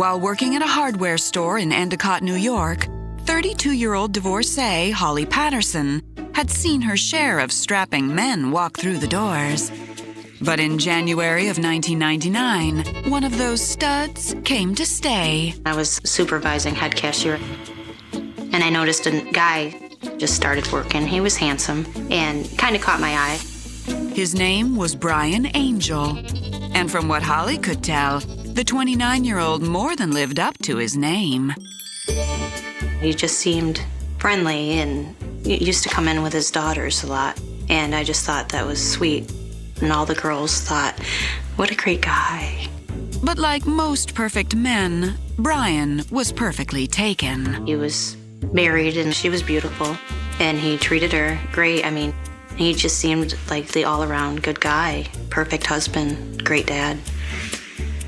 While working at a hardware store in Endicott, New York, 32-year-old divorcee Holly Patterson had seen her share of strapping men walk through the doors. But in January of 1999, one of those studs came to stay. I was supervising head cashier, and I noticed a guy just started working. He was handsome and kind of caught my eye. His name was Brian Angel, and from what Holly could tell, the 29-year-old more than lived up to his name. He just seemed friendly and used to come in with his daughters a lot, and I just thought that was sweet. And all the girls thought, what a great guy. But like most perfect men, Brian was perfectly taken. He was married and she was beautiful, and he treated her great. I mean, he just seemed like the all-around good guy, perfect husband, great dad.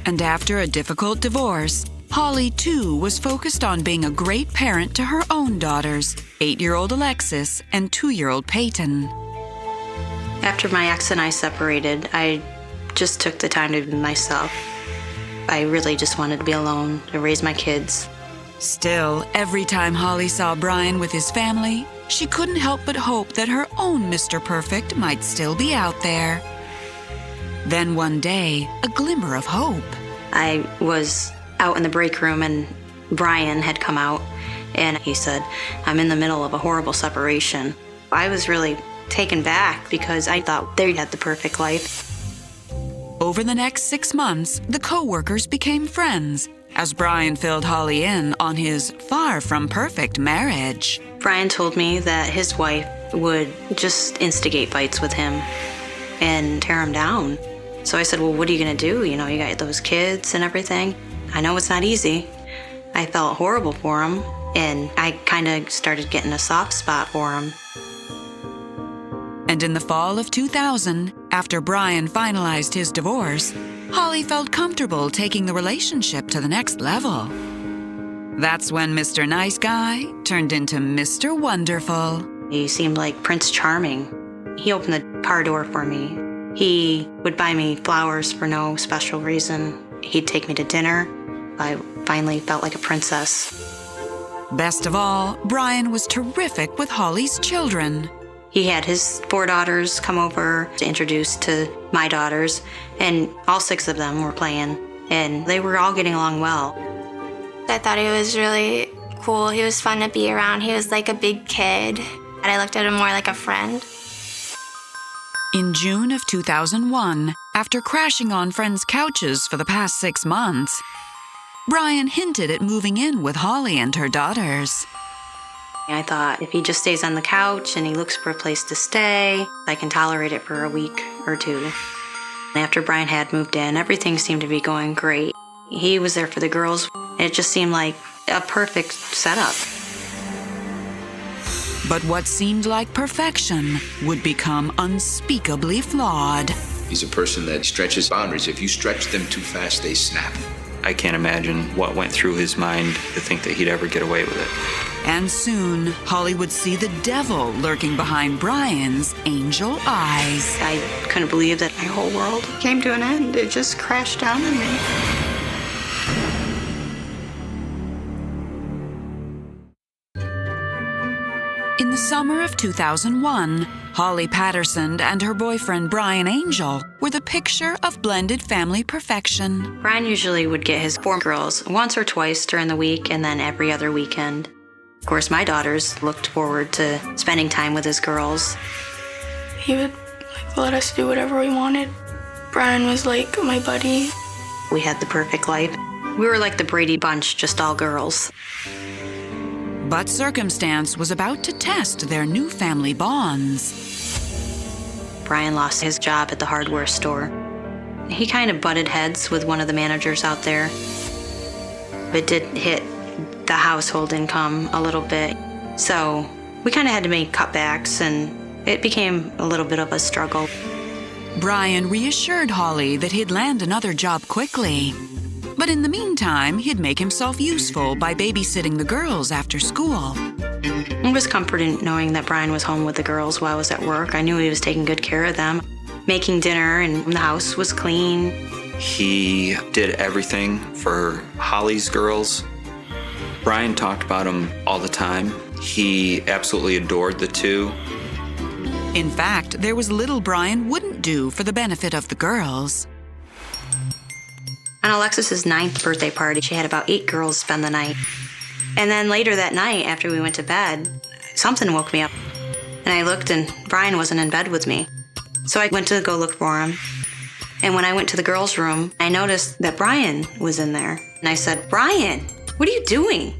And after a difficult divorce, Holly, too, was focused on being a great parent to her own daughters, 8-year-old Alexis and 2-year-old Peyton. After my ex and I separated, I just took the time to be myself. I really just wanted to be alone, to raise my kids. Still, every time Holly saw Brian with his family, she couldn't help but hope that her own Mr. Perfect might still be out there. Then one day, a glimmer of hope. I was out in the break room and Brian had come out and he said, I'm in the middle of a horrible separation. I was really taken back because I thought they had the perfect life. Over the next 6 months, the co-workers became friends as Brian filled Holly in on his far from perfect marriage. Brian told me that his wife would just instigate fights with him and tear him down. So I said, well, what are you gonna do? You know, you got those kids and everything. I know it's not easy. I felt horrible for him, and I kind of started getting a soft spot for him. And in the fall of 2000, after Brian finalized his divorce, Holly felt comfortable taking the relationship to the next level. That's when Mr. Nice Guy turned into Mr. Wonderful. He seemed like Prince Charming. He opened the car door for me. He would buy me flowers for no special reason. He'd take me to dinner. I finally felt like a princess. Best of all, Brian was terrific with Holly's children. He had his 4 daughters come over to introduce to my daughters, and all 6 of them were playing, and they were all getting along well. I thought he was really cool. He was fun to be around. He was like a big kid, and I looked at him more like a friend. In June of 2001, after crashing on friends' couches for the past 6 months, Brian hinted at moving in with Holly and her daughters. I thought if he just stays on the couch and he looks for a place to stay, I can tolerate it for a week or 2. After Brian had moved in, everything seemed to be going great. He was there for the girls. It just seemed like a perfect setup. But what seemed like perfection would become unspeakably flawed. He's a person that stretches boundaries. If you stretch them too fast, they snap. I can't imagine what went through his mind to think that he'd ever get away with it. And soon, Holly would see the devil lurking behind Brian's angel eyes. I couldn't believe that my whole world came to an end. It just crashed down on me. In the summer of 2001, Holly Patterson and her boyfriend Brian Angel were the picture of blended family perfection. Brian usually would get his 4 girls once or twice during the week and then every other weekend. Of course, my daughters looked forward to spending time with his girls. He would let us do whatever we wanted. Brian was like my buddy. We had the perfect life. We were like the Brady Bunch, just all girls. But circumstance was about to test their new family bonds. Brian lost his job at the hardware store. He kind of butted heads with one of the managers out there. It did hit the household income a little bit. So we kind of had to make cutbacks, and it became a little bit of a struggle. Brian reassured Holly that he'd land another job quickly. But in the meantime, he'd make himself useful by babysitting the girls after school. It was comforting knowing that Brian was home with the girls while I was at work. I knew he was taking good care of them, making dinner, and the house was clean. He did everything for Holly's girls. Brian talked about them all the time. He absolutely adored the two. In fact, there was little Brian wouldn't do for the benefit of the girls. On Alexis's 9th birthday party, she had about 8 girls spend the night. And then later that night, after we went to bed, something woke me up. And I looked and Brian wasn't in bed with me. So I went to go look for him. And when I went to the girls' room, I noticed that Brian was in there. And I said, "Brian, what are you doing?"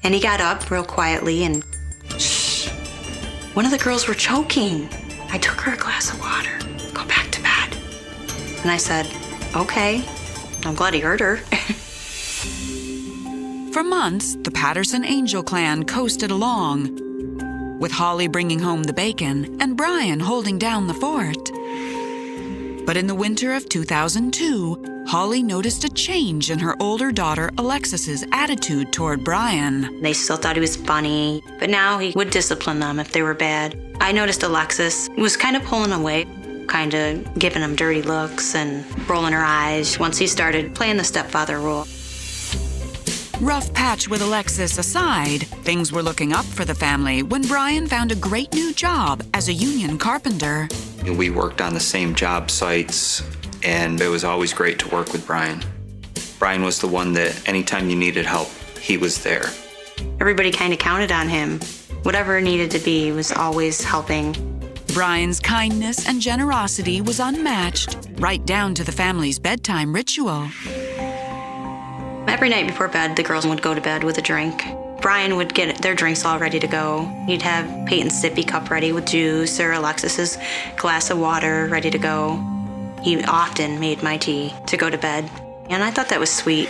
And he got up real quietly and, "Shh, one of the girls were choking. I took her a glass of water. Go back to bed." And I said, "Okay." I'm glad he heard her. For months, the Patterson Angel clan coasted along, with Holly bringing home the bacon and Brian holding down the fort. But in the winter of 2002, Holly noticed a change in her older daughter Alexis's attitude toward Brian. They still thought he was funny, but now he would discipline them if they were bad. I noticed Alexis was kind of pulling away, kind of giving him dirty looks and rolling her eyes once he started playing the stepfather role. Rough patch with Alexis aside, things were looking up for the family when Brian found a great new job as a union carpenter. We worked on the same job sites, and it was always great to work with Brian. Brian was the one that anytime you needed help, he was there. Everybody kind of counted on him. Whatever it needed to be, he was always helping. Brian's kindness and generosity was unmatched, right down to the family's bedtime ritual. Every night before bed, the girls would go to bed with a drink. Brian would get their drinks all ready to go. He'd have Peyton's sippy cup ready with juice or Alexis's glass of water ready to go. He often made my tea to go to bed, and I thought that was sweet.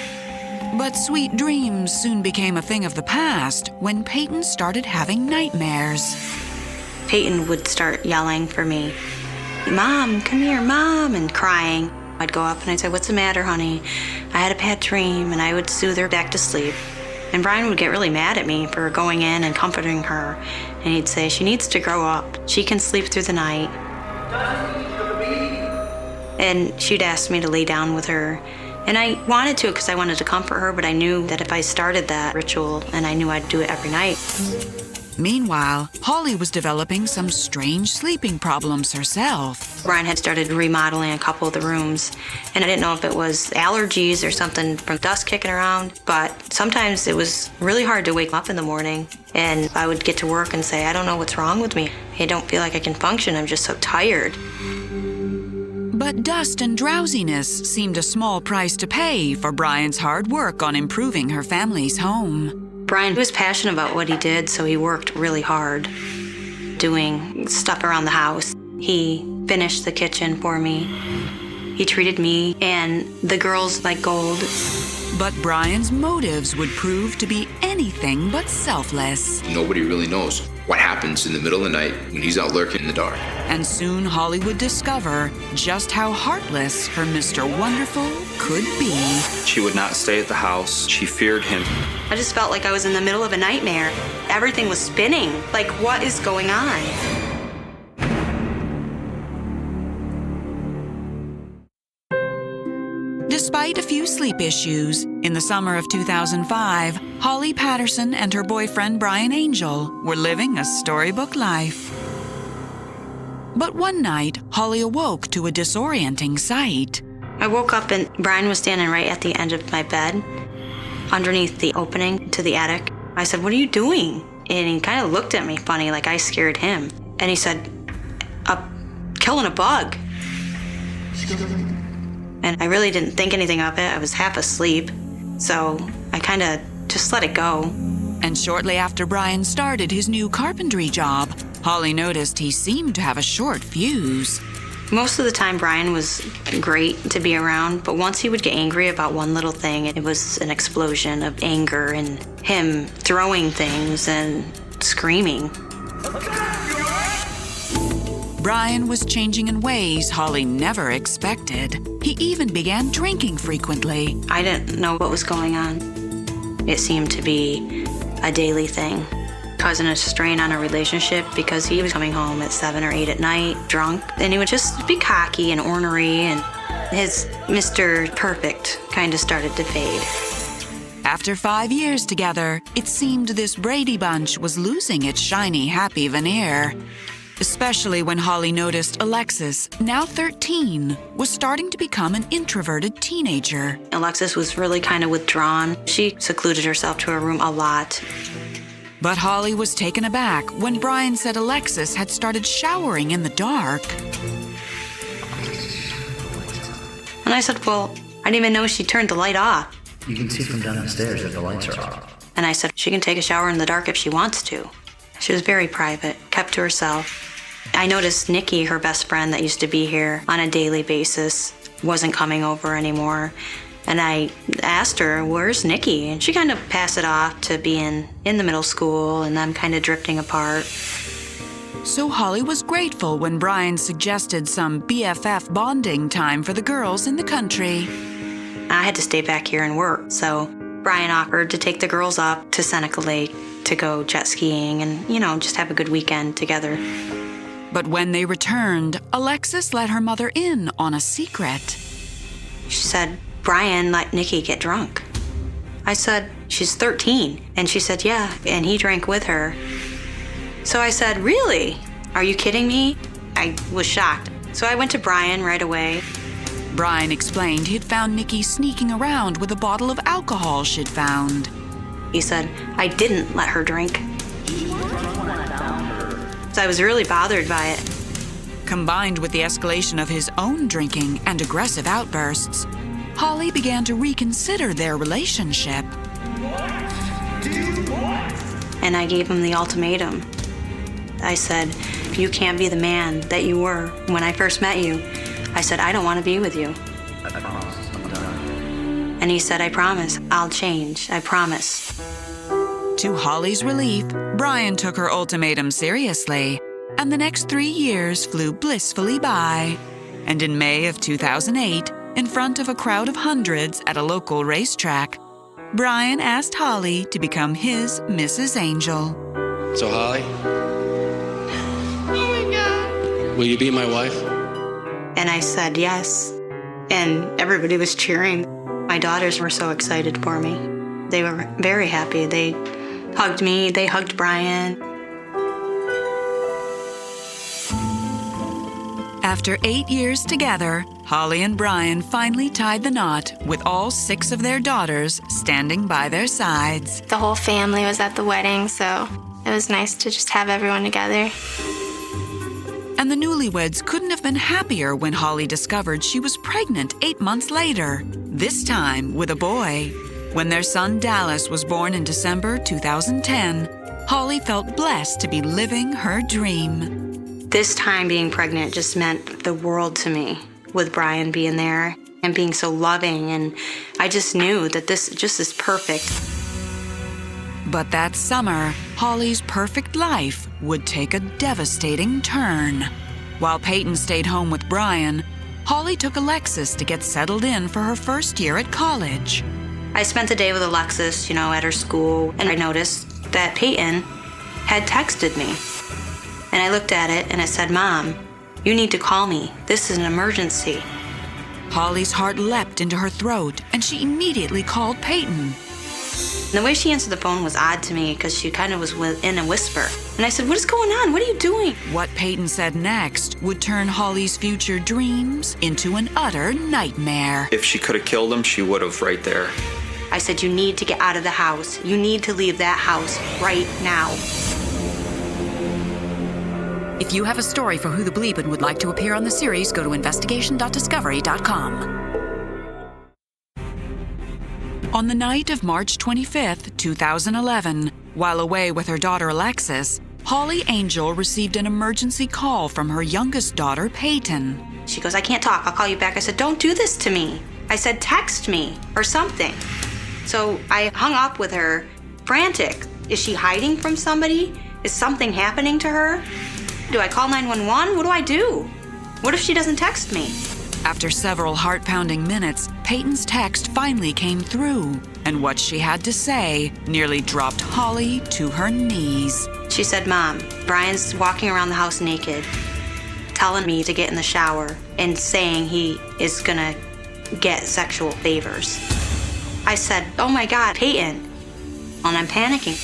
But sweet dreams soon became a thing of the past when Peyton started having nightmares. Peyton would start yelling for me, "Mom, come here, Mom," and crying. I'd go up and I'd say, "What's the matter, honey? I had a bad dream," and I would soothe her back to sleep. And Brian would get really mad at me for going in and comforting her. And he'd say, "She needs to grow up. She can sleep through the night." And she'd ask me to lay down with her. And I wanted to because I wanted to comfort her, but I knew that if I started that ritual, and I knew I'd do it every night. Meanwhile, Holly was developing some strange sleeping problems herself. Brian had started remodeling a couple of the rooms, and I didn't know if it was allergies or something from dust kicking around, but sometimes it was really hard to wake up in the morning, and I would get to work and say, "I don't know what's wrong with me. I don't feel like I can function. I'm just so tired." But dust and drowsiness seemed a small price to pay for Brian's hard work on improving her family's home. Brian was passionate about what he did, so he worked really hard doing stuff around the house. He finished the kitchen for me. He treated me and the girls like gold. But Brian's motives would prove to be anything but selfless. Nobody really knows what happens in the middle of the night when he's out lurking in the dark. And soon Holly would discover just how heartless her Mr. Wonderful could be. She would not stay at the house. She feared him. I just felt like I was in the middle of a nightmare. Everything was spinning. Like, what is going on? Despite a few sleep issues, in the summer of 2005, Holly Patterson and her boyfriend Brian Angel were living a storybook life. But one night, Holly awoke to a disorienting sight. I woke up and Brian was standing right at the end of my bed, underneath the opening to the attic. I said, "What are you doing?" And he kind of looked at me funny, like I scared him. And he said, "Killing a bug." And I really didn't think anything of it. I was half asleep, so I kind of just let it go. And shortly after Brian started his new carpentry job, Holly noticed he seemed to have a short fuse. Most of the time, Brian was great to be around, but once he would get angry about one little thing, it was an explosion of anger and him throwing things and screaming. Brian was changing in ways Holly never expected. He even began drinking frequently. I didn't know what was going on. It seemed to be a daily thing, causing a strain on our relationship because he was coming home at 7 or 8 at night, drunk, and he would just be cocky and ornery, and His Mr. Perfect kind of started to fade. After 5 years together, it seemed this Brady bunch was losing its shiny, happy veneer. Especially when Holly noticed Alexis, now 13, was starting to become an introverted teenager. Alexis was really kind of withdrawn. She secluded herself to her room a lot. But Holly was taken aback when Brian said Alexis had started showering in the dark. And I said, well, I didn't even know she turned the light off. You can see from down the stairs that the lights are off. And I said, she can take a shower in the dark if she wants to. She was very private, kept to herself. I noticed Nikki, her best friend that used to be here on a daily basis, wasn't coming over anymore. And I asked her, where's Nikki? And she kind of passed it off to being in the middle school and them kind of drifting apart. So Holly was grateful when Brian suggested some BFF bonding time for the girls in the country. I had to stay back here and work, so Brian offered to take the girls up to Seneca Lake to go jet skiing and, just have a good weekend together. But when they returned, Alexis let her mother in on a secret. She said, Brian let Nikki get drunk. I said, she's 13. And she said, yeah, and he drank with her. So I said, really? Are you kidding me? I was shocked. So I went to Brian right away. Brian explained he'd found Nikki sneaking around with a bottle of alcohol she'd found. He said, I didn't let her drink. So I was really bothered by it. Combined with the escalation of his own drinking and aggressive outbursts, Holly began to reconsider their relationship. And I gave him the ultimatum. I said, you can't be the man that you were when I first met you. I said, I don't want to be with you. I promise, I'm done. And he said, I promise, I'll change, I promise. To Holly's relief, Brian took her ultimatum seriously, and the next 3 years flew blissfully by. And in May of 2008, in front of a crowd of hundreds at a local racetrack, Brian asked Holly to become his Mrs. Angel. So, Holly? Oh my God. Will you be my wife? And I said yes. And everybody was cheering. My daughters were so excited for me. They were very happy. They hugged me, they hugged Brian. After 8 years together, Holly and Brian finally tied the knot with all 6 of their daughters standing by their sides. The whole family was at the wedding, so it was nice to just have everyone together. And the newlyweds couldn't have been happier when Holly discovered she was pregnant 8 months later, this time with a boy. When their son Dallas was born in December 2010, Holly felt blessed to be living her dream. This time being pregnant just meant the world to me, with Brian being there and being so loving, and I just knew that this just is perfect. But that summer, Holly's perfect life would take a devastating turn. While Peyton stayed home with Brian, Holly took Alexis to get settled in for her first year at college. I spent the day with Alexis, at her school, and I noticed that Peyton had texted me. And I looked at it and it said, Mom, you need to call me. This is an emergency. Holly's heart leapt into her throat, and she immediately called Peyton. The way she answered the phone was odd to me because she kind of was in a whisper. And I said, what is going on? What are you doing? What Peyton said next would turn Holly's future dreams into an utter nightmare. If she could have killed him, she would have right there. I said, you need to get out of the house. You need to leave that house right now. If you have a story for Who the Bleep and would like to appear on the series, go to investigation.discovery.com. On the night of March 25th, 2011, while away with her daughter Alexis, Holly Angel received an emergency call from her youngest daughter, Peyton. She goes, I can't talk. I'll call you back. I said, don't do this to me. I said, text me or something. So I hung up with her, frantic. Is she hiding from somebody? Is something happening to her? Do I call 911? What do I do? What if she doesn't text me? After several heart-pounding minutes, Peyton's text finally came through, and what she had to say nearly dropped Holly to her knees. She said, Mom, Brian's walking around the house naked. telling me to get in the shower and saying he is gonna get sexual favors. I said, oh my God, Peyton. And I'm panicking.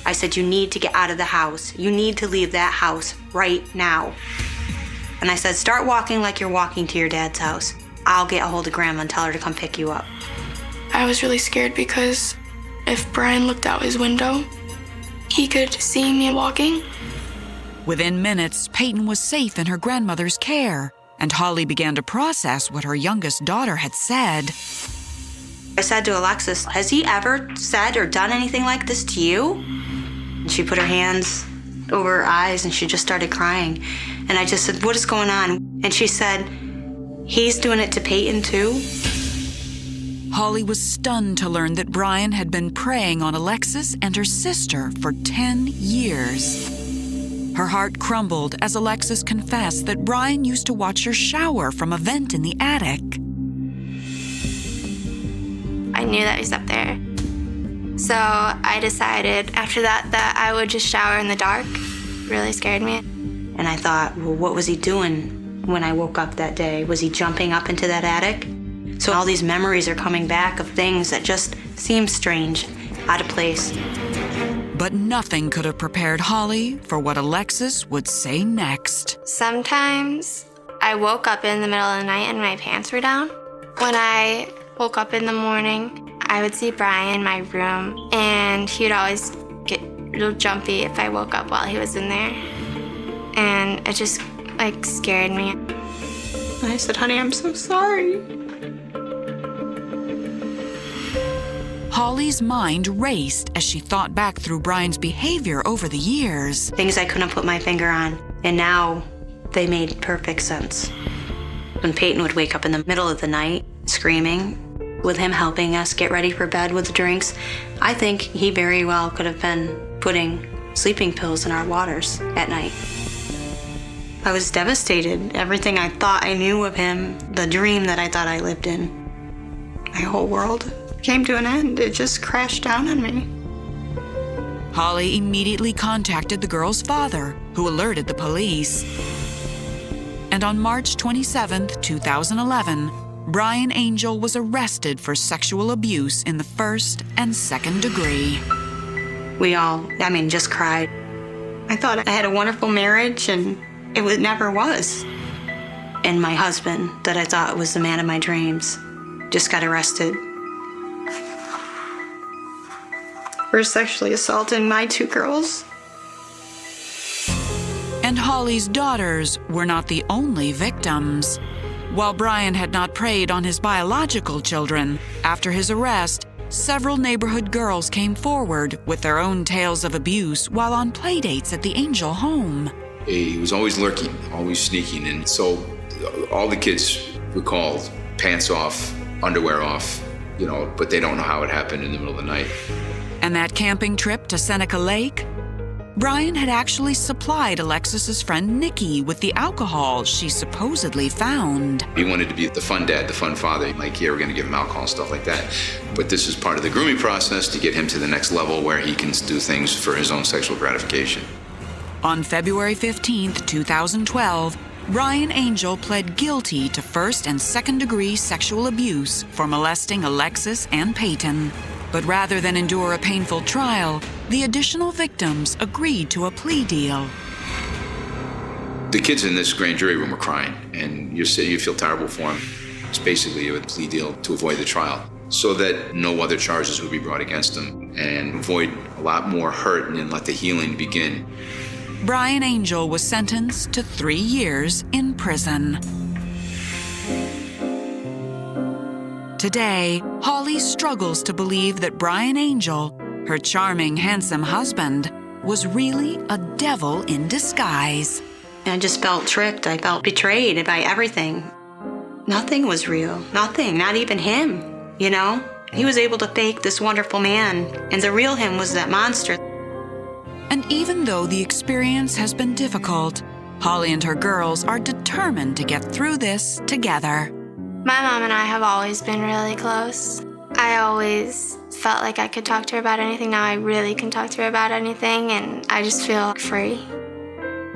I said, you need to get out of the house. You need to leave that house right now. And I said, start walking like you're walking to your dad's house. I'll get a hold of Grandma and tell her to come pick you up. I was really scared because if Brian looked out his window, he could see me walking. Within minutes, Peyton was safe in her grandmother's care, and Holly began to process what her youngest daughter had said. I said to Alexis, has he ever said or done anything like this to you? And she put her hands over her eyes and she just started crying. And I just said, what is going on? And she said, he's doing it to Peyton too? Holly was stunned to learn that Brian had been preying on Alexis and her sister for 10 years. Her heart crumbled as Alexis confessed that Brian used to watch her shower from a vent in the attic. I knew that he was up there. So I decided after that I would just shower in the dark. It really scared me. And I thought, well, what was he doing when I woke up that day? Was he jumping up into that attic? So all these memories are coming back of things that just seem strange, out of place. But nothing could have prepared Holly for what Alexis would say next. Sometimes I woke up in the middle of the night and my pants were down. When I woke up in the morning, I would see Brian in my room, and he would always get real jumpy if I woke up while he was in there. And it just, scared me. I said, honey, I'm so sorry. Holly's mind raced as she thought back through Brian's behavior over the years. Things I couldn't put my finger on, and now they made perfect sense. When Peyton would wake up in the middle of the night, screaming, with him helping us get ready for bed with the drinks, I think he very well could have been putting sleeping pills in our waters at night. I was devastated. Everything I thought I knew of him, the dream that I thought I lived in, my whole world came to an end. It just crashed down on me. Holly immediately contacted the girl's father, who alerted the police. And on March 27, 2011, Brian Angel was arrested for sexual abuse in the first and second degree. We all, just cried. I thought I had a wonderful marriage, and it never was. And my husband, that I thought was the man of my dreams, just got arrested for sexually assaulting my two girls. And Holly's daughters were not the only victims. While Brian had not preyed on his biological children, after his arrest, several neighborhood girls came forward with their own tales of abuse while on playdates at the Angel home. He was always lurking, always sneaking, and so all the kids recalled pants off, underwear off, but they don't know how it happened in the middle of the night. And that camping trip to Seneca Lake? Brian had actually supplied Alexis's friend Nikki with the alcohol she supposedly found. He wanted to be the fun dad, the fun father, we're going to give him alcohol and stuff like that. But this is part of the grooming process to get him to the next level where he can do things for his own sexual gratification. On February 15, 2012, Brian Angel pled guilty to first and second degree sexual abuse for molesting Alexis and Peyton. But rather than endure a painful trial, the additional victims agreed to a plea deal. The kids in this grand jury room were crying, and you feel terrible for them. It's basically a plea deal to avoid the trial, so that no other charges would be brought against them, and avoid a lot more hurt and then let the healing begin. Brian Angel was sentenced to 3 years in prison. Today, Holly struggles to believe that Brian Angel, her charming, handsome husband, was really a devil in disguise. I just felt tricked. I felt betrayed by everything. Nothing was real. Nothing. Not even him, He was able to fake this wonderful man, and the real him was that monster. And even though the experience has been difficult, Holly and her girls are determined to get through this together. My mom and I have always been really close. I always felt like I could talk to her about anything. Now I really can talk to her about anything, and I just feel free.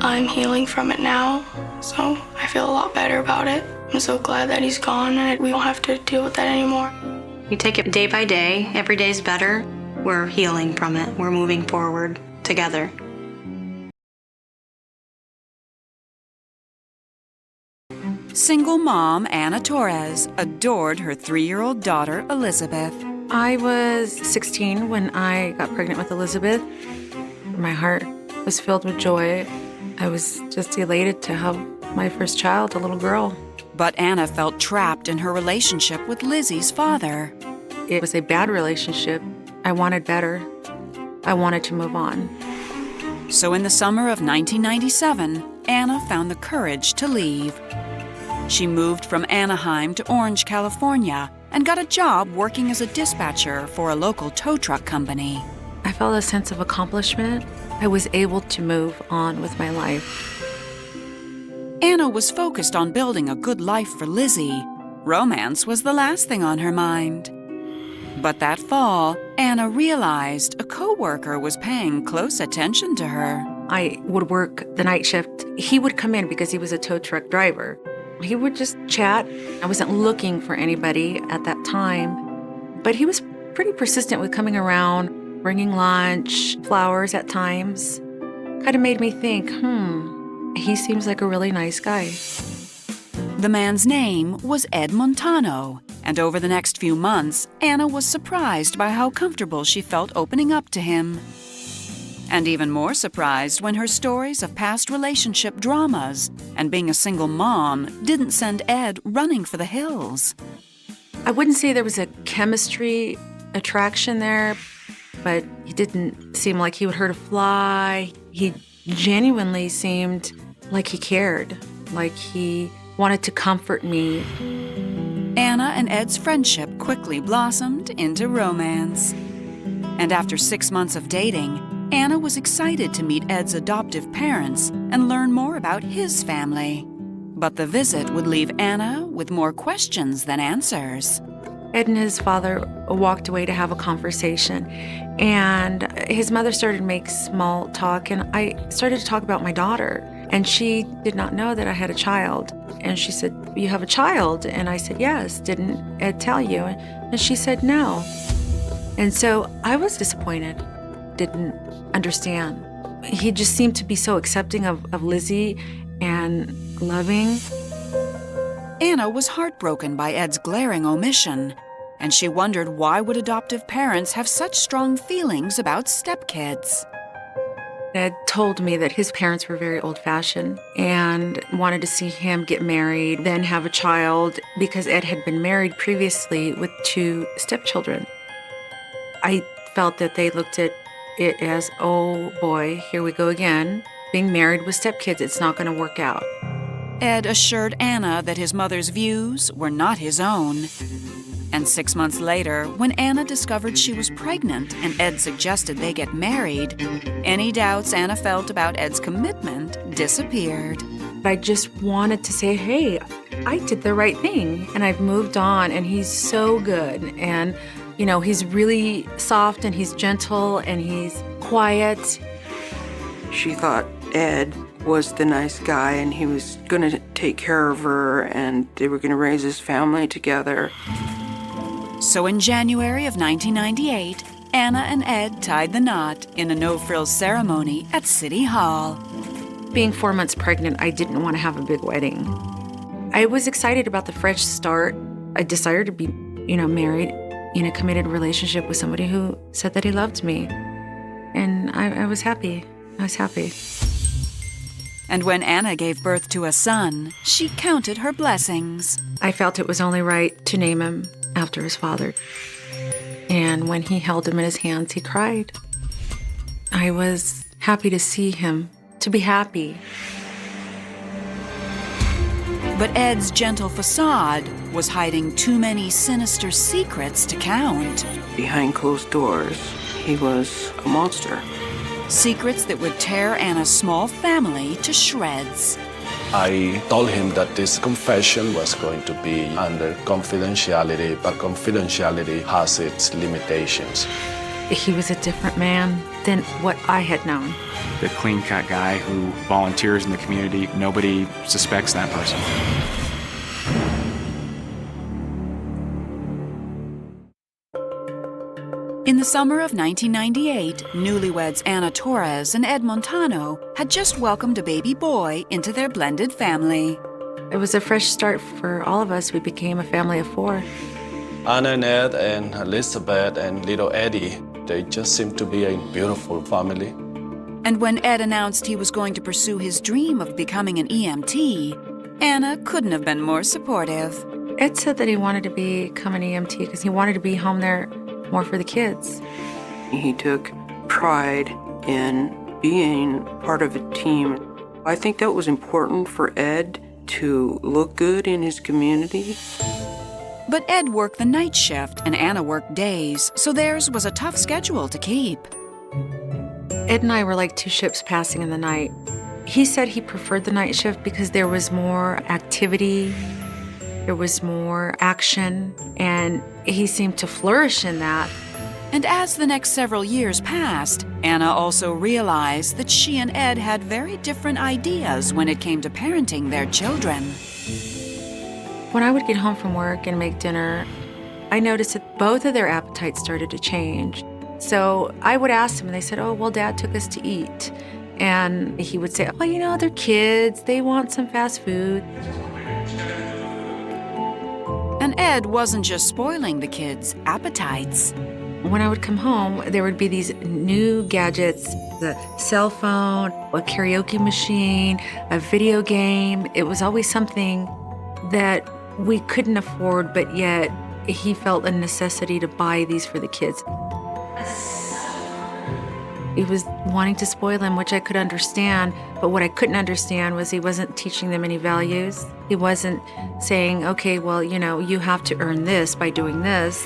I'm healing from it now. So I feel a lot better about it. I'm so glad that he's gone and we don't have to deal with that anymore. We take it day by day. Every day's better. We're healing from it. We're moving forward together. Single mom Anna Torres adored her 3-year-old daughter, Elizabeth. I was 16 when I got pregnant with Elizabeth. My heart was filled with joy. I was just elated to have my first child, a little girl. But Anna felt trapped in her relationship with Lizzie's father. It was a bad relationship. I wanted better. I wanted to move on. So in the summer of 1997, Anna found the courage to leave. She moved from Anaheim to Orange, California, and got a job working as a dispatcher for a local tow truck company. I felt a sense of accomplishment. I was able to move on with my life. Anna was focused on building a good life for Lizzie. Romance was the last thing on her mind. But that fall, Anna realized a coworker was paying close attention to her. I would work the night shift. He would come in because he was a tow truck driver. He would just chat. I wasn't looking for anybody at that time, but he was pretty persistent with coming around, bringing lunch, flowers at times. Kind of made me think, he seems like a really nice guy. The man's name was Ed Montano, and over the next few months, Anna was surprised by how comfortable she felt opening up to him. And even more surprised when her stories of past relationship dramas and being a single mom didn't send Ed running for the hills. I wouldn't say there was a chemistry attraction there, but he didn't seem like he would hurt a fly. He genuinely seemed like he cared, like he wanted to comfort me. Anna and Ed's friendship quickly blossomed into romance. And after 6 months of dating, Anna was excited to meet Ed's adoptive parents and learn more about his family. But the visit would leave Anna with more questions than answers. Ed and his father walked away to have a conversation, and his mother started to make small talk, and I started to talk about my daughter. And she did not know that I had a child. And she said, "You have a child?" And I said, "Yes. Didn't Ed tell you?" And she said, "No." And so I was disappointed, didn't understand. He just seemed to be so accepting of Lizzie and loving. Anna was heartbroken by Ed's glaring omission, and she wondered why would adoptive parents have such strong feelings about stepkids. Ed told me that his parents were very old-fashioned and wanted to see him get married, then have a child, because Ed had been married previously with 2 stepchildren. I felt that they looked at it as, oh boy, here we go again. Being married with stepkids, it's not going to work out. Ed assured Anna that his mother's views were not his own. And 6 months later, when Anna discovered she was pregnant and Ed suggested they get married, any doubts Anna felt about Ed's commitment disappeared. I just wanted to say, hey, I did the right thing, and I've moved on, and he's so good. And, you know, he's really soft, and he's gentle, and he's quiet. She thought Ed was the nice guy, and he was going to take care of her, and they were going to raise his family together. So in January of 1998, Anna and Ed tied the knot in a no-frills ceremony at City Hall. Being 4 months pregnant, I didn't want to have a big wedding. I was excited about the fresh start. I desired to be, married in a committed relationship with somebody who said that he loved me. And I was happy. I was happy. And when Anna gave birth to a son, she counted her blessings. I felt it was only right to name him after his father. And when he held him in his hands, he cried. I was happy to see him, to be happy. But Ed's gentle facade was hiding too many sinister secrets to count. Behind closed doors, he was a monster. Secrets that would tear Anna's small family to shreds. I told him that this confession was going to be under confidentiality, but confidentiality has its limitations. He was a different man than what I had known. The clean-cut guy who volunteers in the community, nobody suspects that person. In the summer of 1998, newlyweds Anna Torres and Ed Montano had just welcomed a baby boy into their blended family. It was a fresh start for all of us. We became a family of 4. Anna and Ed and Elizabeth and little Eddie, they just seem to be a beautiful family. And when Ed announced he was going to pursue his dream of becoming an EMT, Anna couldn't have been more supportive. Ed said that he wanted to become an EMT because he wanted to be home there more for the kids. He took pride in being part of a team. I think that was important for Ed to look good in his community. But Ed worked the night shift and Anna worked days, so theirs was a tough schedule to keep. Ed and I were like 2 ships passing in the night. He said he preferred the night shift because there was more activity, there was more action, and he seemed to flourish in that. And as the next several years passed, Anna also realized that she and Ed had very different ideas when it came to parenting their children. When I would get home from work and make dinner, I noticed that both of their appetites started to change. So I would ask them, and they said, "Oh, well, Dad took us to eat." And he would say, "Well, you know, they're kids. They want some fast food." And Ed wasn't just spoiling the kids' appetites. When I would come home, there would be these new gadgets, the cell phone, a karaoke machine, a video game. It was always something that we couldn't afford, but yet he felt a necessity to buy these for the kids. He was wanting to spoil them, which I could understand, but what I couldn't understand was he wasn't teaching them any values. He wasn't saying, okay, well, you know, you have to earn this by doing this.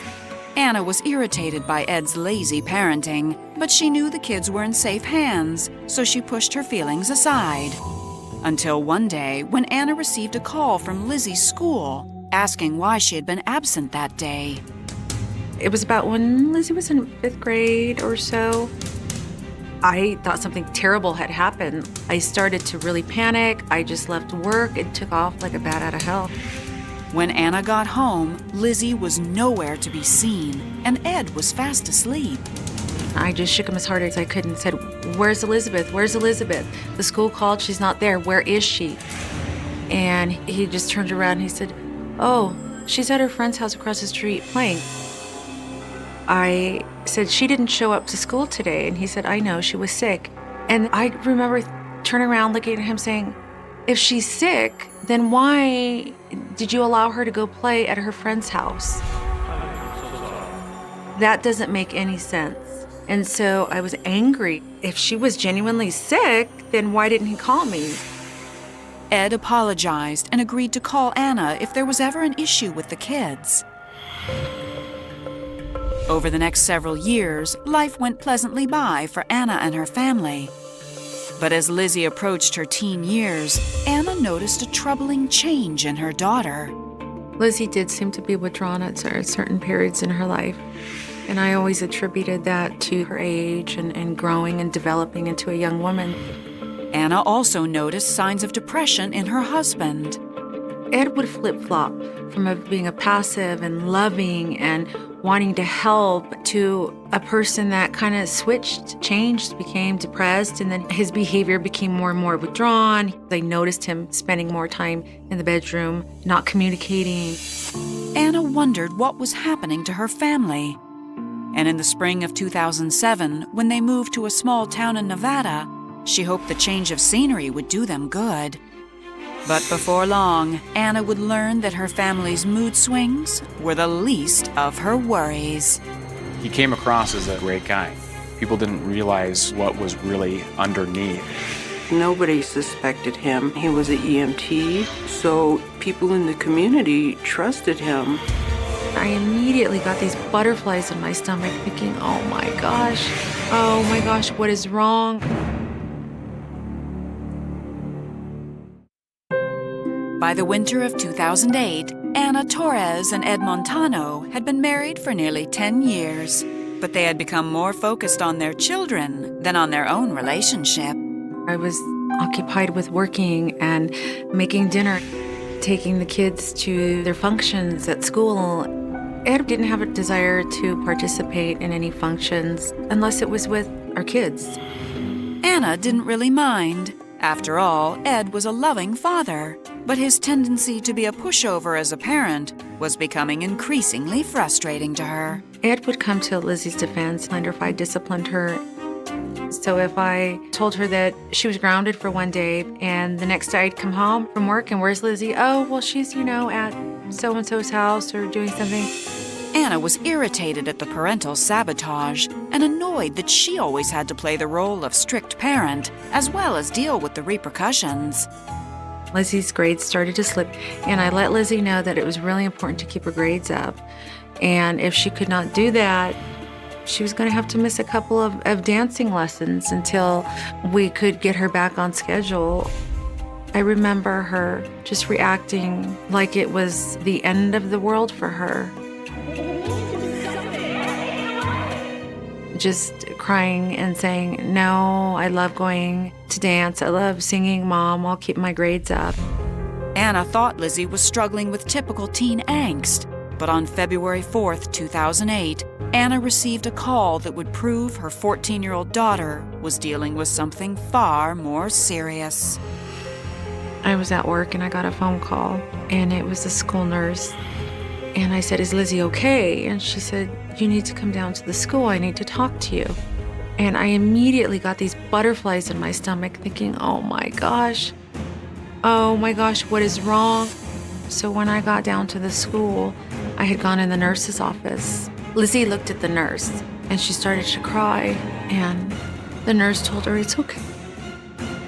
Anna was irritated by Ed's lazy parenting, but she knew the kids were in safe hands, so she pushed her feelings aside. Until one day, when Anna received a call from Lizzie's school, asking why she had been absent that day. It was about when Lizzie was in 5th grade or so. I thought something terrible had happened. I started to really panic. I just left work and took off like a bat out of hell. When Anna got home, Lizzie was nowhere to be seen, and Ed was fast asleep. I just shook him as hard as I could and said, "Where's Elizabeth? Where's Elizabeth? The school called, she's not there. Where is she?" And he just turned around and he said, "Oh, she's at her friend's house across the street playing." I said, "She didn't show up to school today." And he said, "I know, she was sick." And I remember turning around, looking at him saying, "If she's sick, then why did you allow her to go play at her friend's house? That doesn't make any sense." And so I was angry. If she was genuinely sick, then why didn't he call me? Ed apologized and agreed to call Anna if there was ever an issue with the kids. Over the next several years, life went pleasantly by for Anna and her family. But as Lizzie approached her teen years, Anna noticed a troubling change in her daughter. Lizzie did seem to be withdrawn at certain periods in her life. And I always attributed that to her age and growing and developing into a young woman. Anna also noticed signs of depression in her husband. Ed would flip-flop from being a passive and loving and wanting to help to a person that kind of switched, changed, became depressed, and then his behavior became more and more withdrawn. I noticed him spending more time in the bedroom, not communicating. Anna wondered what was happening to her family. And in the spring of 2007, when they moved to a small town in Nevada, she hoped the change of scenery would do them good. But before long, Anna would learn that her family's mood swings were the least of her worries. He came across as a great guy. People didn't realize what was really underneath. Nobody suspected him. He was an EMT, so people in the community trusted him. I immediately got these butterflies in my stomach thinking, oh my gosh, what is wrong? By the winter of 2008, Anna Torres and Ed Montano had been married for nearly 10 years. but they had become more focused on their children than on their own relationship. I was occupied with working and making dinner, taking the kids to their functions at school. Ed didn't have a desire to participate in any functions unless it was with our kids. Anna didn't really mind. After all, Ed was a loving father, but his tendency to be a pushover as a parent was becoming increasingly frustrating to her. Ed would come to Lizzie's defense and if I disciplined her. So if I told her that she was grounded for one day and the next day I'd come home from work and where's Lizzie? Oh, well, she's, at so-and-so's house or doing something. Anna was irritated at the parental sabotage and annoyed that she always had to play the role of strict parent as well as deal with the repercussions. Lizzie's grades started to slip, and I let Lizzie know that it was really important to keep her grades up. And if she could not do that, she was going to have to miss a couple of dancing lessons until we could get her back on schedule. I remember her just reacting like it was the end of the world for her. Just crying and saying, no, I love going to dance. I love singing, Mom. I'll keep my grades up. Anna thought Lizzie was struggling with typical teen angst, but on February 4th, 2008, Anna received a call that would prove her 14-year-old daughter was dealing with something far more serious. I was at work and I got a phone call, and it was the school nurse. And I said, is Lizzie okay? And she said, you need to come down to the school. I need to talk to you. And I immediately got these butterflies in my stomach thinking, oh my gosh, what is wrong? So when I got down to the school, I had gone in the nurse's office. Lizzie looked at the nurse and she started to cry. And the nurse told her, it's okay.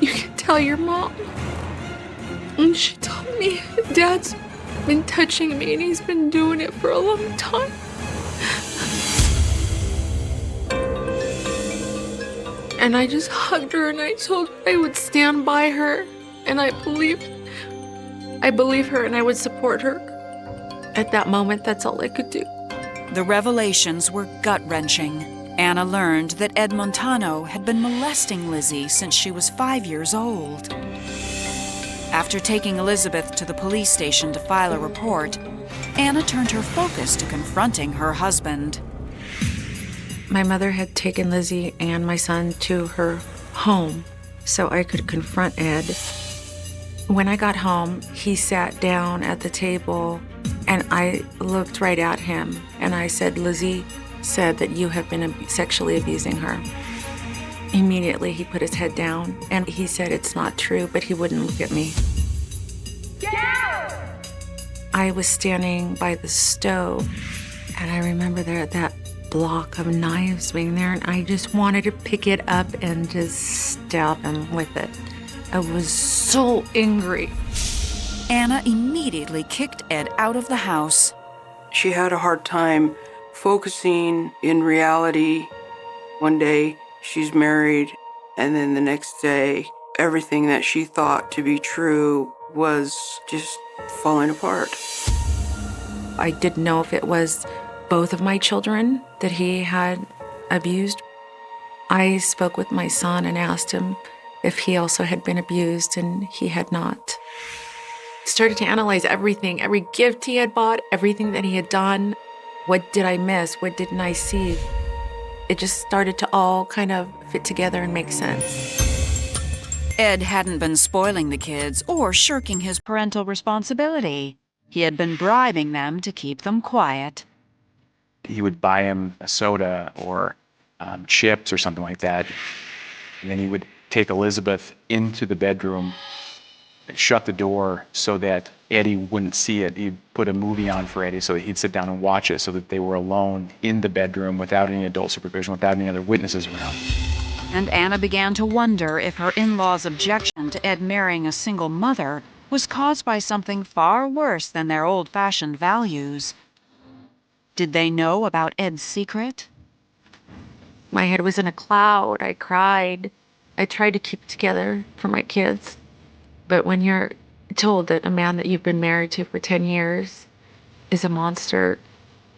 You can tell your mom. And she told me, Dad's been touching me and he's been doing it for a long time. And I just hugged her and I told her I would stand by her, and I believe her and I would support her. At that moment, that's all I could do. The revelations were gut-wrenching. Anna learned that Ed Montano had been molesting Lizzie since she was 5 years old. After taking Elizabeth to the police station to file a report, Anna turned her focus to confronting her husband. My mother had taken Lizzie and my son to her home so I could confront Ed. When I got home, he sat down at the table and I looked right at him and I said, Lizzie said that you have been sexually abusing her. Immediately, he put his head down and he said it's not true, but he wouldn't look at me. Get out! I was standing by the stove and I remember that block of knives being there and I just wanted to pick it up and just stab him with it. I was so angry. Anna immediately kicked Ed out of the house. She had a hard time focusing in reality. One day, she's married, and then the next day, everything that she thought to be true was just falling apart. I didn't know if it was both of my children that he had abused. I spoke with my son and asked him if he also had been abused, and he had not. Started to analyze everything, every gift he had bought, everything that he had done. What did I miss? What didn't I see? It just started to all kind of fit together and make sense. Ed hadn't been spoiling the kids or shirking his parental responsibility. He had been bribing them to keep them quiet. He would buy him a soda or chips or something like that. And then he would take Elizabeth into the bedroom and shut the door so that Eddie wouldn't see it. He'd put a movie on for Eddie so that he'd sit down and watch it so that they were alone in the bedroom without any adult supervision, without any other witnesses around. And Anna began to wonder if her in-laws' objection to Ed marrying a single mother was caused by something far worse than their old-fashioned values. Did they know about Ed's secret? My head was in a cloud. I cried. I tried to keep it together for my kids. But when you're told that a man that you've been married to for 10 years is a monster,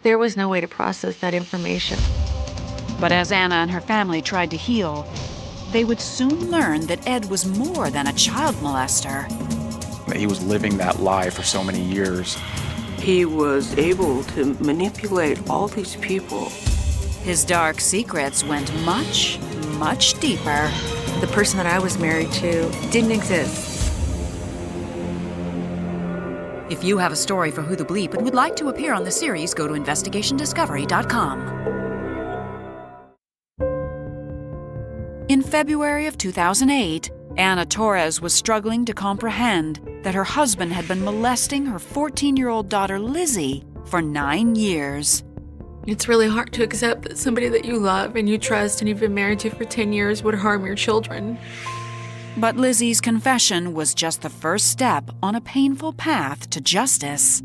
there was no way to process that information. But as Anna and her family tried to heal, they would soon learn that Ed was more than a child molester. He was living that lie for so many years. He was able to manipulate all these people. His dark secrets went much, much deeper. The person that I was married to didn't exist. If you have a story for Who the Bleep and would like to appear on the series, go to investigationdiscovery.com. In February of 2008, Anna Torres was struggling to comprehend that her husband had been molesting her 14-year-old daughter Lizzie for 9 years. It's really hard to accept that somebody that you love and you trust and you've been married to for 10 years would harm your children. But Lizzie's confession was just the first step on a painful path to justice.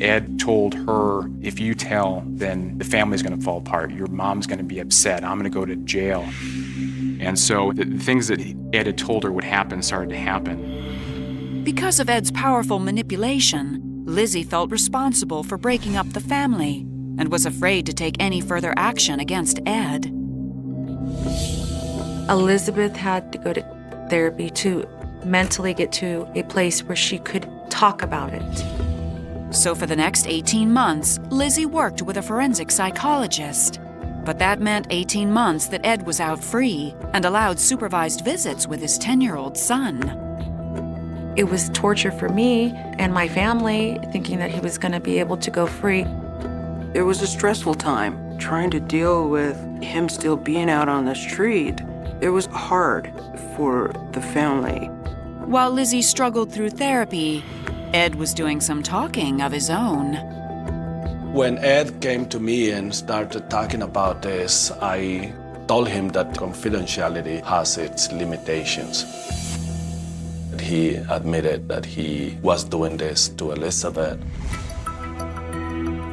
Ed told her, if you tell, then the family's going to fall apart. Your mom's going to be upset. I'm going to go to jail. And so the things that Ed had told her would happen started to happen. Because of Ed's powerful manipulation, Lizzie felt responsible for breaking up the family and was afraid to take any further action against Ed. Elizabeth had to go to therapy to mentally get to a place where she could talk about it. So for the next 18 months, Lizzie worked with a forensic psychologist. But that meant 18 months that Ed was out free and allowed supervised visits with his 10-year-old son. It was torture for me and my family, thinking that he was going to be able to go free. It was a stressful time, trying to deal with him still being out on the street. It was hard for the family. While Lizzie struggled through therapy, Ed was doing some talking of his own. When Ed came to me and started talking about this, I told him that confidentiality has its limitations. He admitted that he was doing this to Elizabeth.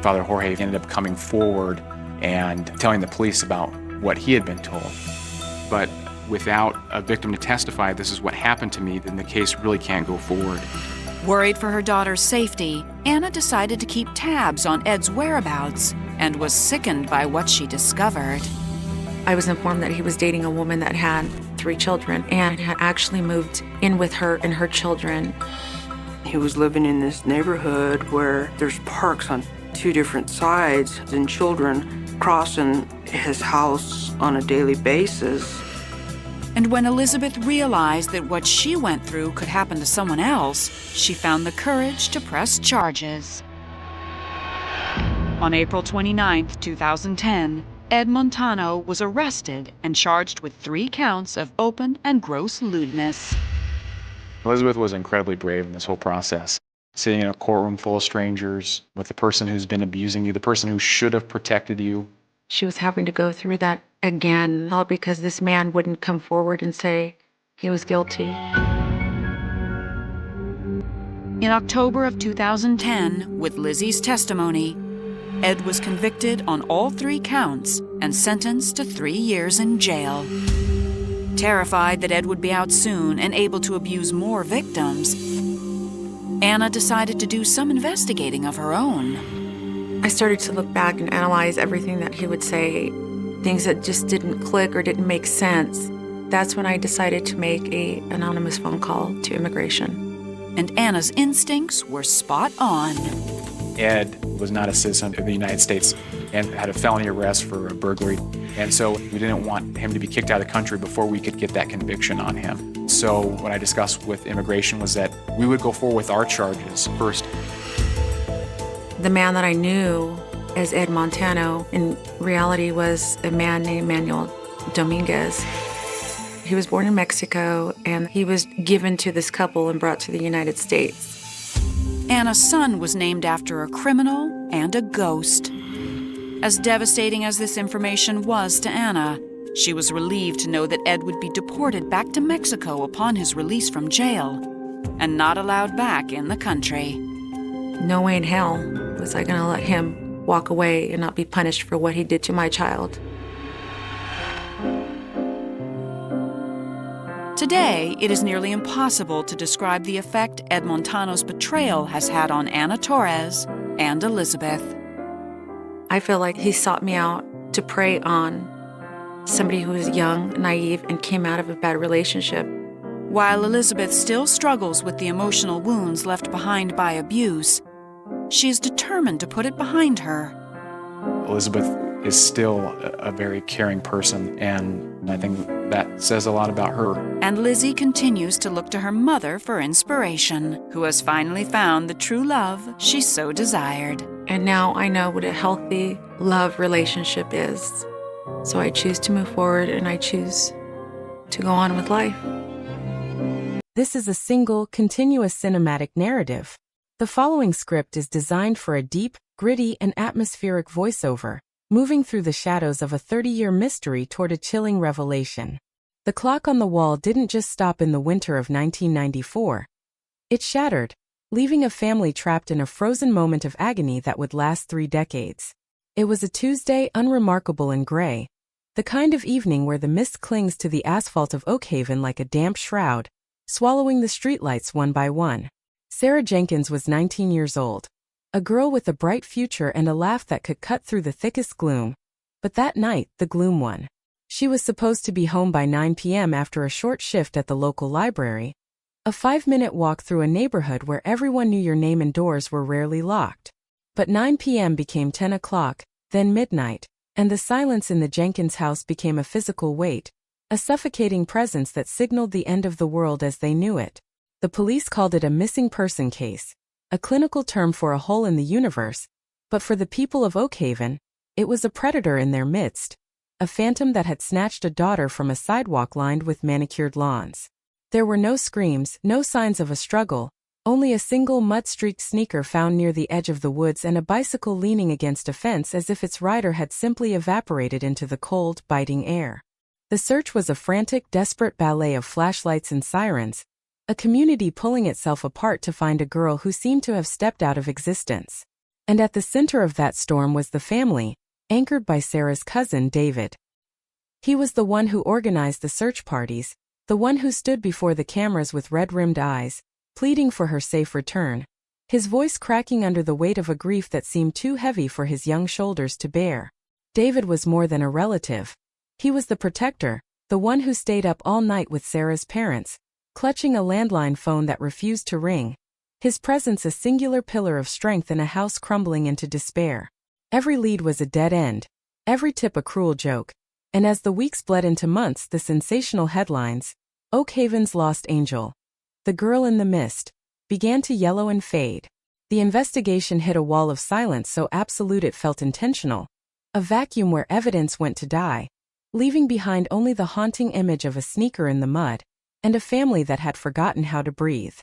Father Jorge ended up coming forward and telling the police about what he had been told. But without a victim to testify, this is what happened to me, then the case really can't go forward. Worried for her daughter's safety, Anna decided to keep tabs on Ed's whereabouts and was sickened by what she discovered. I was informed that he was dating a woman that had 3 children and had actually moved in with her and her children. He was living in this neighborhood where there's parks on 2 different sides and children crossing his house on a daily basis. And when Elizabeth realized that what she went through could happen to someone else, she found the courage to press charges. On April 29, 2010, Ed Montano was arrested and charged with 3 counts of open and gross lewdness. Elizabeth was incredibly brave in this whole process. Sitting in a courtroom full of strangers with the person who's been abusing you, the person who should have protected you. She was having to go through that again, all because this man wouldn't come forward and say he was guilty. In October of 2010, with Lizzie's testimony, Ed was convicted on all 3 counts and sentenced to 3 years in jail. Terrified that Ed would be out soon and able to abuse more victims, Anna decided to do some investigating of her own. I started to look back and analyze everything that he would say, things that just didn't click or didn't make sense. That's when I decided to make an anonymous phone call to immigration. And Anna's instincts were spot on. Ed was not a citizen of the United States and had a felony arrest for a burglary. And so we didn't want him to be kicked out of the country before we could get that conviction on him. So what I discussed with immigration was that we would go forward with our charges first. The man that I knew as Ed Montano in reality was a man named Manuel Dominguez. He was born in Mexico and he was given to this couple and brought to the United States. Anna's son was named after a criminal and a ghost. As devastating as this information was to Anna, she was relieved to know that Ed would be deported back to Mexico upon his release from jail and not allowed back in the country. No way in hell was I going to let him walk away and not be punished for what he did to my child. Today, it is nearly impossible to describe the effect Ed Montano's betrayal has had on Anna Torres and Elizabeth. I feel like he sought me out to prey on somebody who is young, naive, and came out of a bad relationship. While Elizabeth still struggles with the emotional wounds left behind by abuse, she is determined to put it behind her. Elizabeth is still a very caring person, and I think that says a lot about her. And Lizzie continues to look to her mother for inspiration, who has finally found the true love she so desired. And now I know what a healthy love relationship is. So I choose to move forward, and I choose to go on with life. This is a single, continuous cinematic narrative. The following script is designed for a deep, gritty, and atmospheric voiceover, moving through the shadows of a 30-year mystery toward a chilling revelation. The clock on the wall didn't just stop in the winter of 1994. It shattered, leaving a family trapped in a frozen moment of agony that would last 3 decades. It was a Tuesday, unremarkable and gray, the kind of evening where the mist clings to the asphalt of Oakhaven like a damp shroud, swallowing the streetlights one by one. Sarah Jenkins was 19 years old, a girl with a bright future and a laugh that could cut through the thickest gloom. But that night, the gloom won. She was supposed to be home by 9 p.m. after a short shift at the local library, a 5-minute walk through a neighborhood where everyone knew your name and doors were rarely locked. But 9 p.m. became 10 o'clock, then midnight, and the silence in the Jenkins house became a physical weight, a suffocating presence that signaled the end of the world as they knew it. The police called it a missing person case, a clinical term for a hole in the universe, but for the people of Oakhaven, it was a predator in their midst, a phantom that had snatched a daughter from a sidewalk lined with manicured lawns. There were no screams, no signs of a struggle, only a single mud-streaked sneaker found near the edge of the woods and a bicycle leaning against a fence as if its rider had simply evaporated into the cold, biting air. The search was a frantic, desperate ballet of flashlights and sirens, a community pulling itself apart to find a girl who seemed to have stepped out of existence. And at the center of that storm was the family, anchored by Sarah's cousin, David. He was the one who organized the search parties, the one who stood before the cameras with red-rimmed eyes, pleading for her safe return, his voice cracking under the weight of a grief that seemed too heavy for his young shoulders to bear. David was more than a relative. He was the protector, the one who stayed up all night with Sarah's parents, clutching a landline phone that refused to ring, his presence a singular pillar of strength in a house crumbling into despair. Every lead was a dead end, every tip a cruel joke, and as the weeks bled into months, the sensational headlines, Oakhaven's Lost Angel, The Girl in the Mist, began to yellow and fade. The investigation hit a wall of silence so absolute it felt intentional, a vacuum where evidence went to die, leaving behind only the haunting image of a sneaker in the mud, and a family that had forgotten how to breathe.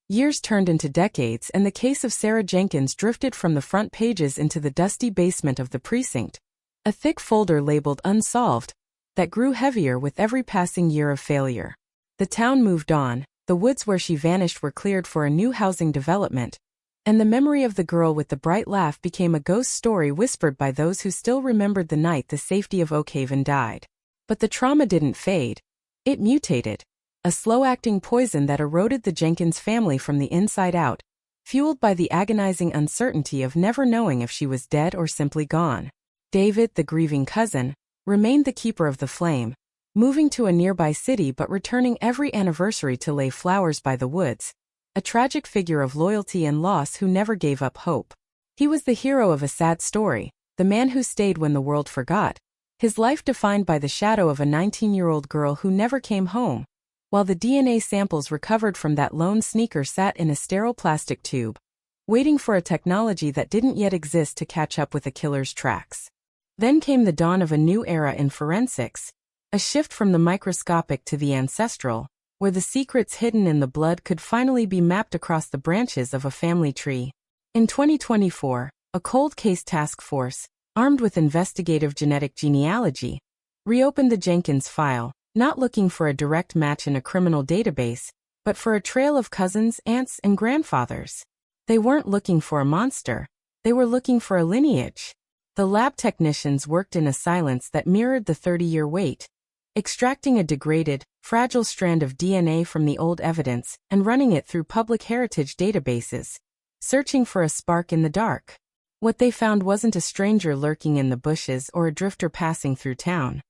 Years turned into decades, and the case of Sarah Jenkins drifted from the front pages into the dusty basement of the precinct, a thick folder labeled Unsolved, that grew heavier with every passing year of failure. The town moved on, the woods where she vanished were cleared for a new housing development, and the memory of the girl with the bright laugh became a ghost story whispered by those who still remembered the night the safety of Oakhaven died. But the trauma didn't fade. It mutated. A slow-acting poison that eroded the Jenkins family from the inside out, fueled by the agonizing uncertainty of never knowing if she was dead or simply gone. David, the grieving cousin, remained the keeper of the flame, moving to a nearby city but returning every anniversary to lay flowers by the woods, a tragic figure of loyalty and loss who never gave up hope. He was the hero of a sad story, the man who stayed when the world forgot, his life defined by the shadow of a 19-year-old girl who never came home, while the DNA samples recovered from that lone sneaker sat in a sterile plastic tube, waiting for a technology that didn't yet exist to catch up with a killer's tracks. Then came the dawn of a new era in forensics, a shift from the microscopic to the ancestral, where the secrets hidden in the blood could finally be mapped across the branches of a family tree. In 2024, a cold case task force, armed with investigative genetic genealogy, reopened the Jenkins file, not looking for a direct match in a criminal database, but for a trail of cousins, aunts, and grandfathers. They weren't looking for a monster, they were looking for a lineage. The lab technicians worked in a silence that mirrored the 30-year wait, extracting a degraded, fragile strand of DNA from the old evidence and running it through public heritage databases, searching for a spark in the dark. What they found wasn't a stranger lurking in the bushes or a drifter passing through town.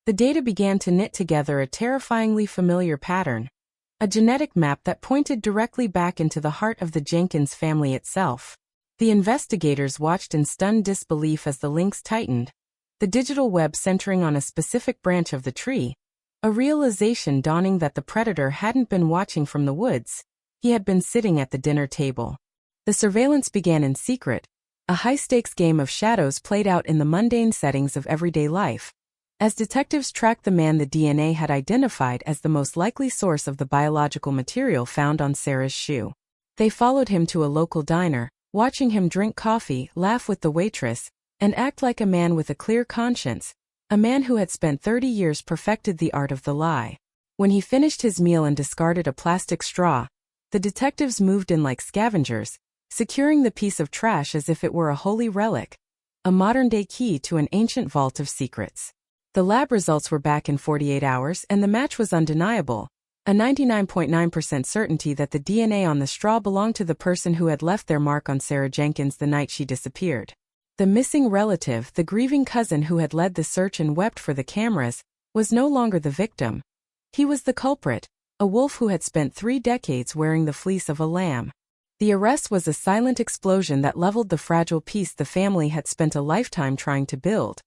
The data began to knit together a terrifyingly familiar pattern, a genetic map that pointed directly back into the heart of the Jenkins family itself. The investigators watched in stunned disbelief as the links tightened, the digital web centering on a specific branch of the tree, a realization dawning that the predator hadn't been watching from the woods, he had been sitting at the dinner table. The surveillance began in secret, a high-stakes game of shadows played out in the mundane settings of everyday life. As detectives tracked the man the DNA had identified as the most likely source of the biological material found on Sarah's shoe, they followed him to a local diner, watching him drink coffee, laugh with the waitress, and act like a man with a clear conscience, a man who had spent 30 years perfected the art of the lie. When he finished his meal and discarded a plastic straw, the detectives moved in like scavengers, securing the piece of trash as if it were a holy relic, a modern-day key to an ancient vault of secrets. The lab results were back in 48 hours and the match was undeniable, a 99.9% certainty that the DNA on the straw belonged to the person who had left their mark on Sarah Jenkins the night she disappeared. The missing relative, the grieving cousin who had led the search and wept for the cameras, was no longer the victim. He was the culprit, a wolf who had spent 3 decades wearing the fleece of a lamb. The arrest was a silent explosion that leveled the fragile peace the family had spent a lifetime trying to build.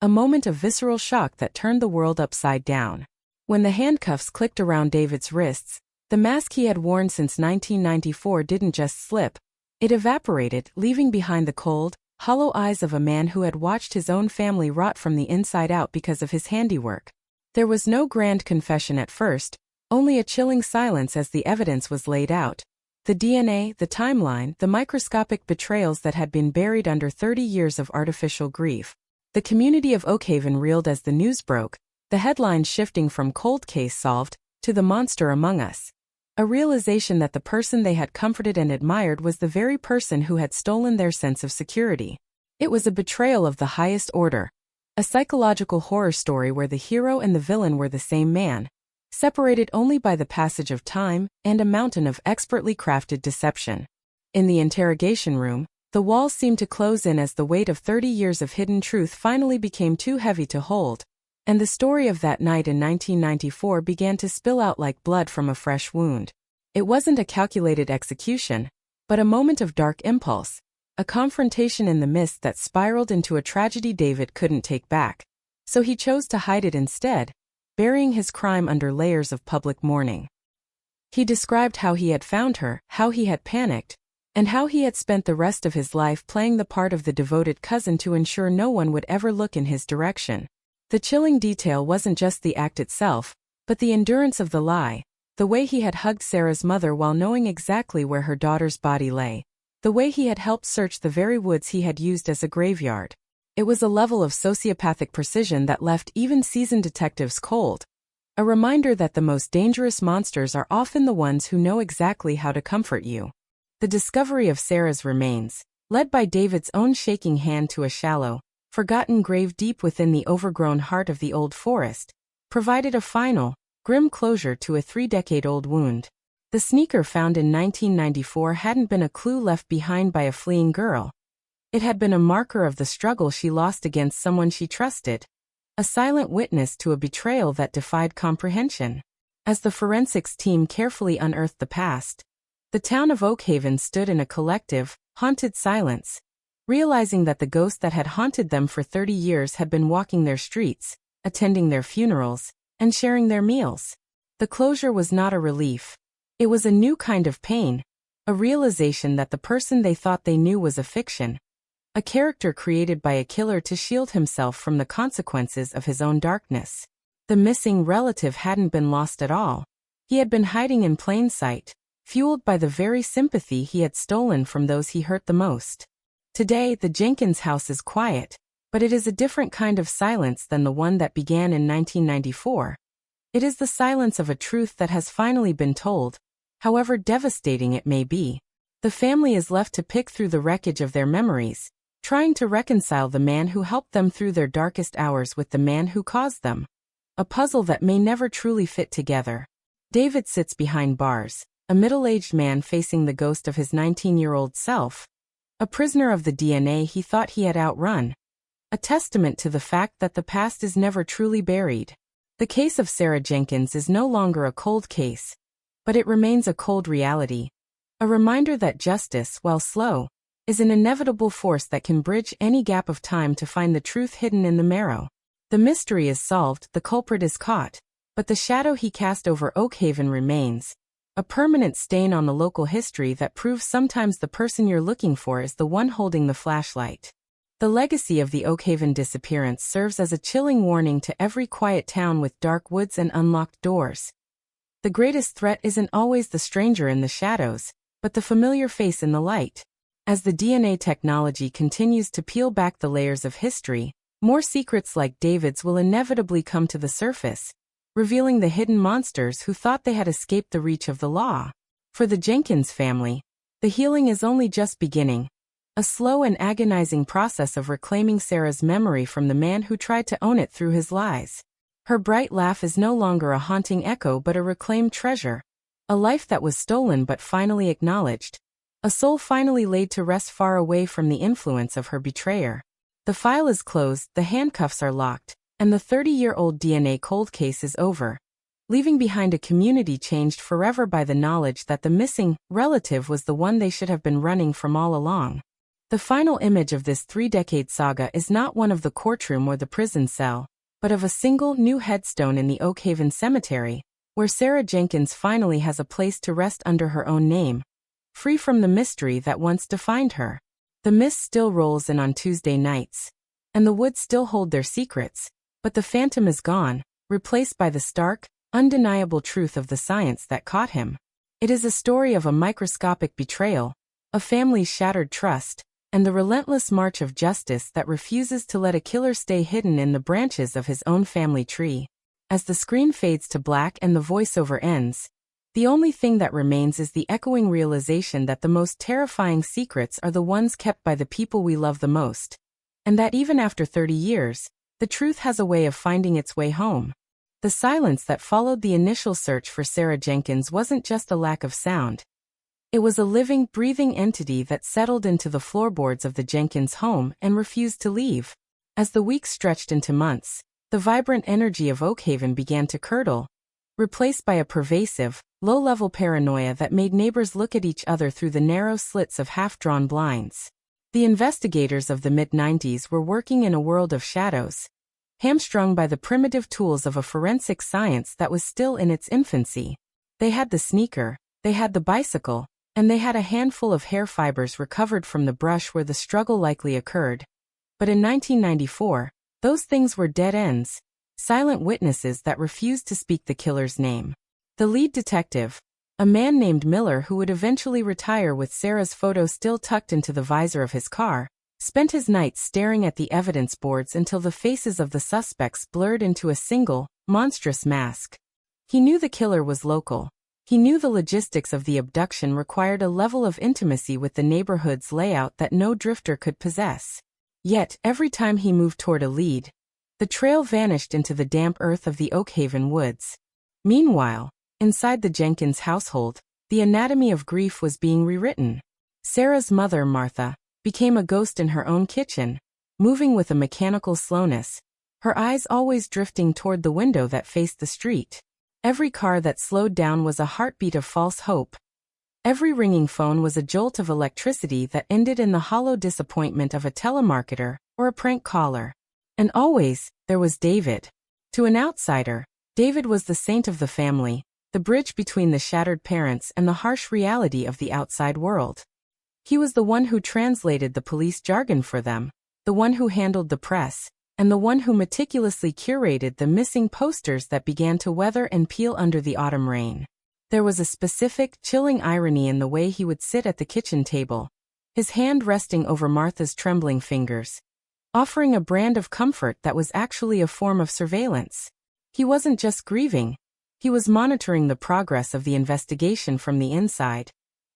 A moment of visceral shock that turned the world upside down. When the handcuffs clicked around David's wrists, the mask he had worn since 1994 didn't just slip, it evaporated, leaving behind the cold, hollow eyes of a man who had watched his own family rot from the inside out because of his handiwork. There was no grand confession at first, only a chilling silence as the evidence was laid out. The DNA, the timeline, the microscopic betrayals that had been buried under 30 years of artificial grief. The community of Oakhaven reeled as the news broke, the headlines shifting from "cold case solved" to "the monster among us." A realization that the person they had comforted and admired was the very person who had stolen their sense of security. It was a betrayal of the highest order, a psychological horror story where the hero and the villain were the same man, separated only by the passage of time and a mountain of expertly crafted deception. In the interrogation room, the walls seemed to close in as the weight of 30 years of hidden truth finally became too heavy to hold, and the story of that night in 1994 began to spill out like blood from a fresh wound. It wasn't a calculated execution, but a moment of dark impulse, a confrontation in the mist that spiraled into a tragedy David couldn't take back. So he chose to hide it instead, burying his crime under layers of public mourning. He described how he had found her, how he had panicked, and how he had spent the rest of his life playing the part of the devoted cousin to ensure no one would ever look in his direction. The chilling detail wasn't just the act itself, but the endurance of the lie, the way he had hugged Sarah's mother while knowing exactly where her daughter's body lay, the way he had helped search the very woods he had used as a graveyard. It was a level of sociopathic precision that left even seasoned detectives cold, a reminder that the most dangerous monsters are often the ones who know exactly how to comfort you. The discovery of Sarah's remains, led by David's own shaking hand to a shallow, forgotten grave deep within the overgrown heart of the old forest, provided a final, grim closure to a 3-decade-old wound. The sneaker found in 1994 hadn't been a clue left behind by a fleeing girl. It had been a marker of the struggle she lost against someone she trusted, a silent witness to a betrayal that defied comprehension. As the forensics team carefully unearthed the past, the town of Oakhaven stood in a collective, haunted silence, realizing that the ghost that had haunted them for 30 years had been walking their streets, attending their funerals, and sharing their meals. The closure was not a relief. It was a new kind of pain, a realization that the person they thought they knew was a fiction, a character created by a killer to shield himself from the consequences of his own darkness. The missing relative hadn't been lost at all. He had been hiding in plain sight, fueled by the very sympathy he had stolen from those he hurt the most. Today, the Jenkins house is quiet, but it is a different kind of silence than the one that began in 1994. It is the silence of a truth that has finally been told, however devastating it may be. The family is left to pick through the wreckage of their memories, trying to reconcile the man who helped them through their darkest hours with the man who caused them. A puzzle that may never truly fit together. David sits behind bars, a middle-aged man facing the ghost of his 19-year-old self, a prisoner of the DNA he thought he had outrun. A testament to the fact that the past is never truly buried. The case of Sarah Jenkins is no longer a cold case, but it remains a cold reality. A reminder that justice, while slow, is an inevitable force that can bridge any gap of time to find the truth hidden in the marrow. The mystery is solved, the culprit is caught, but the shadow he cast over Oakhaven remains, a permanent stain on the local history that proves sometimes the person you're looking for is the one holding the flashlight. The legacy of the Oakhaven disappearance serves as a chilling warning to every quiet town with dark woods and unlocked doors. The greatest threat isn't always the stranger in the shadows, but the familiar face in the light. As the DNA technology continues to peel back the layers of history, more secrets like David's will inevitably come to the surface, revealing the hidden monsters who thought they had escaped the reach of the law. For the Jenkins family, the healing is only just beginning, a slow and agonizing process of reclaiming Sarah's memory from the man who tried to own it through his lies. Her bright laugh is no longer a haunting echo but a reclaimed treasure, a life that was stolen but finally acknowledged, a soul finally laid to rest far away from the influence of her betrayer. The file is closed, the handcuffs are locked, and the 30-year-old DNA cold case is over, leaving behind a community changed forever by the knowledge that the missing relative was the one they should have been running from all along. The final image of this 3-decade saga is not one of the courtroom or the prison cell, but of a single new headstone in the Oakhaven Cemetery, where Sarah Jenkins finally has a place to rest under her own name, free from the mystery that once defined her. The mist still rolls in on Tuesday nights, and the woods still hold their secrets, but the phantom is gone, replaced by the stark, undeniable truth of the science that caught him. It is a story of a microscopic betrayal, a family's shattered trust, and the relentless march of justice that refuses to let a killer stay hidden in the branches of his own family tree. As the screen fades to black and the voiceover ends, the only thing that remains is the echoing realization that the most terrifying secrets are the ones kept by the people we love the most, and that even after 30 years, the truth has a way of finding its way home. The silence that followed the initial search for Sarah Jenkins wasn't just a lack of sound. It was a living, breathing entity that settled into the floorboards of the Jenkins home and refused to leave. As the weeks stretched into months, the vibrant energy of Oakhaven began to curdle, replaced by a pervasive, low-level paranoia that made neighbors look at each other through the narrow slits of half-drawn blinds. The investigators of the mid-90s were working in a world of shadows, hamstrung by the primitive tools of a forensic science that was still in its infancy. They had the sneaker, they had the bicycle, and they had a handful of hair fibers recovered from the brush where the struggle likely occurred. But in 1994, those things were dead ends, silent witnesses that refused to speak the killer's name. The lead detective, a man named Miller who would eventually retire with Sarah's photo still tucked into the visor of his car, spent his nights staring at the evidence boards until the faces of the suspects blurred into a single, monstrous mask. He knew the killer was local. He knew the logistics of the abduction required a level of intimacy with the neighborhood's layout that no drifter could possess. Yet, every time he moved toward a lead, the trail vanished into the damp earth of the Oakhaven woods. Meanwhile, inside the Jenkins household, the anatomy of grief was being rewritten. Sarah's mother, Martha, became a ghost in her own kitchen, moving with a mechanical slowness, her eyes always drifting toward the window that faced the street. Every car that slowed down was a heartbeat of false hope. Every ringing phone was a jolt of electricity that ended in the hollow disappointment of a telemarketer or a prank caller. And always, there was David. To an outsider, David was the saint of the family, the bridge between the shattered parents and the harsh reality of the outside world. He was the one who translated the police jargon for them, the one who handled the press, and the one who meticulously curated the missing posters that began to weather and peel under the autumn rain. There was a specific, chilling irony in the way he would sit at the kitchen table, his hand resting over Martha's trembling fingers, offering a brand of comfort that was actually a form of surveillance. He wasn't just grieving, he was monitoring the progress of the investigation from the inside,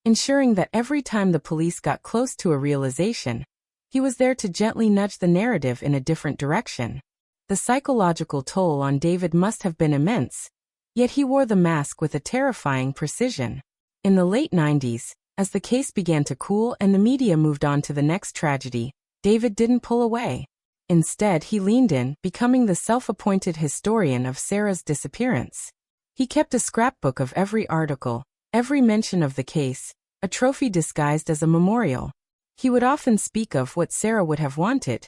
ensuring that every time the police got close to a realization, he was there to gently nudge the narrative in a different direction. The psychological toll on David must have been immense, yet he wore the mask with a terrifying precision. In the late 90s, As the case began to cool and the media moved on to the next tragedy, David didn't pull away. Instead, he leaned in, becoming the self-appointed historian of Sarah's disappearance. He kept a scrapbook of every article, every mention of the case, a trophy disguised as a memorial. He would often speak of what Sarah would have wanted,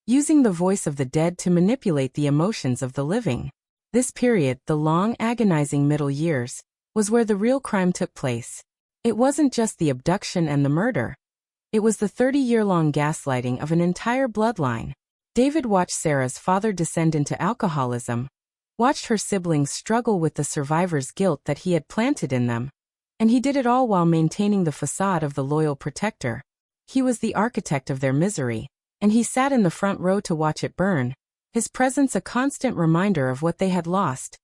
using the voice of the dead to manipulate the emotions of the living. This period, the long, agonizing middle years, was where the real crime took place. It wasn't just the abduction and the murder. It was the 30-year-long gaslighting of an entire bloodline. David watched Sarah's father descend into alcoholism, watched her siblings struggle with the survivor's guilt that he had planted in them, and he did it all while maintaining the facade of the loyal protector. He was the architect of their misery, and he sat in the front row to watch it burn, his presence a constant reminder of what they had lost,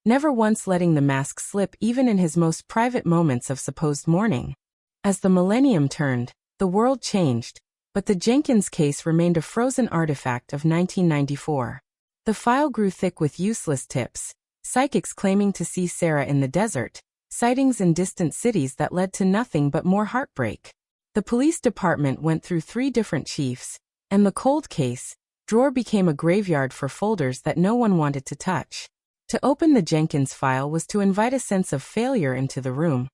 never once letting the mask slip even in his most private moments of supposed mourning. As the millennium turned, the world changed, but the Jenkins case remained a frozen artifact of 1994. The file grew thick with useless tips, psychics claiming to see Sarah in the desert, sightings in distant cities that led to nothing but more heartbreak. The police department went through 3 different chiefs, and the cold case drawer became a graveyard for folders that no one wanted to touch. To open the Jenkins file was to invite a sense of failure into the room,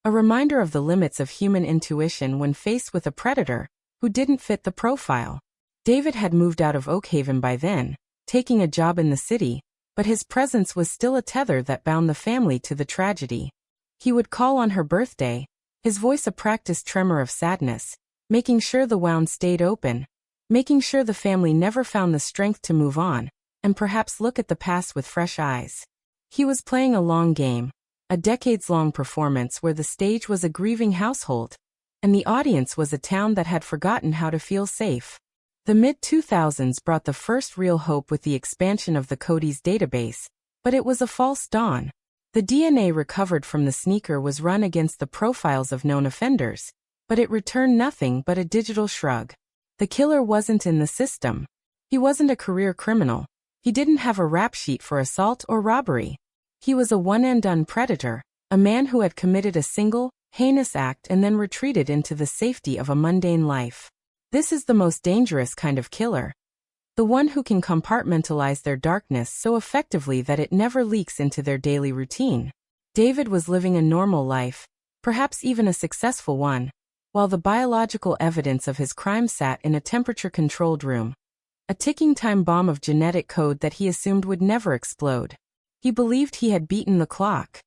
a reminder of the limits of human intuition when faced with a predator who didn't fit the profile. David had moved out of Oakhaven by then, taking a job in the city, but his presence was still a tether that bound the family to the tragedy. He would call on her birthday, his voice a practiced tremor of sadness, making sure the wound stayed open, making sure the family never found the strength to move on, and perhaps look at the past with fresh eyes. He was playing a long game, a decades-long performance where the stage was a grieving household, and the audience was a town that had forgotten how to feel safe. The mid-2000s brought the first real hope with the expansion of the Cody's database, but it was a false dawn. The DNA recovered from the sneaker was run against the profiles of known offenders, but it returned nothing but a digital shrug. The killer wasn't in the system. He wasn't a career criminal. He didn't have a rap sheet for assault or robbery. He was a one-and-done predator, a man who had committed a single, heinous act and then retreated into the safety of a mundane life. This is the most dangerous kind of killer. The one who can compartmentalize their darkness so effectively that it never leaks into their daily routine. David was living a normal life, perhaps even a successful one, while the biological evidence of his crime sat in a temperature-controlled room, a ticking time bomb of genetic code that he assumed would never explode. He believed he had beaten the clock.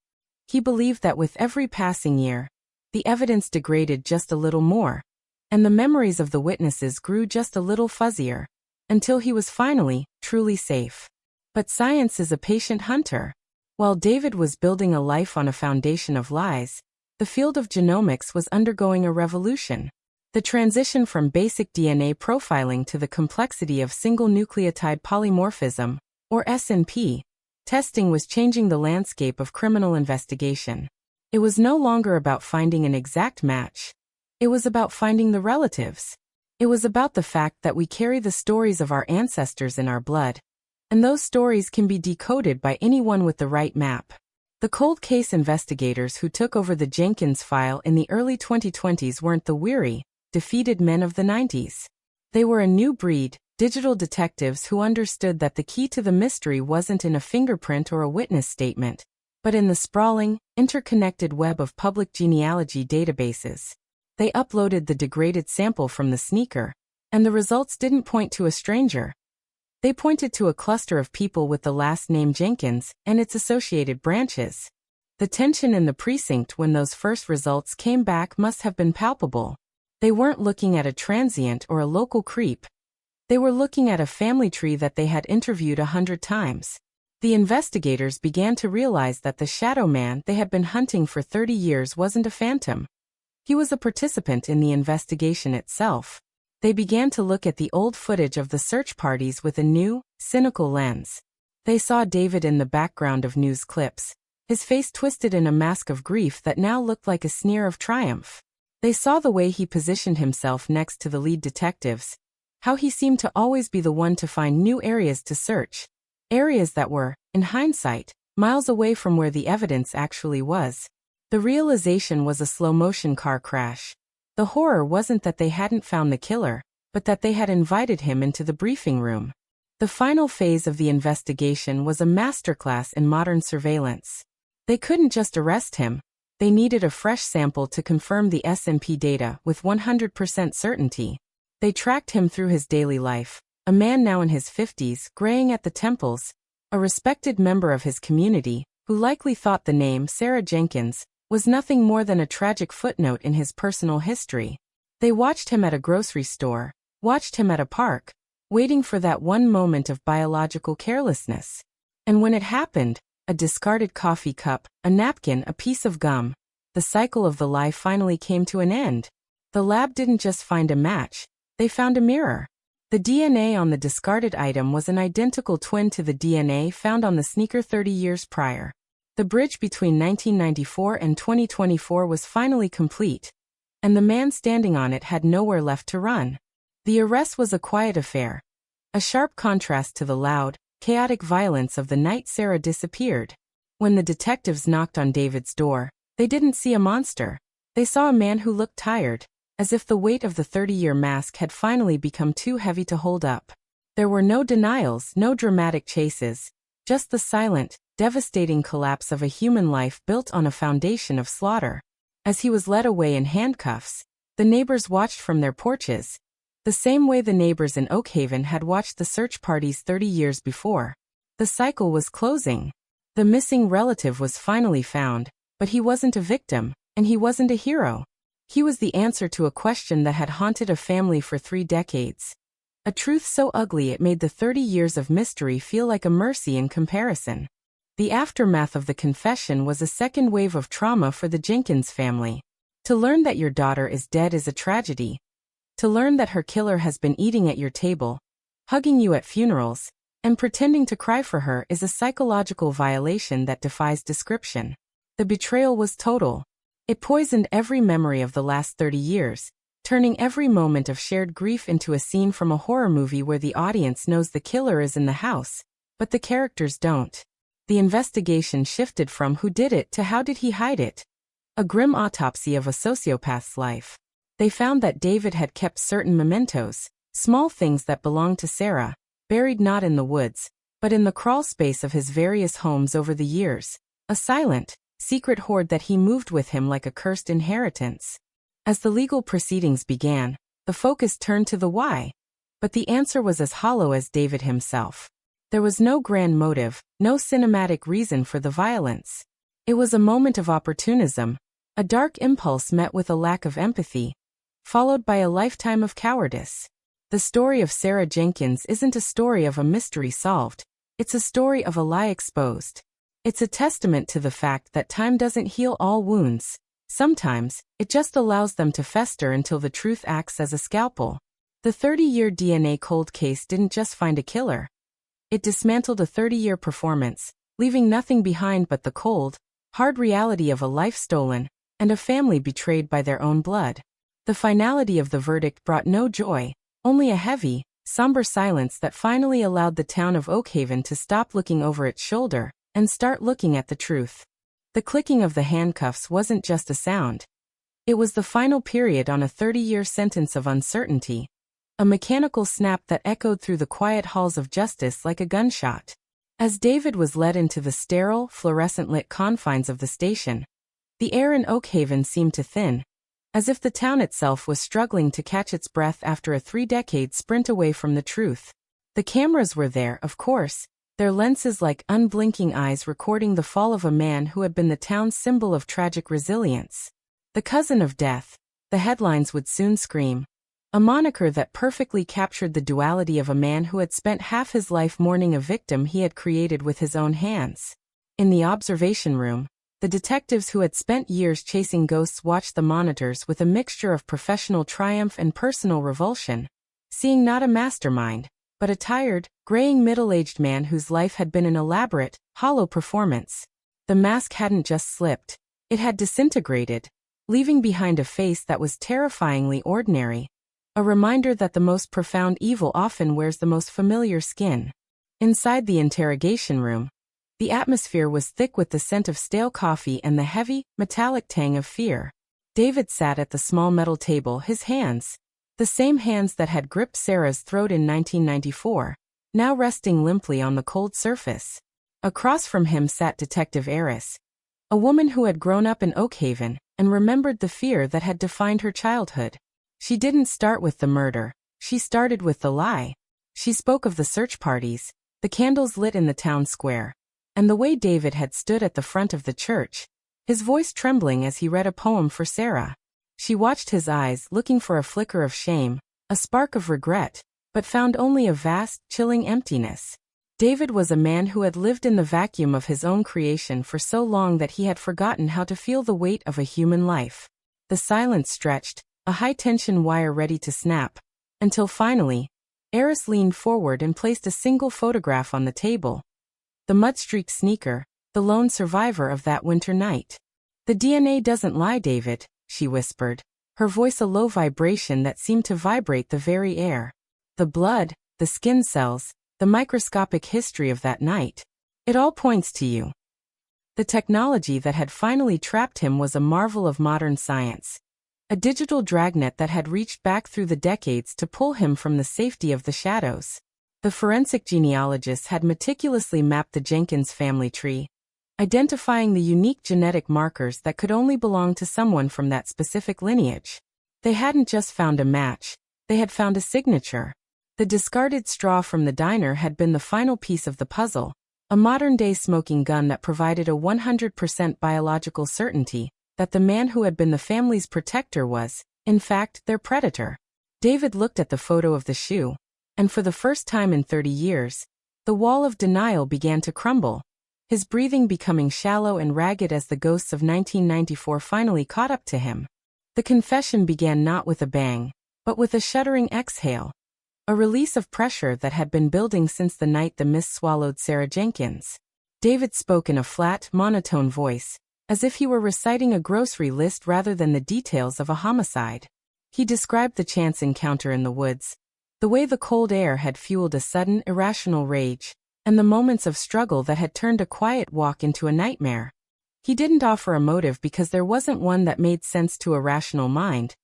He believed that with every passing year, the evidence degraded just a little more, and the memories of the witnesses grew just a little fuzzier, until he was finally, truly safe. But science is a patient hunter. While David was building a life on a foundation of lies, the field of genomics was undergoing a revolution. The transition from basic DNA profiling to the complexity of single nucleotide polymorphism, or SNP, testing was changing the landscape of criminal investigation. It was no longer about finding an exact match. It was about finding the relatives. It was about the fact that we carry the stories of our ancestors in our blood, and those stories can be decoded by anyone with the right map. The cold case investigators who took over the Jenkins file in the early 2020s weren't the weary, defeated men of the 90s. They were a new breed, digital detectives who understood that the key to the mystery wasn't in a fingerprint or a witness statement, but in the sprawling, interconnected web of public genealogy databases. They uploaded the degraded sample from the sneaker, and the results didn't point to a stranger. They pointed to a cluster of people with the last name Jenkins and its associated branches. The tension in the precinct when those first results came back must have been palpable. They weren't looking at a transient or a local creep. They were looking at a family tree that they had interviewed 100 times. The investigators began to realize that the shadow man they had been hunting for 30 years wasn't a phantom. He was a participant in the investigation itself. They began to look at the old footage of the search parties with a new, cynical lens. They saw David in the background of news clips, his face twisted in a mask of grief that now looked like a sneer of triumph. They saw the way he positioned himself next to the lead detectives, how he seemed to always be the one to find new areas to search, areas that were, in hindsight, miles away from where the evidence actually was. The realization was a slow-motion car crash. The horror wasn't that they hadn't found the killer, but that they had invited him into the briefing room. The final phase of the investigation was a masterclass in modern surveillance. They couldn't just arrest him. They needed a fresh sample to confirm the SMP data with 100% certainty. They tracked him through his daily life, a man now in his 50s, graying at the temples, a respected member of his community, who likely thought the name Sarah Jenkins was nothing more than a tragic footnote in his personal history. They watched him at a grocery store, watched him at a park, waiting for that one moment of biological carelessness. And when it happened, a discarded coffee cup, a napkin, a piece of gum, the cycle of the lie finally came to an end. The lab didn't just find a match, they found a mirror. The DNA on the discarded item was an identical twin to the DNA found on the sneaker 30 years prior. The bridge between 1994 and 2024 was finally complete, and the man standing on it had nowhere left to run. The arrest was a quiet affair, a sharp contrast to the loud, chaotic violence of the night Sarah disappeared. When the detectives knocked on David's door, they didn't see a monster. They saw a man who looked tired, as if the weight of the 30-year mask had finally become too heavy to hold up. There were no denials, no dramatic chases, just the silent, devastating collapse of a human life built on a foundation of slaughter. As he was led away in handcuffs, the neighbors watched from their porches, the same way the neighbors in Oakhaven had watched the search parties 30 years before. The cycle was closing. The missing relative was finally found, but he wasn't a victim, and he wasn't a hero. He was the answer to a question that had haunted a family for 3 decades. A truth so ugly it made the 30 years of mystery feel like a mercy in comparison. The aftermath of the confession was a second wave of trauma for the Jenkins family. To learn that your daughter is dead is a tragedy. To learn that her killer has been eating at your table, hugging you at funerals, and pretending to cry for her is a psychological violation that defies description. The betrayal was total. It poisoned every memory of the last 30 years, turning every moment of shared grief into a scene from a horror movie where the audience knows the killer is in the house, but the characters don't. The investigation shifted from who did it to how did he hide it. A grim autopsy of a sociopath's life. They found that David had kept certain mementos, small things that belonged to Sarah, buried not in the woods, but in the crawl space of his various homes over the years. A silent, secret hoard that he moved with him like a cursed inheritance. As the legal proceedings began, the focus turned to the why. But the answer was as hollow as David himself. There was no grand motive, no cinematic reason for the violence. It was a moment of opportunism, a dark impulse met with a lack of empathy, followed by a lifetime of cowardice. The story of Sarah Jenkins isn't a story of a mystery solved, it's a story of a lie exposed. It's a testament to the fact that time doesn't heal all wounds. Sometimes, it just allows them to fester until the truth acts as a scalpel. The 30-year DNA cold case didn't just find a killer. It dismantled a 30-year performance, leaving nothing behind but the cold, hard reality of a life stolen, and a family betrayed by their own blood. The finality of the verdict brought no joy, only a heavy, somber silence that finally allowed the town of Oakhaven to stop looking over its shoulder and start looking at the truth. The clicking of the handcuffs wasn't just a sound. It was the final period on a 30-year sentence of uncertainty, a mechanical snap that echoed through the quiet halls of justice like a gunshot. As David was led into the sterile, fluorescent-lit confines of the station, the air in Oakhaven seemed to thin, as if the town itself was struggling to catch its breath after a 3-decade sprint away from the truth. The cameras were there, of course, their lenses like unblinking eyes recording the fall of a man who had been the town's symbol of tragic resilience. The cousin of death, the headlines would soon scream. A moniker that perfectly captured the duality of a man who had spent half his life mourning a victim he had created with his own hands. In the observation room, the detectives who had spent years chasing ghosts watched the monitors with a mixture of professional triumph and personal revulsion, seeing not a mastermind, but a tired, graying middle-aged man whose life had been an elaborate, hollow performance. The mask hadn't just slipped, it had disintegrated, leaving behind a face that was terrifyingly ordinary. A reminder that the most profound evil often wears the most familiar skin. Inside the interrogation room, The atmosphere was thick with the scent of stale coffee and the heavy, metallic tang of fear. David sat at the small metal table, his hands, the same hands that had gripped Sarah's throat in 1994, now resting limply on the cold surface. Across from him sat Detective Eris, a woman who had grown up in Oakhaven and remembered the fear that had defined her childhood. She didn't start with the murder, she started with the lie. She spoke of the search parties, the candles lit in the town square, and the way David had stood at the front of the church, his voice trembling as he read a poem for Sarah. She watched his eyes, looking for a flicker of shame, a spark of regret, but found only a vast, chilling emptiness. David was a man who had lived in the vacuum of his own creation for so long that he had forgotten how to feel the weight of a human life. The silence stretched, a high-tension wire ready to snap, until finally, Eris leaned forward and placed a single photograph on the table. The mud-streaked sneaker, the lone survivor of that winter night. "The DNA doesn't lie, David," she whispered, her voice a low vibration that seemed to vibrate the very air. "The blood, the skin cells, the microscopic history of that night. It all points to you." The technology that had finally trapped him was a marvel of modern science. A digital dragnet that had reached back through the decades to pull him from the safety of the shadows. The forensic genealogists had meticulously mapped the Jenkins family tree, identifying the unique genetic markers that could only belong to someone from that specific lineage. They hadn't just found a match, they had found a signature. The discarded straw from the diner had been the final piece of the puzzle, a modern-day smoking gun that provided a 100% biological certainty that the man who had been the family's protector was, in fact, their predator. David looked at the photo of the shoe, and for the first time in 30 years, the wall of denial began to crumble, his breathing becoming shallow and ragged as the ghosts of 1994 finally caught up to him. The confession began not with a bang, but with a shuddering exhale, a release of pressure that had been building since the night the mist swallowed Sarah Jenkins. David spoke in a flat, monotone voice, as if he were reciting a grocery list rather than the details of a homicide. He described the chance encounter in the woods, the way the cold air had fueled a sudden, irrational rage, and the moments of struggle that had turned a quiet walk into a nightmare. He didn't offer a motive because there wasn't one that made sense to a rational mind.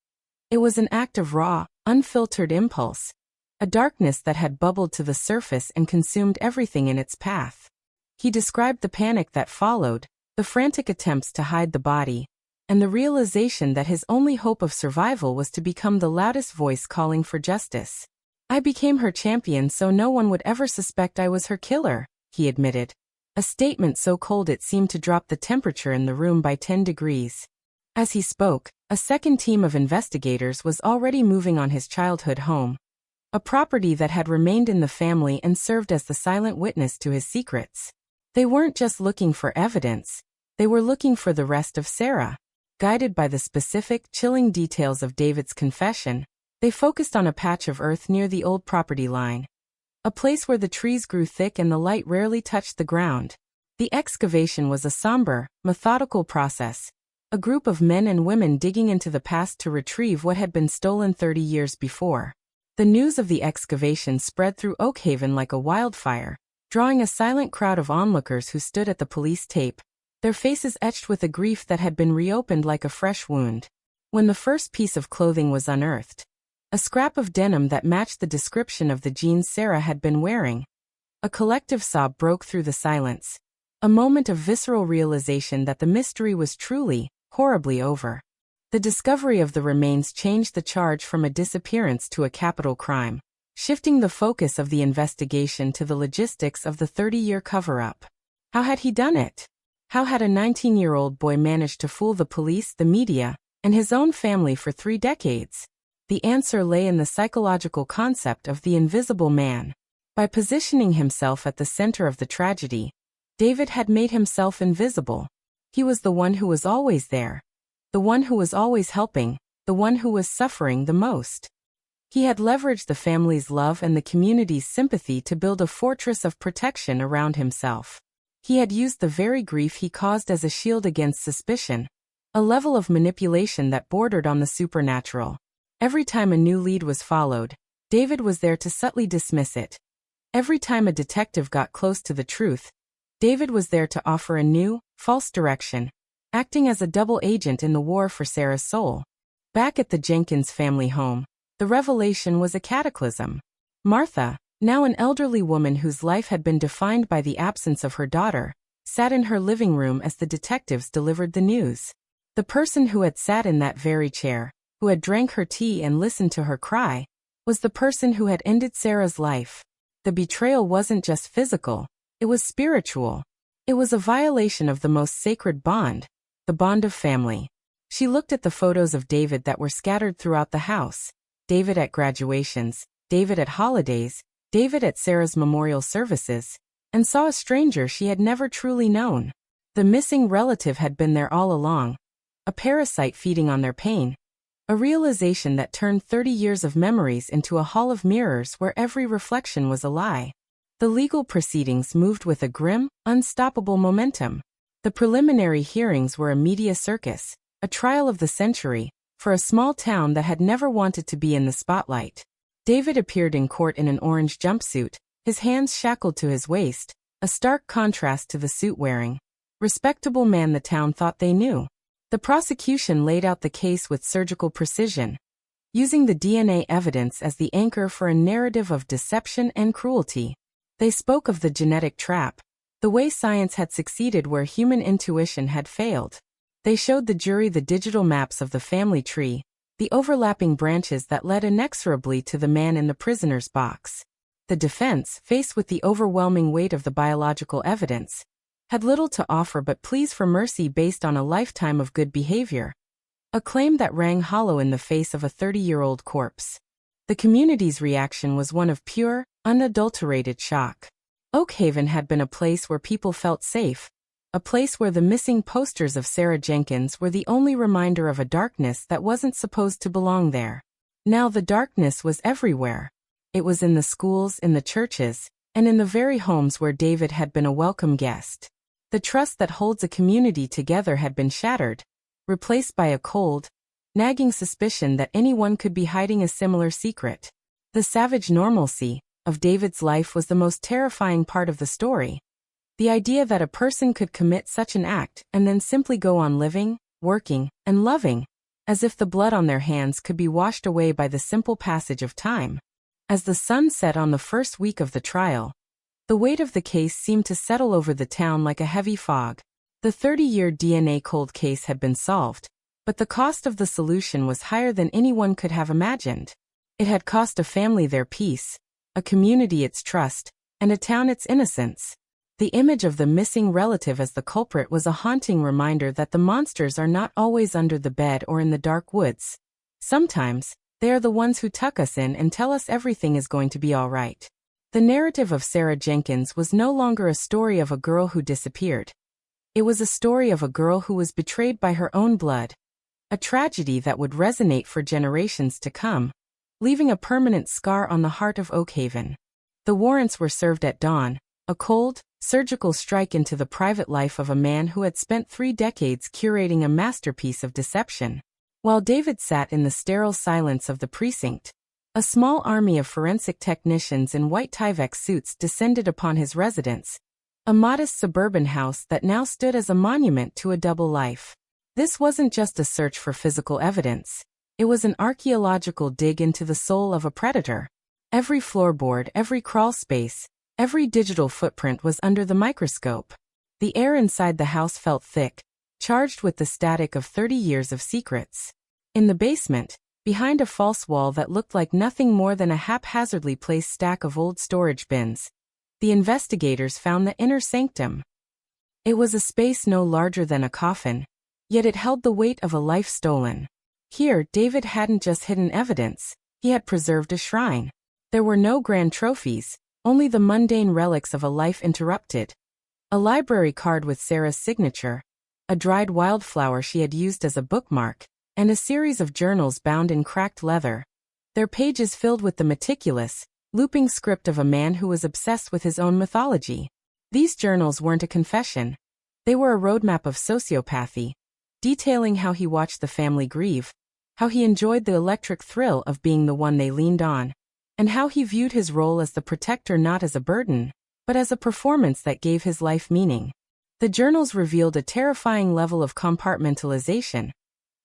It was an act of raw, unfiltered impulse, a darkness that had bubbled to the surface and consumed everything in its path. He described the panic that followed, the frantic attempts to hide the body, and the realization that his only hope of survival was to become the loudest voice calling for justice. "I became her champion so no one would ever suspect I was her killer," he admitted, a statement so cold it seemed to drop the temperature in the room by 10 degrees. As he spoke, a second team of investigators was already moving on his childhood home, a property that had remained in the family and served as the silent witness to his secrets. They weren't just looking for evidence, they were looking for the rest of Sarah. Guided by the specific, chilling details of David's confession, they focused on a patch of earth near the old property line, a place where the trees grew thick and the light rarely touched the ground. The excavation was a somber, methodical process, a group of men and women digging into the past to retrieve what had been stolen 30 years before. The news of the excavation spread through Oakhaven like a wildfire, drawing a silent crowd of onlookers who stood at the police tape, their faces etched with a grief that had been reopened like a fresh wound. When the first piece of clothing was unearthed, a scrap of denim that matched the description of the jeans Sarah had been wearing, a collective sob broke through the silence, a moment of visceral realization that the mystery was truly, horribly over. The discovery of the remains changed the charge from a disappearance to a capital crime, shifting the focus of the investigation to the logistics of the 30-year cover-up. How had he done it? How had a 19-year-old boy managed to fool the police, the media, and his own family for 3 decades? The answer lay in the psychological concept of the invisible man. By positioning himself at the center of the tragedy, David had made himself invisible. He was the one who was always there, the one who was always helping, the one who was suffering the most. He had leveraged the family's love and the community's sympathy to build a fortress of protection around himself. He had used the very grief he caused as a shield against suspicion, a level of manipulation that bordered on the supernatural. Every time a new lead was followed, David was there to subtly dismiss it. Every time a detective got close to the truth, David was there to offer a new, false direction, acting as a double agent in the war for Sarah's soul. Back at the Jenkins family home, the revelation was a cataclysm. Martha, now an elderly woman whose life had been defined by the absence of her daughter, sat in her living room as the detectives delivered the news. The person who had sat in that very chair, who had drank her tea and listened to her cry, was the person who had ended Sarah's life. The betrayal wasn't just physical, it was spiritual. It was a violation of the most sacred bond, the bond of family. She looked at the photos of David that were scattered throughout the house. David at graduations, David at holidays, David at Sarah's memorial services, and saw a stranger she had never truly known. The missing relative had been there all along, a parasite feeding on their pain, a realization that turned 30 years of memories into a hall of mirrors where every reflection was a lie. The legal proceedings moved with a grim, unstoppable momentum. The preliminary hearings were a media circus, a trial of the century, for a small town that had never wanted to be in the spotlight. David appeared in court in an orange jumpsuit, his hands shackled to his waist, a stark contrast to the suit-wearing, respectable man the town thought they knew. The prosecution laid out the case with surgical precision, using the DNA evidence as the anchor for a narrative of deception and cruelty. They spoke of the genetic trap, the way science had succeeded where human intuition had failed. They showed the jury the digital maps of the family tree, the overlapping branches that led inexorably to the man in the prisoner's box. The defense, faced with the overwhelming weight of the biological evidence, had little to offer but pleas for mercy based on a lifetime of good behavior, a claim that rang hollow in the face of a 30-year-old corpse. The community's reaction was one of pure, unadulterated shock. Oakhaven had been a place where people felt safe, a place where the missing posters of Sarah Jenkins were the only reminder of a darkness that wasn't supposed to belong there. Now the darkness was everywhere. It was in the schools, in the churches, and in the very homes where David had been a welcome guest. The trust that holds a community together had been shattered, replaced by a cold, nagging suspicion that anyone could be hiding a similar secret. The savage normalcy of David's life was the most terrifying part of the story. The idea that a person could commit such an act and then simply go on living, working, and loving, as if the blood on their hands could be washed away by the simple passage of time. As the sun set on the first week of the trial, the weight of the case seemed to settle over the town like a heavy fog. The 30-year DNA cold case had been solved, but the cost of the solution was higher than anyone could have imagined. It had cost a family their peace, a community its trust, and a town its innocence. The image of the missing relative as the culprit was a haunting reminder that the monsters are not always under the bed or in the dark woods. Sometimes, they are the ones who tuck us in and tell us everything is going to be all right. The narrative of Sarah Jenkins was no longer a story of a girl who disappeared. It was a story of a girl who was betrayed by her own blood, a tragedy that would resonate for generations to come, leaving a permanent scar on the heart of Oakhaven. The warrants were served at dawn, a cold, surgical strike into the private life of a man who had spent 3 decades curating a masterpiece of deception. While David sat in the sterile silence of the precinct, a small army of forensic technicians in white Tyvek suits descended upon his residence, a modest suburban house that now stood as a monument to a double life. This wasn't just a search for physical evidence. It was an archaeological dig into the soul of a predator. Every floorboard, every crawl space, every digital footprint was under the microscope. The air inside the house felt thick, charged with the static of 30 years of secrets. In the basement, behind a false wall that looked like nothing more than a haphazardly placed stack of old storage bins, the investigators found the inner sanctum. It was a space no larger than a coffin, yet it held the weight of a life stolen. Here, David hadn't just hidden evidence, he had preserved a shrine. There were no grand trophies, only the mundane relics of a life interrupted. A library card with Sarah's signature, a dried wildflower she had used as a bookmark, and a series of journals bound in cracked leather, their pages filled with the meticulous, looping script of a man who was obsessed with his own mythology. These journals weren't a confession. They were a roadmap of sociopathy, detailing how he watched the family grieve, how he enjoyed the electric thrill of being the one they leaned on, and how he viewed his role as the protector not as a burden, but as a performance that gave his life meaning. The journals revealed a terrifying level of compartmentalization,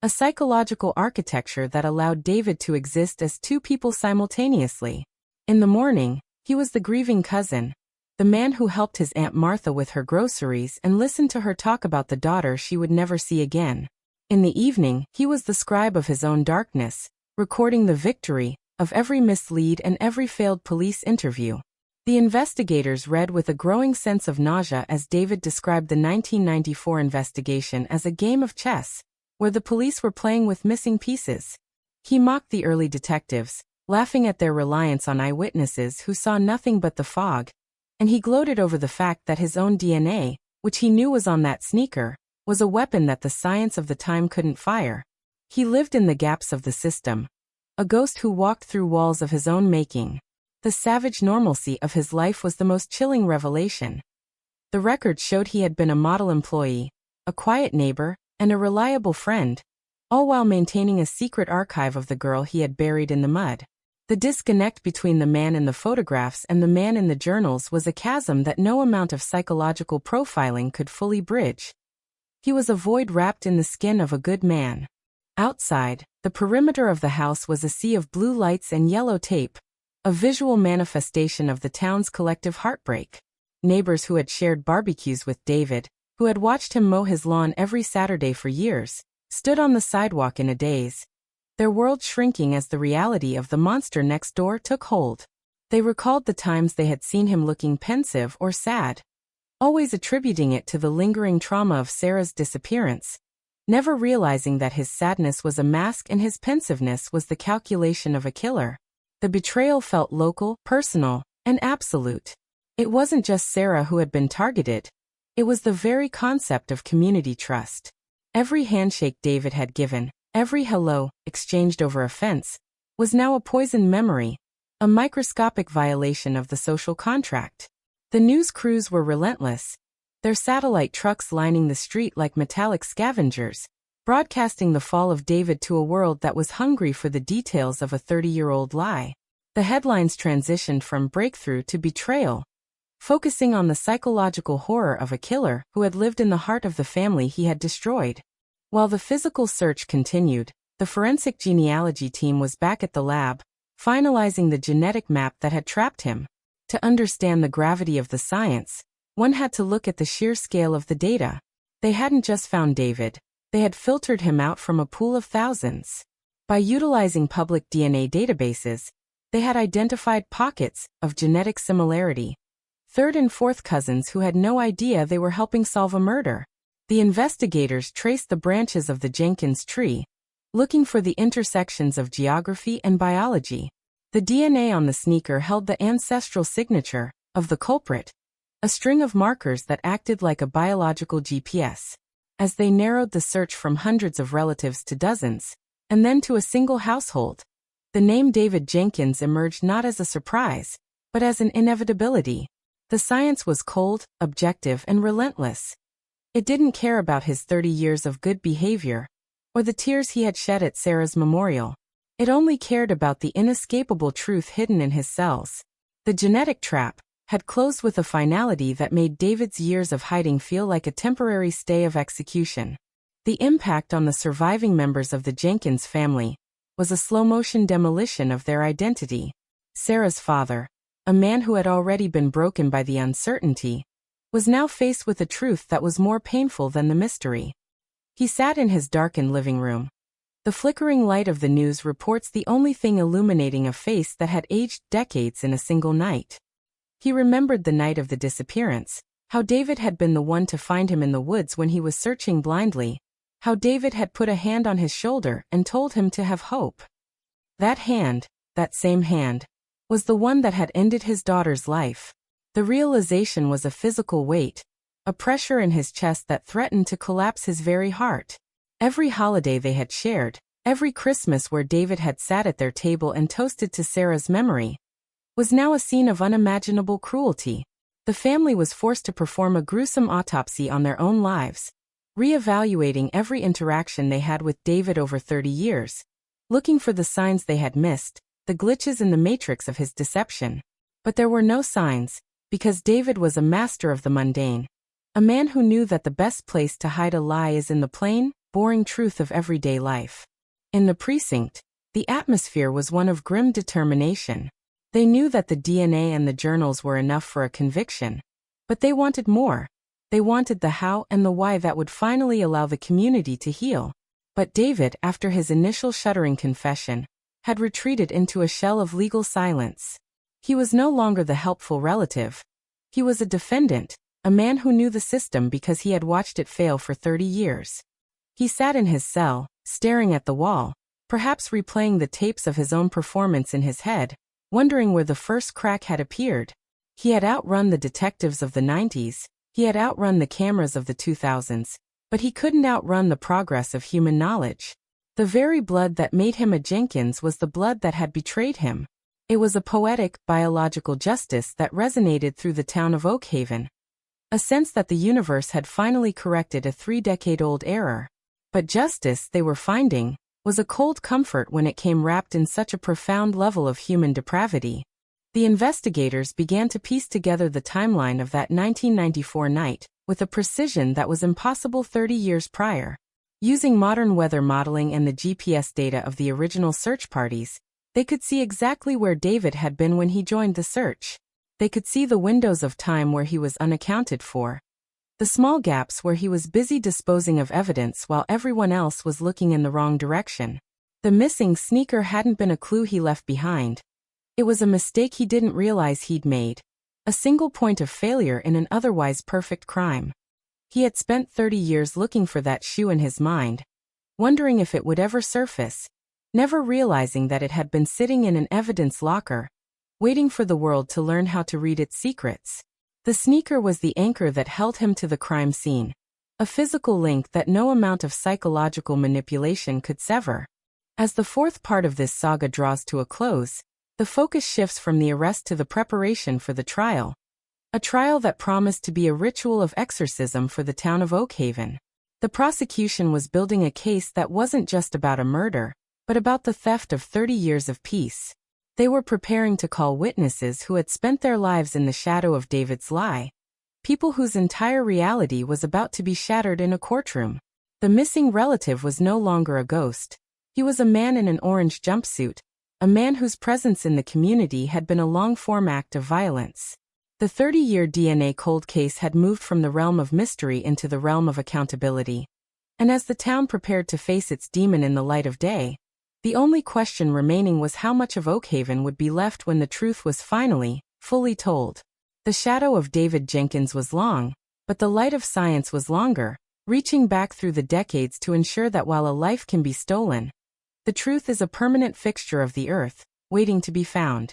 a psychological architecture that allowed David to exist as two people simultaneously. In the morning, he was the grieving cousin, the man who helped his Aunt Martha with her groceries and listened to her talk about the daughter she would never see again. In the evening, he was the scribe of his own darkness, recording the victory of every mislead and every failed police interview. The investigators read with a growing sense of nausea as David described the 1994 investigation as a game of chess, where the police were playing with missing pieces. He mocked the early detectives, laughing at their reliance on eyewitnesses who saw nothing but the fog, and he gloated over the fact that his own DNA, which he knew was on that sneaker, was a weapon that the science of the time couldn't fire. He lived in the gaps of the system, a ghost who walked through walls of his own making. The savage normalcy of his life was the most chilling revelation. The record showed he had been a model employee, a quiet neighbor, and a reliable friend, all while maintaining a secret archive of the girl he had buried in the mud. The disconnect between the man in the photographs and the man in the journals was a chasm that no amount of psychological profiling could fully bridge. He was a void wrapped in the skin of a good man. Outside, the perimeter of the house was a sea of blue lights and yellow tape, a visual manifestation of the town's collective heartbreak. Neighbors who had shared barbecues with David, who had watched him mow his lawn every Saturday for years, stood on the sidewalk in a daze, their world shrinking as the reality of the monster next door took hold. They recalled the times they had seen him looking pensive or sad, always attributing it to the lingering trauma of Sarah's disappearance, never realizing that his sadness was a mask and his pensiveness was the calculation of a killer. The betrayal felt local, personal, and absolute. It wasn't just Sarah who had been targeted. It was the very concept of community trust. Every handshake David had given, every hello, exchanged over a fence, was now a poisoned memory, a microscopic violation of the social contract. The news crews were relentless, their satellite trucks lining the street like metallic scavengers, broadcasting the fall of David to a world that was hungry for the details of a 30-year-old lie. The headlines transitioned from breakthrough to betrayal, focusing on the psychological horror of a killer who had lived in the heart of the family he had destroyed. While the physical search continued, the forensic genealogy team was back at the lab, finalizing the genetic map that had trapped him. To understand the gravity of the science, one had to look at the sheer scale of the data. They hadn't just found David. They had filtered him out from a pool of thousands. By utilizing public DNA databases, they had identified pockets of genetic similarity, third and fourth cousins who had no idea they were helping solve a murder. The investigators traced the branches of the Jenkins tree, looking for the intersections of geography and biology. The DNA on the sneaker held the ancestral signature of the culprit, a string of markers that acted like a biological GPS. As they narrowed the search from hundreds of relatives to dozens, and then to a single household, the name David Jenkins emerged not as a surprise, but as an inevitability. The science was cold, objective, and relentless. It didn't care about his 30 years of good behavior, or the tears he had shed at Sarah's memorial. It only cared about the inescapable truth hidden in his cells. The genetic trap had closed with a finality that made David's years of hiding feel like a temporary stay of execution. The impact on the surviving members of the Jenkins family was a slow-motion demolition of their identity. Sarah's father, a man who had already been broken by the uncertainty, was now faced with a truth that was more painful than the mystery. He sat in his darkened living room. The flickering light of the news reports the only thing illuminating a face that had aged decades in a single night. He remembered the night of the disappearance, how David had been the one to find him in the woods when he was searching blindly, how David had put a hand on his shoulder and told him to have hope. That hand, that same hand, was the one that had ended his daughter's life. The realization was a physical weight, a pressure in his chest that threatened to collapse his very heart. Every holiday they had shared, every Christmas where David had sat at their table and toasted to Sarah's memory, was now a scene of unimaginable cruelty. The family was forced to perform a gruesome autopsy on their own lives, re-evaluating every interaction they had with David over 30 years, looking for the signs they had missed, the glitches in the matrix of his deception. But there were no signs, Because David was a master of the mundane. A man who knew that the best place to hide a lie is in the plain, boring truth of everyday life. In the precinct, the atmosphere was one of grim determination. They knew that the DNA and the journals were enough for a conviction. But they wanted more. They wanted the how and the why that would finally allow the community to heal. But David, after his initial shuddering confession, had retreated into a shell of legal silence. He was no longer the helpful relative. He was a defendant, a man who knew the system because he had watched it fail for 30 years. He sat in his cell, staring at the wall, perhaps replaying the tapes of his own performance in his head, wondering where the first crack had appeared. He had outrun the detectives of the 90s, he had outrun the cameras of the 2000s, but he couldn't outrun the progress of human knowledge. The very blood that made him a Jenkins was the blood that had betrayed him. It was a poetic, biological justice that resonated through the town of Oakhaven. A sense that the universe had finally corrected a 3-decade-old error. But justice, they were finding, was a cold comfort when it came wrapped in such a profound level of human depravity. The investigators began to piece together the timeline of that 1994 night, with a precision that was impossible 30 years prior. Using modern weather modeling and the GPS data of the original search parties, they could see exactly where David had been when he joined the search. They could see the windows of time where he was unaccounted for. The small gaps where he was busy disposing of evidence while everyone else was looking in the wrong direction. The missing sneaker hadn't been a clue he left behind. It was a mistake he didn't realize he'd made. A single point of failure in an otherwise perfect crime. He had spent 30 years looking for that shoe in his mind, wondering if it would ever surface, never realizing that it had been sitting in an evidence locker, waiting for the world to learn how to read its secrets. The sneaker was the anchor that held him to the crime scene, a physical link that no amount of psychological manipulation could sever. As the fourth part of this saga draws to a close, the focus shifts from the arrest to the preparation for the trial. A trial that promised to be a ritual of exorcism for the town of Oakhaven. The prosecution was building a case that wasn't just about a murder, but about the theft of 30 years of peace. They were preparing to call witnesses who had spent their lives in the shadow of David's lie. People whose entire reality was about to be shattered in a courtroom. The missing relative was no longer a ghost. He was a man in an orange jumpsuit, a man whose presence in the community had been a long-form act of violence. The 30-year DNA cold case had moved from the realm of mystery into the realm of accountability. And as the town prepared to face its demon in the light of day, the only question remaining was how much of Oakhaven would be left when the truth was finally, fully told. The shadow of David Jenkins was long, but the light of science was longer, reaching back through the decades to ensure that while a life can be stolen, the truth is a permanent fixture of the earth, waiting to be found.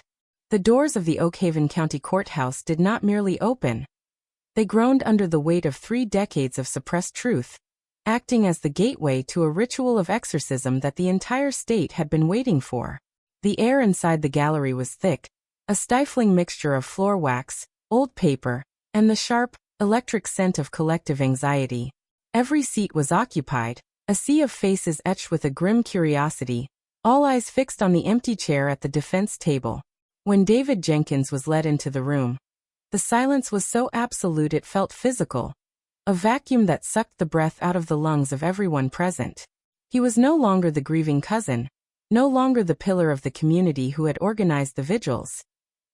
The doors of the Oakhaven County Courthouse did not merely open. They groaned under the weight of 3 decades of suppressed truth, acting as the gateway to a ritual of exorcism that the entire state had been waiting for. The air inside the gallery was thick, a stifling mixture of floor wax, old paper, and the sharp, electric scent of collective anxiety. Every seat was occupied, a sea of faces etched with a grim curiosity, all eyes fixed on the empty chair at the defense table. When David Jenkins was led into the room, the silence was so absolute it felt physical, a vacuum that sucked the breath out of the lungs of everyone present. He was no longer the grieving cousin, no longer the pillar of the community who had organized the vigils.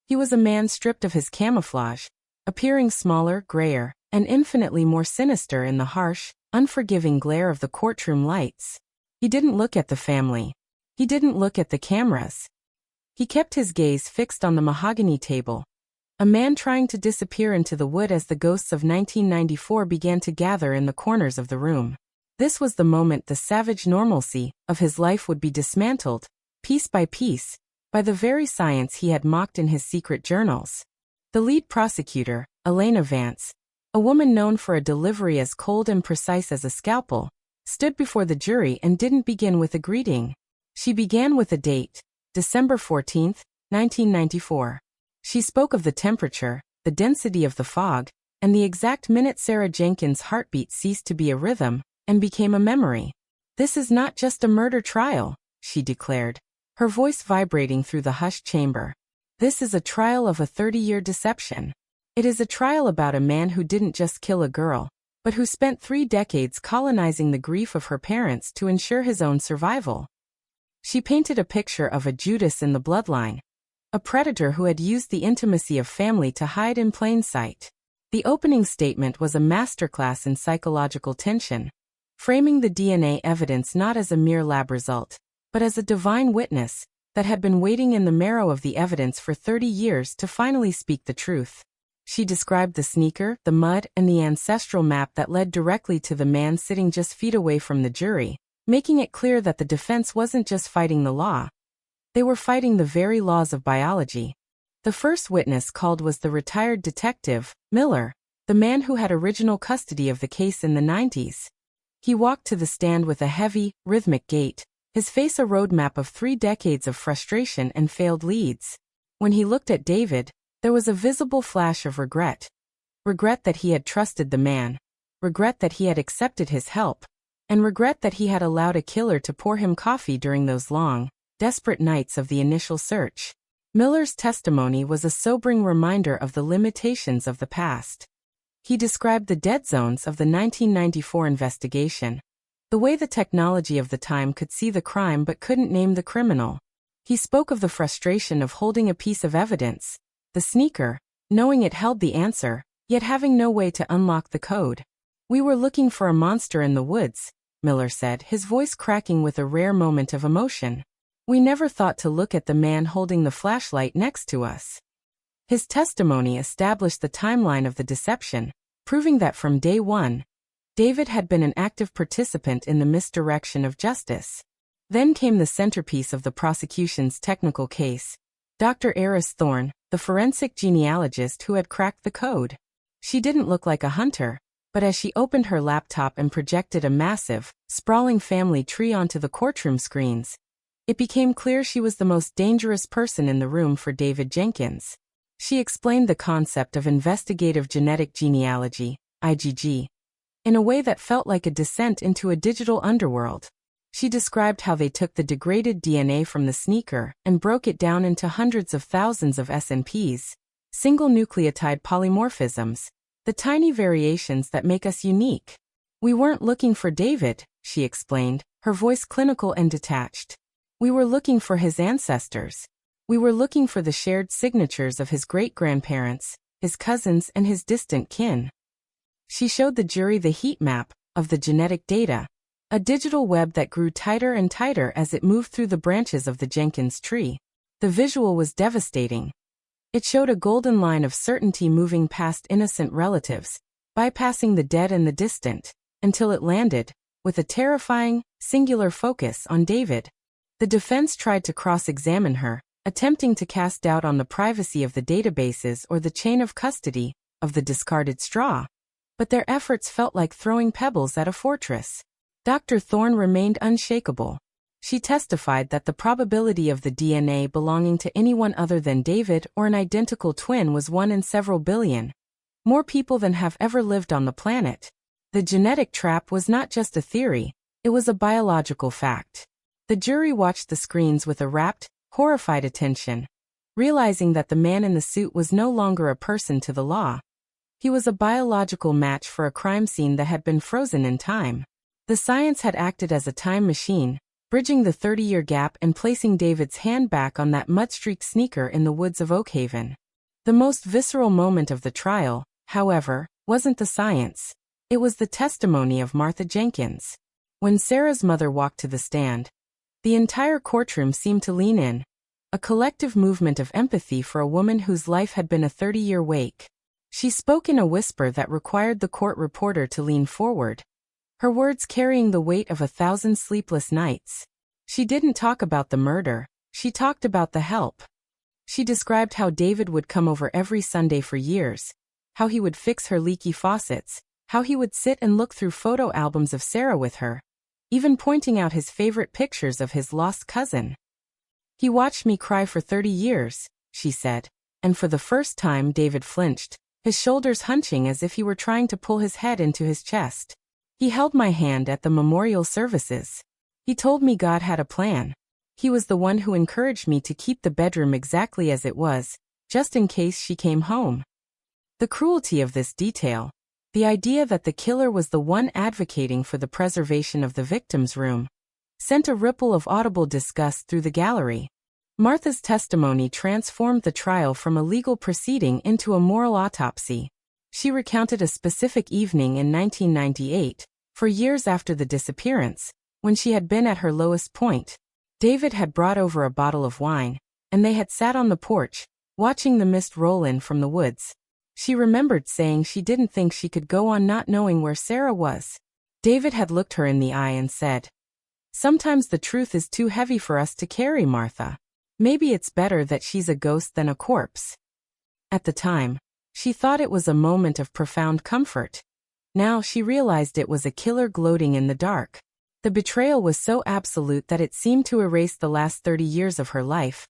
He was a man stripped of his camouflage, appearing smaller, grayer, and infinitely more sinister in the harsh, unforgiving glare of the courtroom lights. He didn't look at the family. He didn't look at the cameras. He kept his gaze fixed on the mahogany table, a man trying to disappear into the wood as the ghosts of 1994 began to gather in the corners of the room. This was the moment the savage normalcy of his life would be dismantled, piece by piece, by the very science he had mocked in his secret journals. The lead prosecutor, Elena Vance, a woman known for a delivery as cold and precise as a scalpel, stood before the jury and didn't begin with a greeting. She began with a date, December 14, 1994. She spoke of the temperature, the density of the fog, and the exact minute Sarah Jenkins' heartbeat ceased to be a rhythm and became a memory. "This is not just a murder trial," she declared, her voice vibrating through the hushed chamber. "This is a trial of a 30-year deception. It is a trial about a man who didn't just kill a girl, but who spent 3 decades colonizing the grief of her parents to ensure his own survival. She painted a picture of a Judas in the bloodline, a predator who had used the intimacy of family to hide in plain sight. The opening statement was a masterclass in psychological tension, framing the DNA evidence not as a mere lab result, but as a divine witness that had been waiting in the marrow of the evidence for 30 years to finally speak the truth. She described the sneaker, the mud, and the ancestral map that led directly to the man sitting just feet away from the jury, making it clear that the defense wasn't just fighting the law. They were fighting the very laws of biology. The first witness called was the retired detective, Miller, the man who had original custody of the case in the 90s. He walked to the stand with a heavy, rhythmic gait, his face a roadmap of 3 decades of frustration and failed leads. When he looked at David, there was a visible flash of regret. Regret that he had trusted the man, regret that he had accepted his help, and regret that he had allowed a killer to pour him coffee during those long, desperate nights of the initial search. Miller's testimony was a sobering reminder of the limitations of the past. He described the dead zones of the 1994 investigation, the way the technology of the time could see the crime but couldn't name the criminal. He spoke of the frustration of holding a piece of evidence, the sneaker, knowing it held the answer, yet having no way to unlock the code. "We were looking for a monster in the woods," Miller said, his voice cracking with a rare moment of emotion. "We never thought to look at the man holding the flashlight next to us." His testimony established the timeline of the deception, proving that from day one, David had been an active participant in the misdirection of justice. Then came the centerpiece of the prosecution's technical case, Dr. Eris Thorne, the forensic genealogist who had cracked the code. She didn't look like a hunter, but as she opened her laptop and projected a massive, sprawling family tree onto the courtroom screens, it became clear she was the most dangerous person in the room for David Jenkins. She explained the concept of investigative genetic genealogy, IGG, in a way that felt like a descent into a digital underworld. She described how they took the degraded DNA from the sneaker and broke it down into hundreds of thousands of SNPs, single nucleotide polymorphisms, the tiny variations that make us unique. "We weren't looking for David," she explained, her voice clinical and detached. "We were looking for his ancestors. We were looking for the shared signatures of his great-grandparents, his cousins, and his distant kin." She showed the jury the heat map of the genetic data, a digital web that grew tighter and tighter as it moved through the branches of the Jenkins tree. The visual was devastating. It showed a golden line of certainty moving past innocent relatives, bypassing the dead and the distant, until it landed, with a terrifying, singular focus on David. The defense tried to cross-examine her, attempting to cast doubt on the privacy of the databases or the chain of custody of the discarded straw. But their efforts felt like throwing pebbles at a fortress. Dr. Thorne remained unshakable. She testified that the probability of the DNA belonging to anyone other than David or an identical twin was 1 in several billion. More people than have ever lived on the planet. The genetic trap was not just a theory, it was a biological fact. The jury watched the screens with a rapt, horrified attention, realizing that the man in the suit was no longer a person to the law. He was a biological match for a crime scene that had been frozen in time. The science had acted as a time machine, bridging the 30-year gap and placing David's hand back on that mud-streaked sneaker in the woods of Oakhaven. The most visceral moment of the trial, however, wasn't the science. It was the testimony of Martha Jenkins. When Sarah's mother walked to the stand, the entire courtroom seemed to lean in, a collective movement of empathy for a woman whose life had been a 30-year wake. She spoke in a whisper that required the court reporter to lean forward, her words carrying the weight of 1,000 sleepless nights. She didn't talk about the murder, she talked about the help. She described how David would come over every Sunday for years, how he would fix her leaky faucets, how he would sit and look through photo albums of Sarah with her, even pointing out his favorite pictures of his lost cousin. "He watched me cry for 30 years, she said, and for the first time David flinched, his shoulders hunching as if he were trying to pull his head into his chest. He held my hand at the memorial services. He told me God had a plan. He was the one who encouraged me to keep the bedroom exactly as it was, just in case she came home." The cruelty of this detail, the idea that the killer was the one advocating for the preservation of the victim's room, sent a ripple of audible disgust through the gallery. Martha's testimony transformed the trial from a legal proceeding into a moral autopsy. She recounted a specific evening in 1998, for years after the disappearance, when she had been at her lowest point. David had brought over a bottle of wine, and they had sat on the porch, watching the mist roll in from the woods. She remembered saying she didn't think she could go on not knowing where Sarah was. David had looked her in the eye and said, "Sometimes the truth is too heavy for us to carry, Martha. Maybe it's better that she's a ghost than a corpse." At the time, she thought it was a moment of profound comfort. Now she realized it was a killer gloating in the dark. The betrayal was so absolute that it seemed to erase the last 30 years of her life,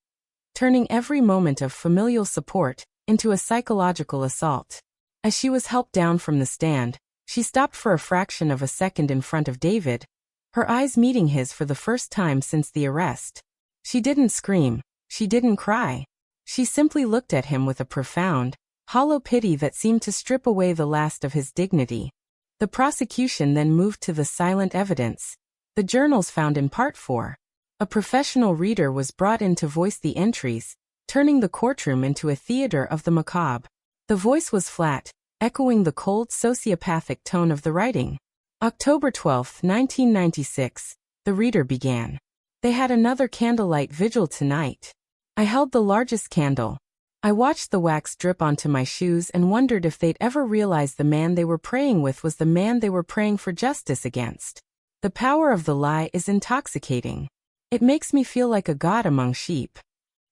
turning every moment of familial support into a psychological assault. As she was helped down from the stand, she stopped for a fraction of a second in front of David, her eyes meeting his for the first time since the arrest. She didn't scream, she didn't cry. She simply looked at him with a profound, hollow pity that seemed to strip away the last of his dignity. The prosecution then moved to the silent evidence, the journals found in Part 4. A professional reader was brought in to voice the entries, turning the courtroom into a theater of the macabre. The voice was flat, echoing the cold sociopathic tone of the writing. October 12, 1996, the reader began. "They had another candlelight vigil tonight. I held the largest candle. I watched the wax drip onto my shoes and wondered if they'd ever realize the man they were praying with was the man they were praying for justice against. The power of the lie is intoxicating. It makes me feel like a god among sheep."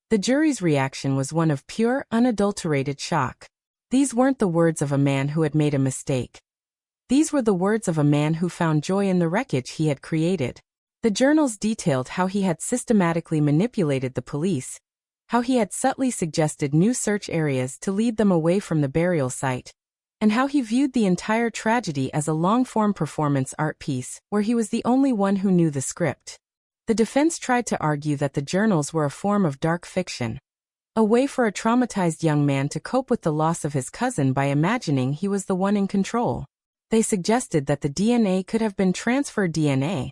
The jury's reaction was one of pure, unadulterated shock. These weren't the words of a man who had made a mistake. These were the words of a man who found joy in the wreckage he had created. The journals detailed how he had systematically manipulated the police, how he had subtly suggested new search areas to lead them away from the burial site, and how he viewed the entire tragedy as a long-form performance art piece where he was the only one who knew the script. The defense tried to argue that the journals were a form of dark fiction, a way for a traumatized young man to cope with the loss of his cousin by imagining he was the one in control. They suggested that the DNA could have been transferred DNA.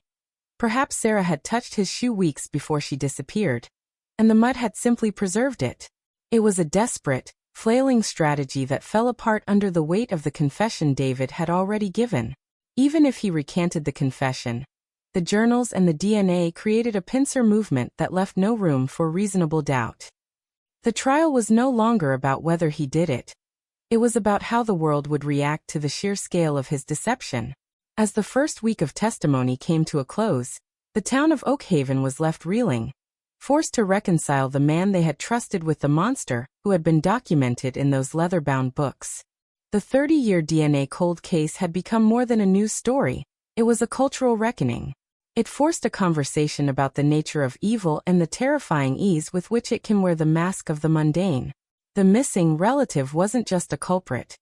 Perhaps Sarah had touched his shoe weeks before she disappeared, and the mud had simply preserved it. It was a desperate, flailing strategy that fell apart under the weight of the confession David had already given. Even if he recanted the confession, the journals and the DNA created a pincer movement that left no room for reasonable doubt. The trial was no longer about whether he did it. It was about how the world would react to the sheer scale of his deception. As the first week of testimony came to a close, the town of Oakhaven was left reeling, forced to reconcile the man they had trusted with the monster who had been documented in those leather-bound books. The 30-year DNA cold case had become more than a news story. It was a cultural reckoning. It forced a conversation about the nature of evil and the terrifying ease with which it can wear the mask of the mundane. The missing relative wasn't just a culprit.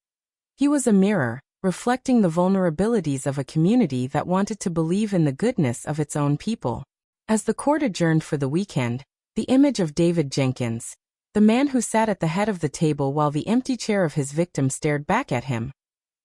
He was a mirror, reflecting the vulnerabilities of a community that wanted to believe in the goodness of its own people. As the court adjourned for the weekend, the image of David Jenkins, the man who sat at the head of the table while the empty chair of his victim stared back at him,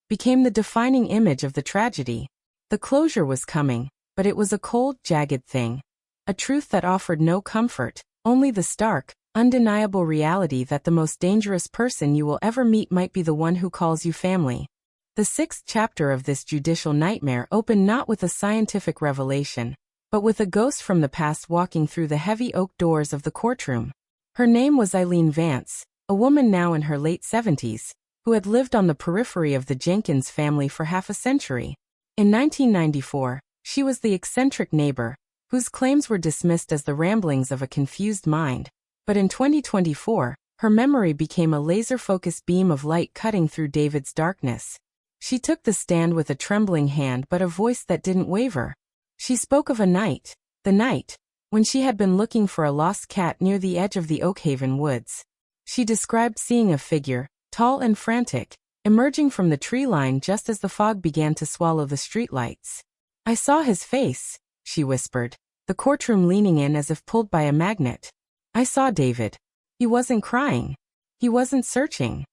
became the defining image of the tragedy. The closure was coming, but it was a cold, jagged thing, a truth that offered no comfort, only the stark, undeniable reality that the most dangerous person you will ever meet might be the one who calls you family. The 6th chapter of this judicial nightmare opened not with a scientific revelation, but with a ghost from the past walking through the heavy oak doors of the courtroom. Her name was Eileen Vance, a woman now in her late 70s, who had lived on the periphery of the Jenkins family for half a century. In 1994, she was the eccentric neighbor, whose claims were dismissed as the ramblings of a confused mind. But in 2024, her memory became a laser-focused beam of light cutting through David's darkness. She took the stand with a trembling hand but a voice that didn't waver. She spoke of a night, the night, when she had been looking for a lost cat near the edge of the Oakhaven woods. She described seeing a figure, tall and frantic, emerging from the tree line just as the fog began to swallow the streetlights. "I saw his face," she whispered, the courtroom leaning in as if pulled by a magnet. "I saw David. He wasn't crying. He wasn't searching.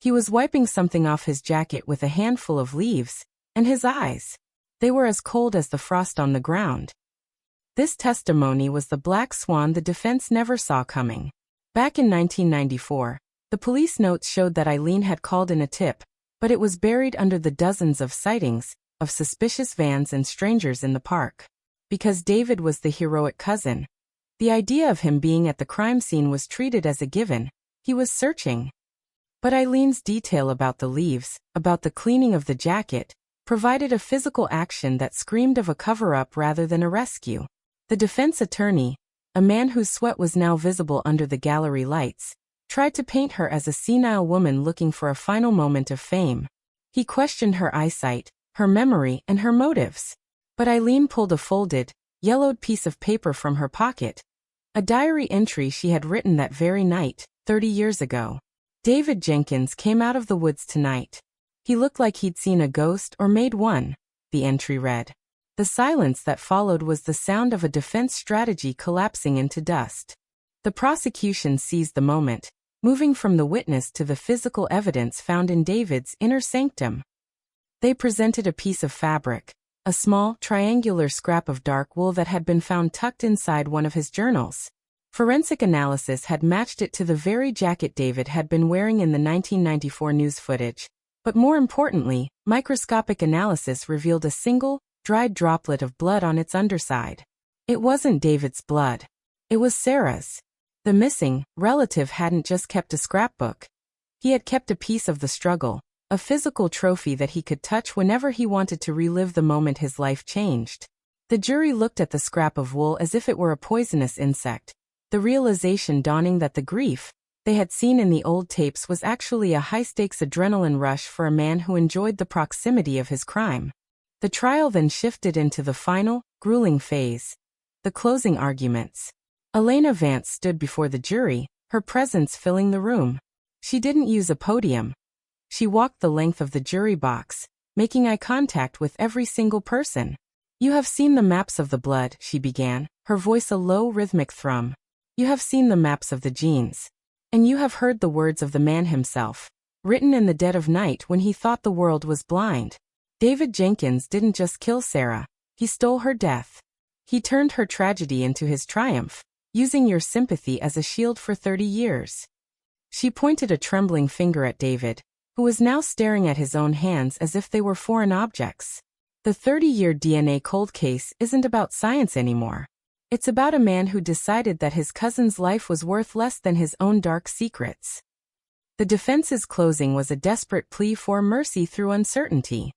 He was wiping something off his jacket with a handful of leaves, and his eyes, they were as cold as the frost on the ground. This testimony was the black swan the defense never saw coming. Back in 1994, the police notes showed that Eileen had called in a tip, but it was buried under the dozens of sightings of suspicious vans and strangers in the park. Because David was the heroic cousin, the idea of him being at the crime scene was treated as a given. He was searching. But Eileen's detail about the leaves, about the cleaning of the jacket, provided a physical action that screamed of a cover-up rather than a rescue. The defense attorney, a man whose sweat was now visible under the gallery lights, tried to paint her as a senile woman looking for a final moment of fame. He questioned her eyesight, her memory, and her motives. But Eileen pulled a folded, yellowed piece of paper from her pocket, a diary entry she had written that very night, 30 years ago. David Jenkins came out of the woods tonight. He looked like he'd seen a ghost or made one, the entry read. The silence that followed was the sound of a defense strategy collapsing into dust. The prosecution seized the moment, moving from the witness to the physical evidence found in David's inner sanctum. They presented a piece of fabric, a small, triangular scrap of dark wool that had been found tucked inside one of his journals. Forensic analysis had matched it to the very jacket David had been wearing in the 1994 news footage. But more importantly, microscopic analysis revealed a single, dried droplet of blood on its underside. It wasn't David's blood. It was Sarah's. The missing relative hadn't just kept a scrapbook. He had kept a piece of the struggle, a physical trophy that he could touch whenever he wanted to relive the moment his life changed. The jury looked at the scrap of wool as if it were a poisonous insect, the realization dawning that the grief they had seen in the old tapes was actually a high-stakes adrenaline rush for a man who enjoyed the proximity of his crime. The trial then shifted into the final, grueling phase, the closing arguments. Elena Vance stood before the jury, her presence filling the room. She didn't use a podium. She walked the length of the jury box, making eye contact with every single person. "You have seen the maps of the blood," she began, her voice a low rhythmic thrum. "You have seen the maps of the genes. And you have heard the words of the man himself, written in the dead of night when he thought the world was blind. David Jenkins didn't just kill Sarah, he stole her death. He turned her tragedy into his triumph, using your sympathy as a shield for 30 years. She pointed a trembling finger at David, who was now staring at his own hands as if they were foreign objects. The 30-year DNA cold case isn't about science anymore. It's about a man who decided that his cousin's life was worth less than his own dark secrets. The defense's closing was a desperate plea for mercy through uncertainty.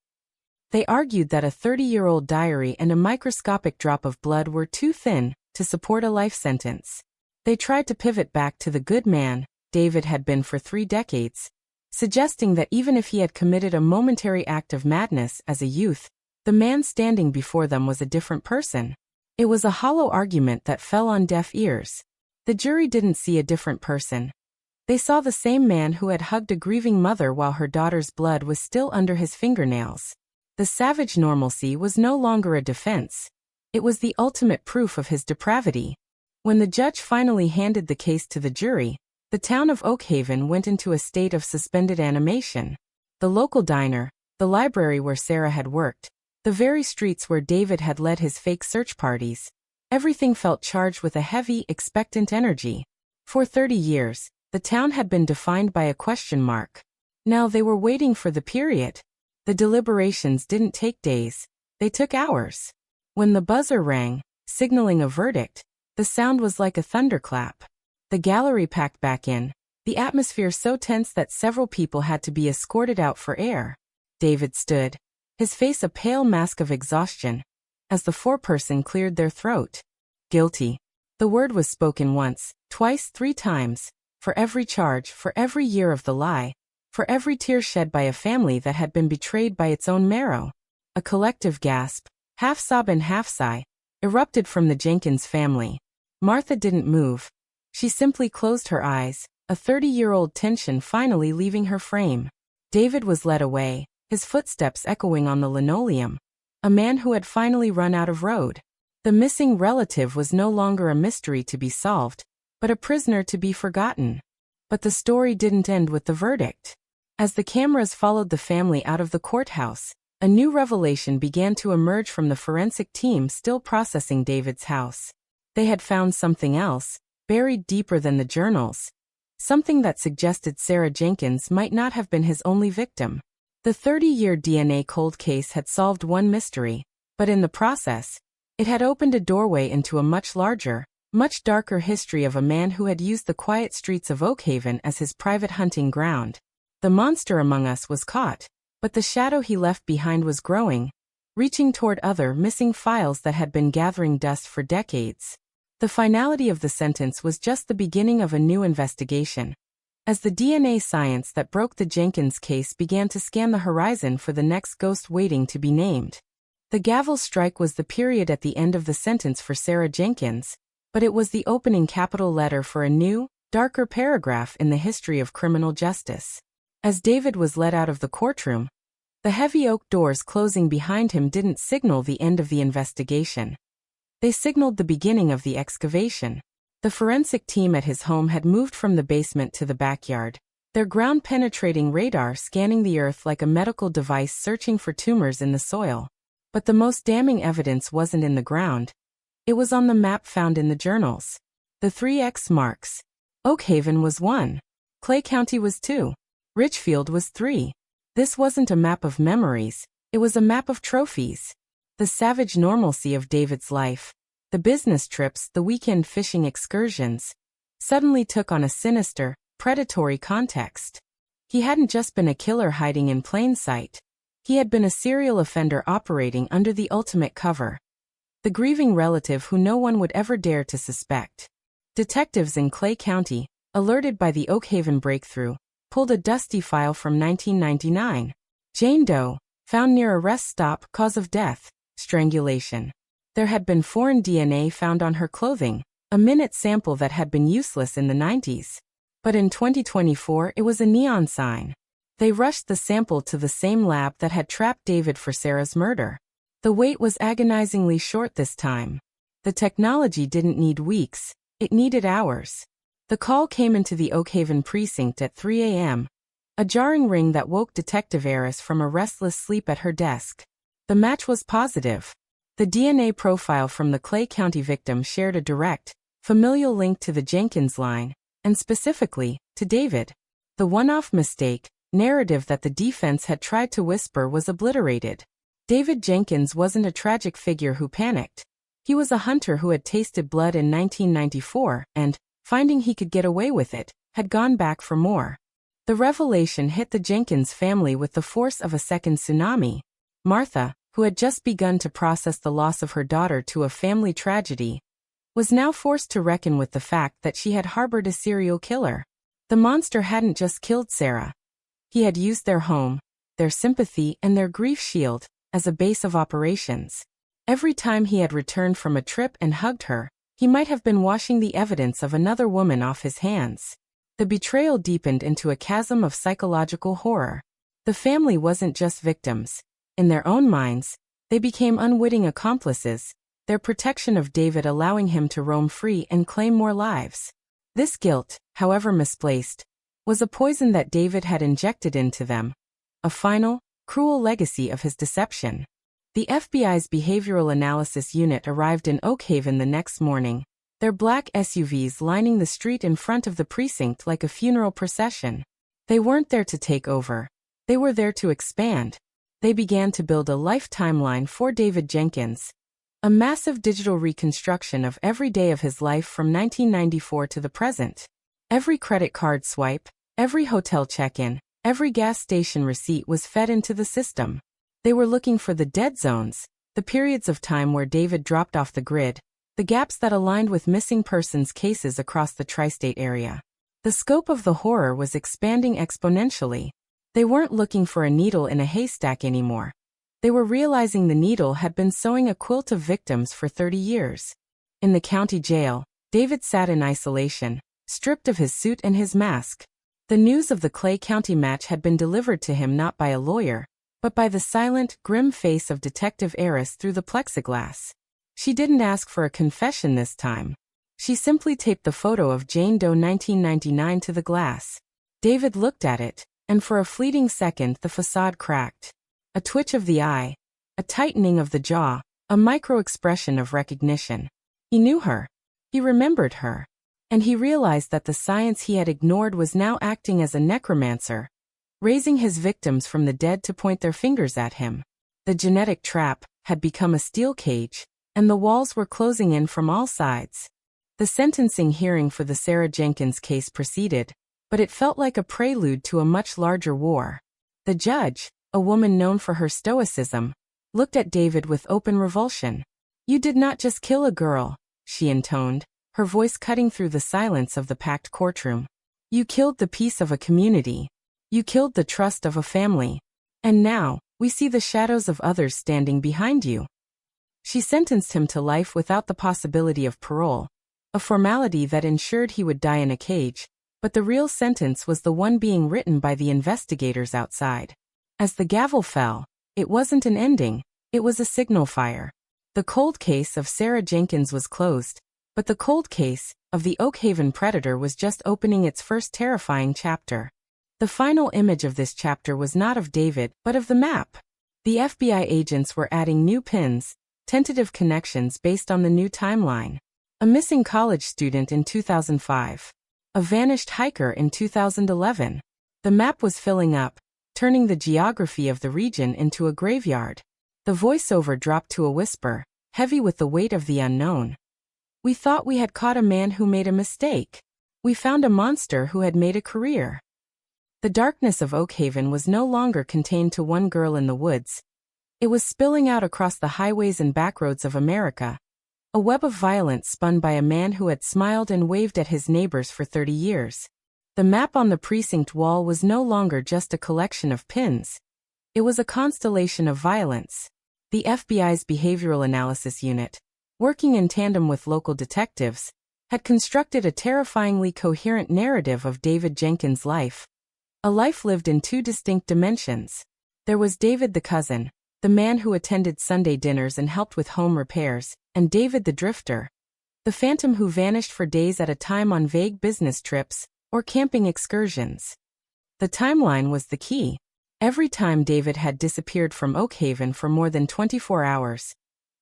They argued that a 30-year-old diary and a microscopic drop of blood were too thin to support a life sentence. They tried to pivot back to the good man David had been for 3 decades, suggesting that even if he had committed a momentary act of madness as a youth, the man standing before them was a different person. It was a hollow argument that fell on deaf ears. The jury didn't see a different person. They saw the same man who had hugged a grieving mother while her daughter's blood was still under his fingernails. The savage normalcy was no longer a defense. It was the ultimate proof of his depravity. When the judge finally handed the case to the jury, the town of Oak Haven went into a state of suspended animation. The local diner, the library where Sarah had worked, the very streets where David had led his fake search parties, everything felt charged with a heavy, expectant energy. For 30 years, the town had been defined by a question mark. Now they were waiting for the period. The deliberations didn't take days, they took hours. When the buzzer rang, signaling a verdict, the sound was like a thunderclap. The gallery packed back in, the atmosphere so tense that several people had to be escorted out for air. David stood, his face a pale mask of exhaustion, as the foreperson cleared their throat. Guilty. The word was spoken once, twice, 3 times, for every charge, for every year of the lie, for every tear shed by a family that had been betrayed by its own marrow. A collective gasp, half sob and half sigh, erupted from the Jenkins family. Martha didn't move. She simply closed her eyes, a 30-year-old tension finally leaving her frame. David was led away, his footsteps echoing on the linoleum. A man who had finally run out of road. The missing relative was no longer a mystery to be solved, but a prisoner to be forgotten. But the story didn't end with the verdict. As the cameras followed the family out of the courthouse, a new revelation began to emerge from the forensic team still processing David's house. They had found something else, buried deeper than the journals, something that suggested Sarah Jenkins might not have been his only victim. The 30-year DNA cold case had solved one mystery, but in the process, it had opened a doorway into a much larger, much darker history of a man who had used the quiet streets of Oakhaven as his private hunting ground. The monster among us was caught, but the shadow he left behind was growing, reaching toward other missing files that had been gathering dust for decades. The finality of the sentence was just the beginning of a new investigation. As the DNA science that broke the Jenkins case began to scan the horizon for the next ghost waiting to be named. The gavel strike was the period at the end of the sentence for Sarah Jenkins, but it was the opening capital letter for a new, darker paragraph in the history of criminal justice. As David was led out of the courtroom, the heavy oak doors closing behind him didn't signal the end of the investigation. They signaled the beginning of the excavation. The forensic team at his home had moved from the basement to the backyard, their ground-penetrating radar scanning the earth like a medical device searching for tumors in the soil. But the most damning evidence wasn't in the ground. It was on the map found in the journals. The 3 X marks. Oakhaven was 1. Clay County was 2. Richfield was 3. This wasn't a map of memories, it was a map of trophies. The savage normalcy of David's life, the business trips, the weekend fishing excursions, suddenly took on a sinister, predatory context. He hadn't just been a killer hiding in plain sight. He had been a serial offender operating under the ultimate cover. The grieving relative who no one would ever dare to suspect. Detectives in Clay County, alerted by the Oakhaven breakthrough, pulled a dusty file from 1999. Jane Doe, found near a rest stop, cause of death, strangulation. There had been foreign DNA found on her clothing, a minute sample that had been useless in the 90s. But in 2024 it was a neon sign. They rushed the sample to the same lab that had trapped David for Sarah's murder. The wait was agonizingly short this time. The technology didn't need weeks, it needed hours. The call came into the Oakhaven precinct at 3 a.m., a jarring ring that woke Detective Eris from a restless sleep at her desk. The match was positive. The DNA profile from the Clay County victim shared a direct, familial link to the Jenkins line, and specifically, to David. The one-off mistake, narrative that the defense had tried to whisper was obliterated. David Jenkins wasn't a tragic figure who panicked. He was a hunter who had tasted blood in 1994 and, finding he could get away with it, had gone back for more. The revelation hit the Jenkins family with the force of a second tsunami. Martha, who had just begun to process the loss of her daughter to a family tragedy, was now forced to reckon with the fact that she had harbored a serial killer. The monster hadn't just killed Sarah. He had used their home, their sympathy, and their grief shield as a base of operations. Every time he had returned from a trip and hugged her, he might have been washing the evidence of another woman off his hands. The betrayal deepened into a chasm of psychological horror. The family wasn't just victims. In their own minds, they became unwitting accomplices, their protection of David allowing him to roam free and claim more lives. This guilt, however misplaced, was a poison that David had injected into them, a final, cruel legacy of his deception. The FBI's Behavioral Analysis Unit arrived in Oakhaven the next morning, their black SUVs lining the street in front of the precinct like a funeral procession. They weren't there to take over. They were there to expand. They began to build a life timeline for David Jenkins, a massive digital reconstruction of every day of his life from 1994 to the present. Every credit card swipe, every hotel check-in, every gas station receipt was fed into the system. They were looking for the dead zones, the periods of time where David dropped off the grid, the gaps that aligned with missing persons cases across the tri-state area. The scope of the horror was expanding exponentially. They weren't looking for a needle in a haystack anymore. They were realizing the needle had been sewing a quilt of victims for 30 years. In the county jail, David sat in isolation, stripped of his suit and his mask. The news of the Clay County match had been delivered to him not by a lawyer, but by the silent, grim face of Detective Eris through the plexiglass. She didn't ask for a confession this time. She simply taped the photo of Jane Doe 1999 to the glass. David looked at it, and for a fleeting second the facade cracked. A twitch of the eye, a tightening of the jaw, a micro-expression of recognition. He knew her. He remembered her. And he realized that the science he had ignored was now acting as a necromancer, raising his victims from the dead to point their fingers at him. The genetic trap had become a steel cage, and the walls were closing in from all sides. The sentencing hearing for the Sarah Jenkins case proceeded, but it felt like a prelude to a much larger war. The judge, a woman known for her stoicism, looked at David with open revulsion. "You did not just kill a girl," she intoned, her voice cutting through the silence of the packed courtroom. "You killed the peace of a community. You killed the trust of a family. And now, we see the shadows of others standing behind you." She sentenced him to life without the possibility of parole, a formality that ensured he would die in a cage, but the real sentence was the one being written by the investigators outside. As the gavel fell, it wasn't an ending, it was a signal fire. The cold case of Sarah Jenkins was closed, but the cold case of the Oak Haven predator was just opening its first terrifying chapter. The final image of this chapter was not of David, but of the map. The FBI agents were adding new pins, tentative connections based on the new timeline. A missing college student in 2005. A vanished hiker in 2011. The map was filling up, turning the geography of the region into a graveyard. The voiceover dropped to a whisper, heavy with the weight of the unknown. "We thought we had caught a man who made a mistake. We found a monster who had made a career." The darkness of Oak Haven was no longer contained to one girl in the woods. It was spilling out across the highways and backroads of America, a web of violence spun by a man who had smiled and waved at his neighbors for 30 years. The map on the precinct wall was no longer just a collection of pins. It was a constellation of violence. The FBI's Behavioral Analysis Unit, working in tandem with local detectives, had constructed a terrifyingly coherent narrative of David Jenkins' life. A life lived in two distinct dimensions. There was David the cousin, the man who attended Sunday dinners and helped with home repairs, and David the drifter, the phantom who vanished for days at a time on vague business trips or camping excursions. The timeline was the key. Every time David had disappeared from Oak Haven for more than 24 hours,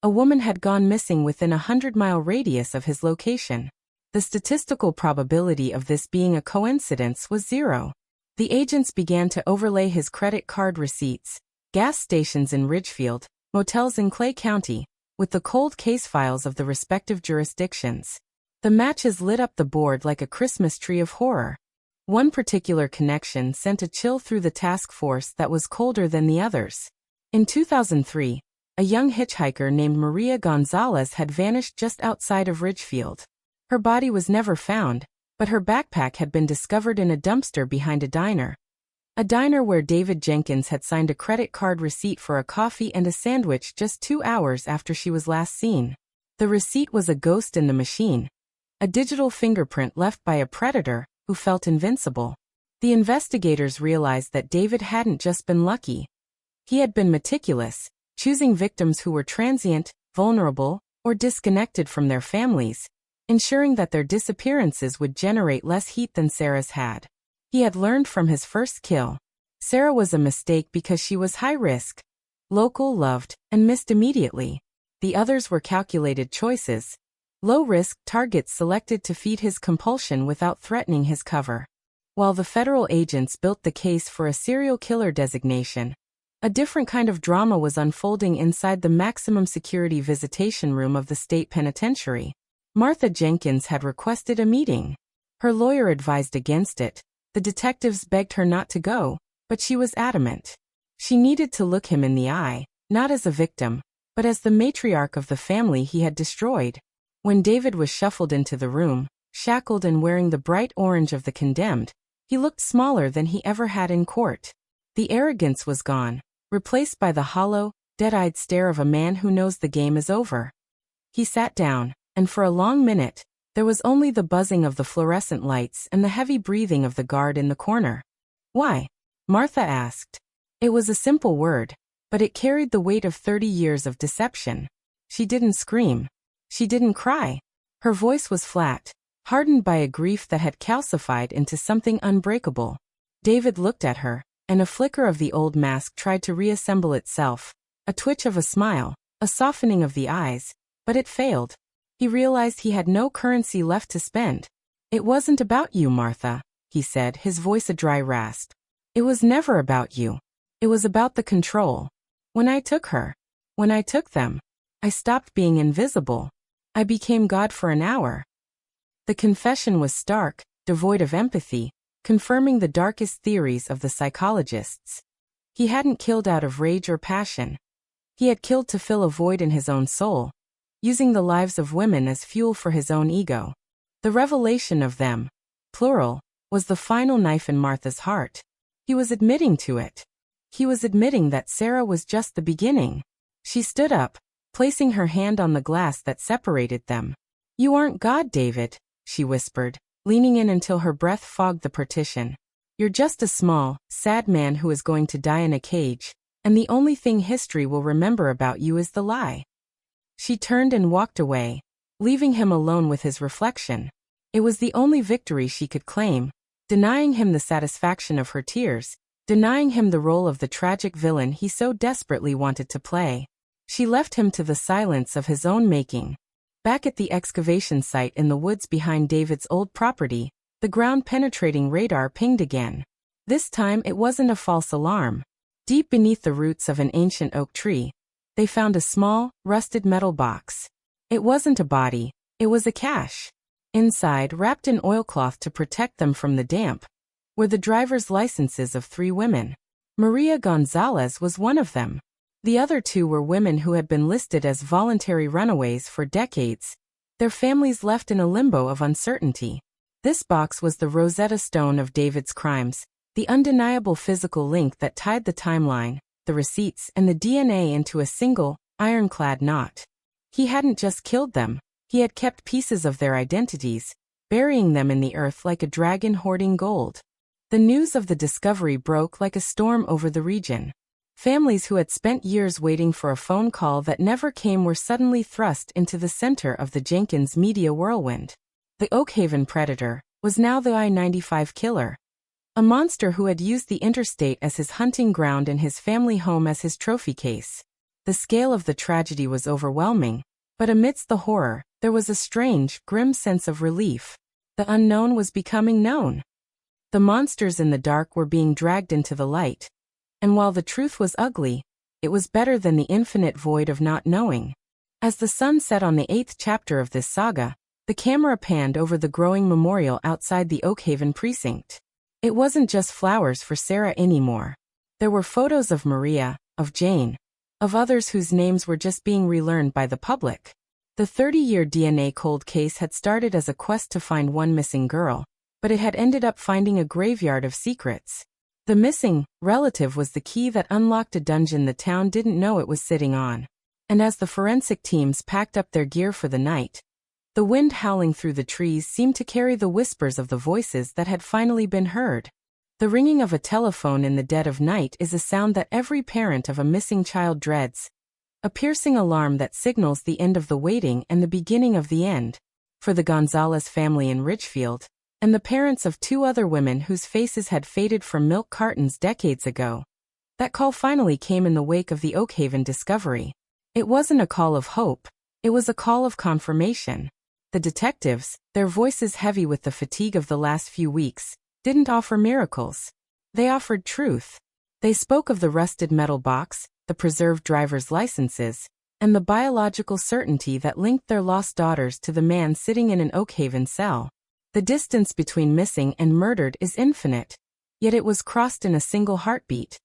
a woman had gone missing within a 100-mile radius of his location. The statistical probability of this being a coincidence was zero. The agents began to overlay his credit card receipts, gas stations in Ridgefield, motels in Clay County, with the cold case files of the respective jurisdictions. The matches lit up the board like a Christmas tree of horror. One particular connection sent a chill through the task force that was colder than the others. In 2003, a young hitchhiker named Maria Gonzalez had vanished just outside of Ridgefield. Her body was never found, but her backpack had been discovered in a dumpster behind a diner. A diner where David Jenkins had signed a credit card receipt for a coffee and a sandwich just 2 hours after she was last seen. The receipt was a ghost in the machine, a digital fingerprint left by a predator who felt invincible. The investigators realized that David hadn't just been lucky. He had been meticulous, choosing victims who were transient, vulnerable, or disconnected from their families, ensuring that their disappearances would generate less heat than Sarah's had. He had learned from his first kill. Sarah was a mistake because she was high risk, local, loved, and missed immediately. The others were calculated choices, low-risk targets selected to feed his compulsion without threatening his cover. While the federal agents built the case for a serial killer designation, a different kind of drama was unfolding inside the maximum security visitation room of the state penitentiary. Martha Jenkins had requested a meeting. Her lawyer advised against it. The detectives begged her not to go, but she was adamant. She needed to look him in the eye, not as a victim, but as the matriarch of the family he had destroyed. When David was shuffled into the room, shackled and wearing the bright orange of the condemned, he looked smaller than he ever had in court. The arrogance was gone, replaced by the hollow, dead-eyed stare of a man who knows the game is over. He sat down, and for a long minute, there was only the buzzing of the fluorescent lights and the heavy breathing of the guard in the corner. "Why?" Martha asked. It was a simple word, but it carried the weight of 30 years of deception. She didn't scream. She didn't cry. Her voice was flat, hardened by a grief that had calcified into something unbreakable. David looked at her, and a flicker of the old mask tried to reassemble itself, a twitch of a smile, a softening of the eyes, but it failed. He realized he had no currency left to spend. It wasn't about you, Martha, he said, his voice a dry rasp. It was never about you. It was about the control. When I took them, I stopped being invisible. I became God for an hour. The confession was stark, devoid of empathy, confirming the darkest theories of the psychologists. He hadn't killed out of rage or passion. He had killed to fill a void in his own soul, using the lives of women as fuel for his own ego. The revelation of them, plural, was the final knife in Martha's heart. He was admitting to it. He was admitting that Sarah was just the beginning. She stood up, placing her hand on the glass that separated them. You aren't God, David, she whispered, leaning in until her breath fogged the partition. You're just a small, sad man who is going to die in a cage, and the only thing history will remember about you is the lie. She turned and walked away, leaving him alone with his reflection. It was the only victory she could claim, denying him the satisfaction of her tears, denying him the role of the tragic villain he so desperately wanted to play. She left him to the silence of his own making. Back at the excavation site in the woods behind David's old property, the ground-penetrating radar pinged again. This time it wasn't a false alarm. Deep beneath the roots of an ancient oak tree, they found a small, rusted metal box. It wasn't a body, it was a cache. Inside, wrapped in oilcloth to protect them from the damp, were the driver's licenses of 3 women. Maria Gonzalez was one of them. The other 2 were women who had been listed as voluntary runaways for decades, their families left in a limbo of uncertainty. This box was the Rosetta Stone of David's crimes, the undeniable physical link that tied the timeline, the receipts, and the DNA into a single, ironclad knot. He hadn't just killed them, he had kept pieces of their identities, burying them in the earth like a dragon hoarding gold. The news of the discovery broke like a storm over the region. Families who had spent years waiting for a phone call that never came were suddenly thrust into the center of the Jenkins media whirlwind. The Oakhaven predator was now the I-95 killer. A monster who had used the interstate as his hunting ground and his family home as his trophy case. The scale of the tragedy was overwhelming, but amidst the horror, there was a strange, grim sense of relief. The unknown was becoming known. The monsters in the dark were being dragged into the light. And while the truth was ugly, it was better than the infinite void of not knowing. As the sun set on the 8th chapter of this saga, the camera panned over the growing memorial outside the Oakhaven precinct. It wasn't just flowers for Sarah anymore. There were photos of Maria, of Jane, of others whose names were just being relearned by the public. The 30-year DNA cold case had started as a quest to find one missing girl, but it had ended up finding a graveyard of secrets. The missing relative was the key that unlocked a dungeon the town didn't know it was sitting on. And as the forensic teams packed up their gear for the night, the wind howling through the trees seemed to carry the whispers of the voices that had finally been heard. The ringing of a telephone in the dead of night is a sound that every parent of a missing child dreads, a piercing alarm that signals the end of the waiting and the beginning of the end. For the Gonzalez family in Ridgefield, and the parents of 2 other women whose faces had faded from milk cartons decades ago, that call finally came in the wake of the Oakhaven discovery. It wasn't a call of hope, it was a call of confirmation. The detectives, their voices heavy with the fatigue of the last few weeks, didn't offer miracles. They offered truth. They spoke of the rusted metal box, the preserved driver's licenses, and the biological certainty that linked their lost daughters to the man sitting in an Oakhaven cell. The distance between missing and murdered is infinite, yet it was crossed in a single heartbeat.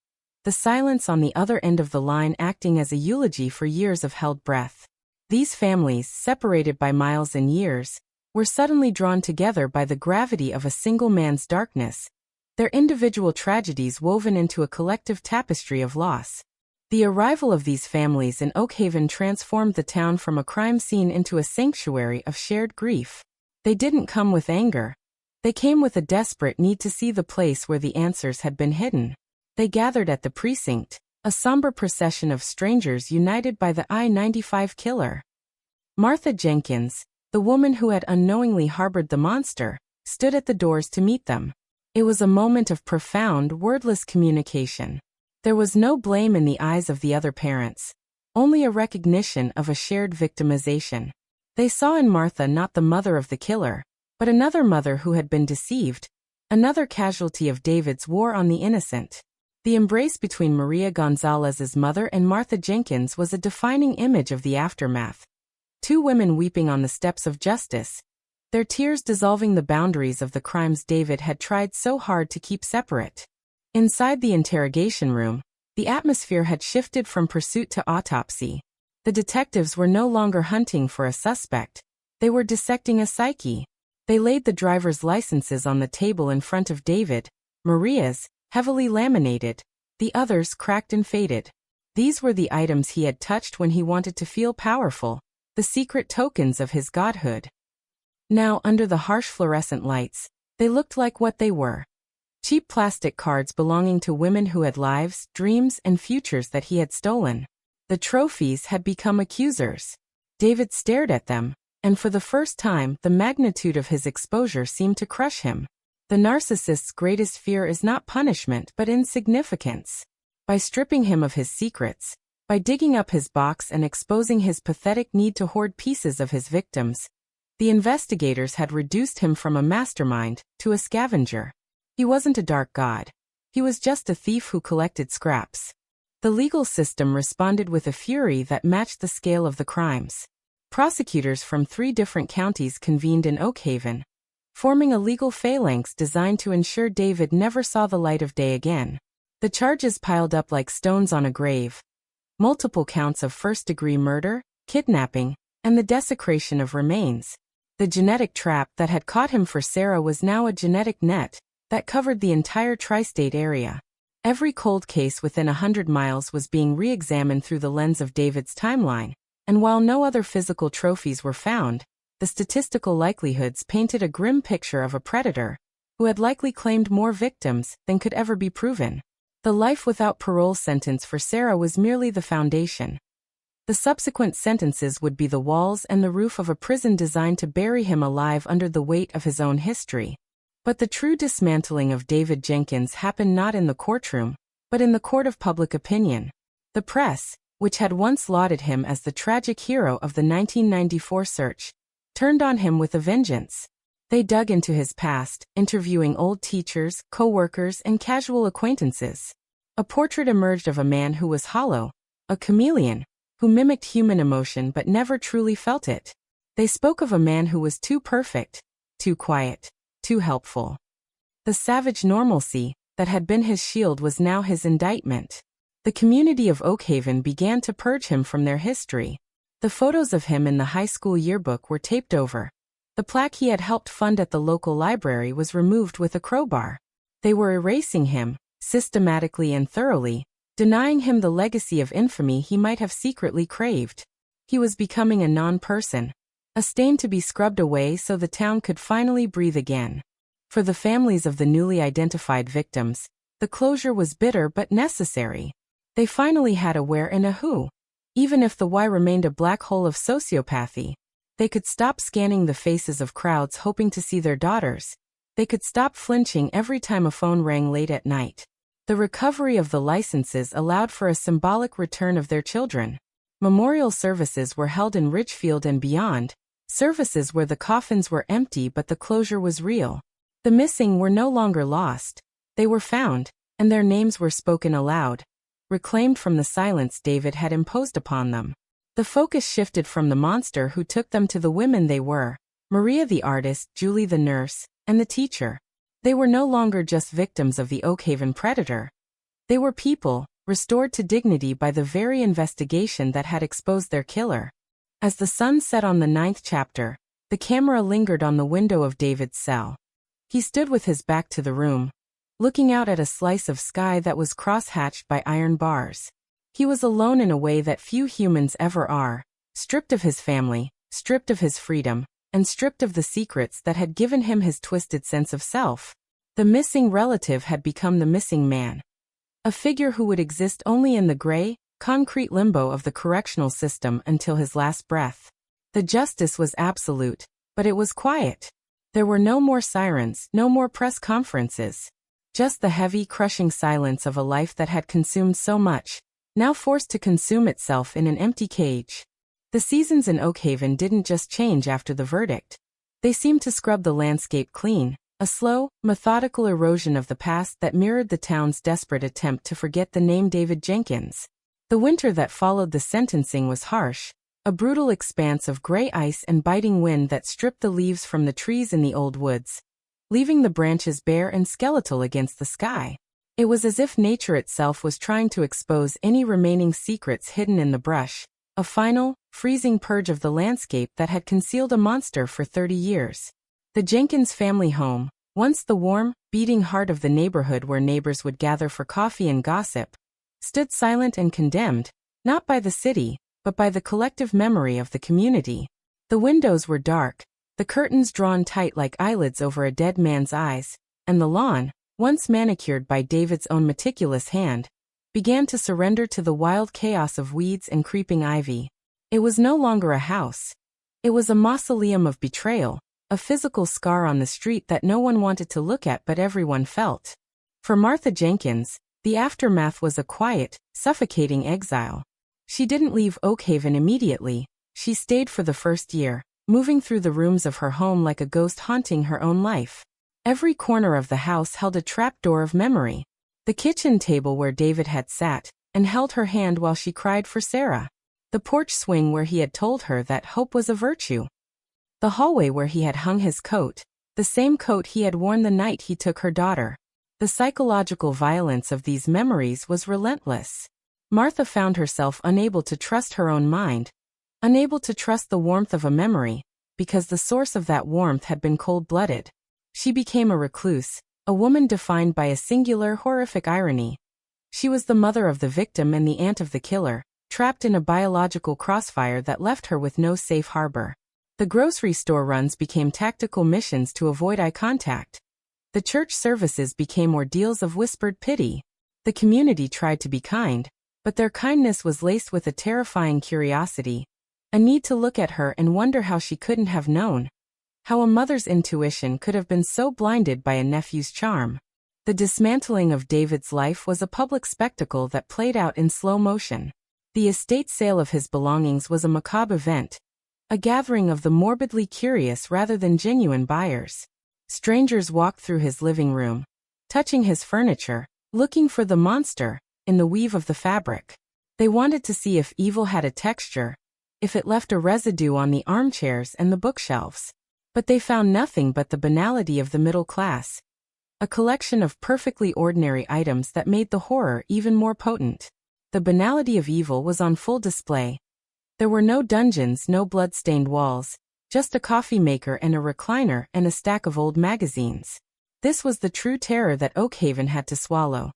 The silence on the other end of the line acting as a eulogy for years of held breath. These families, separated by miles and years, were suddenly drawn together by the gravity of a single man's darkness, their individual tragedies woven into a collective tapestry of loss. The arrival of these families in Oakhaven transformed the town from a crime scene into a sanctuary of shared grief. They didn't come with anger. They came with a desperate need to see the place where the answers had been hidden. They gathered at the precinct, a somber procession of strangers united by the I-95 killer. Martha Jenkins, the woman who had unknowingly harbored the monster, stood at the doors to meet them. It was a moment of profound, wordless communication. There was no blame in the eyes of the other parents, only a recognition of a shared victimization. They saw in Martha not the mother of the killer, but another mother who had been deceived, another casualty of David's war on the innocent. The embrace between Maria Gonzalez's mother and Martha Jenkins was a defining image of the aftermath. Two women weeping on the steps of justice, their tears dissolving the boundaries of the crimes David had tried so hard to keep separate. Inside the interrogation room, the atmosphere had shifted from pursuit to autopsy. The detectives were no longer hunting for a suspect. They were dissecting a psyche. They laid the driver's licenses on the table in front of David, Maria's, heavily laminated, the others cracked and faded. These were the items he had touched when he wanted to feel powerful, the secret tokens of his godhood. Now, under the harsh fluorescent lights, they looked like what they were. Cheap plastic cards belonging to women who had lives, dreams, and futures that he had stolen. The trophies had become accusers. David stared at them, and for the first time, the magnitude of his exposure seemed to crush him. The narcissist's greatest fear is not punishment but insignificance. By stripping him of his secrets, by digging up his box and exposing his pathetic need to hoard pieces of his victims, the investigators had reduced him from a mastermind to a scavenger. He wasn't a dark god. He was just a thief who collected scraps. The legal system responded with a fury that matched the scale of the crimes. Prosecutors from 3 different counties convened in Oak Haven, forming a legal phalanx designed to ensure David never saw the light of day again. The charges piled up like stones on a grave. Multiple counts of first-degree murder, kidnapping, and the desecration of remains. The genetic trap that had caught him for Sarah was now a genetic net that covered the entire tri-state area. Every cold case within 100 miles was being re-examined through the lens of David's timeline, and while no other physical trophies were found, the statistical likelihoods painted a grim picture of a predator who had likely claimed more victims than could ever be proven. The life without parole sentence for Sarah was merely the foundation. The subsequent sentences would be the walls and the roof of a prison designed to bury him alive under the weight of his own history. But the true dismantling of David Jenkins happened not in the courtroom, but in the court of public opinion. The press, which had once lauded him as the tragic hero of the 1994 search, turned on him with a vengeance. They dug into his past, interviewing old teachers, co-workers, and casual acquaintances. A portrait emerged of a man who was hollow, a chameleon, who mimicked human emotion but never truly felt it. They spoke of a man who was too perfect, too quiet, too helpful. The savage normalcy that had been his shield was now his indictment. The community of Oak Haven began to purge him from their history. The photos of him in the high school yearbook were taped over. The plaque he had helped fund at the local library was removed with a crowbar. They were erasing him, systematically and thoroughly, denying him the legacy of infamy he might have secretly craved. He was becoming a non-person, a stain to be scrubbed away so the town could finally breathe again. For the families of the newly identified victims, the closure was bitter but necessary. They finally had a where and a who. Even if the why remained a black hole of sociopathy, they could stop scanning the faces of crowds hoping to see their daughters. They could stop flinching every time a phone rang late at night. The recovery of the licenses allowed for a symbolic return of their children. Memorial services were held in Richfield and beyond, services where the coffins were empty but the closure was real. The missing were no longer lost. They were found, and their names were spoken aloud, reclaimed from the silence David had imposed upon them. The focus shifted from the monster who took them to the women they were, Maria the artist, Julie the nurse, and the teacher. They were no longer just victims of the Oak Haven predator. They were people, restored to dignity by the very investigation that had exposed their killer. As the sun set on the 9th chapter, the camera lingered on the window of David's cell. He stood with his back to the room, looking out at a slice of sky that was cross-hatched by iron bars. He was alone in a way that few humans ever are, stripped of his family, stripped of his freedom, and stripped of the secrets that had given him his twisted sense of self. The missing relative had become the missing man. A figure who would exist only in the gray, concrete limbo of the correctional system until his last breath. The justice was absolute, but it was quiet. There were no more sirens, no more press conferences. Just the heavy, crushing silence of a life that had consumed so much, now forced to consume itself in an empty cage. The seasons in Oakhaven didn't just change after the verdict. They seemed to scrub the landscape clean, a slow, methodical erosion of the past that mirrored the town's desperate attempt to forget the name David Jenkins. The winter that followed the sentencing was harsh, a brutal expanse of gray ice and biting wind that stripped the leaves from the trees in the old woods, leaving the branches bare and skeletal against the sky. It was as if nature itself was trying to expose any remaining secrets hidden in the brush, a final, freezing purge of the landscape that had concealed a monster for 30 years. The Jenkins family home, once the warm, beating heart of the neighborhood where neighbors would gather for coffee and gossip, stood silent and condemned, not by the city, but by the collective memory of the community. The windows were dark, the curtains drawn tight like eyelids over a dead man's eyes, and the lawn, once manicured by David's own meticulous hand, began to surrender to the wild chaos of weeds and creeping ivy. It was no longer a house. It was a mausoleum of betrayal, a physical scar on the street that no one wanted to look at but everyone felt. For Martha Jenkins, the aftermath was a quiet, suffocating exile. She didn't leave Oakhaven immediately. She stayed for the first year, moving through the rooms of her home like a ghost haunting her own life. Every corner of the house held a trapdoor of memory. The kitchen table where David had sat and held her hand while she cried for Sarah. The porch swing where he had told her that hope was a virtue. The hallway where he had hung his coat, the same coat he had worn the night he took her daughter. The psychological violence of these memories was relentless. Martha found herself unable to trust her own mind, unable to trust the warmth of a memory, because the source of that warmth had been cold-blooded. She became a recluse, a woman defined by a singular, horrific irony. She was the mother of the victim and the aunt of the killer, trapped in a biological crossfire that left her with no safe harbor. The grocery store runs became tactical missions to avoid eye contact. The church services became ordeals of whispered pity. The community tried to be kind, but their kindness was laced with a terrifying curiosity, a need to look at her and wonder how she couldn't have known, how a mother's intuition could have been so blinded by a nephew's charm. The dismantling of David's life was a public spectacle that played out in slow motion. The estate sale of his belongings was a macabre event, a gathering of the morbidly curious rather than genuine buyers. Strangers walked through his living room, touching his furniture, looking for the monster in the weave of the fabric. They wanted to see if evil had a texture, if it left a residue on the armchairs and the bookshelves. But they found nothing but the banality of the middle class, a collection of perfectly ordinary items that made the horror even more potent. The banality of evil was on full display. There were no dungeons, no blood-stained walls, just a coffee maker and a recliner and a stack of old magazines. This was the true terror that Oakhaven had to swallow.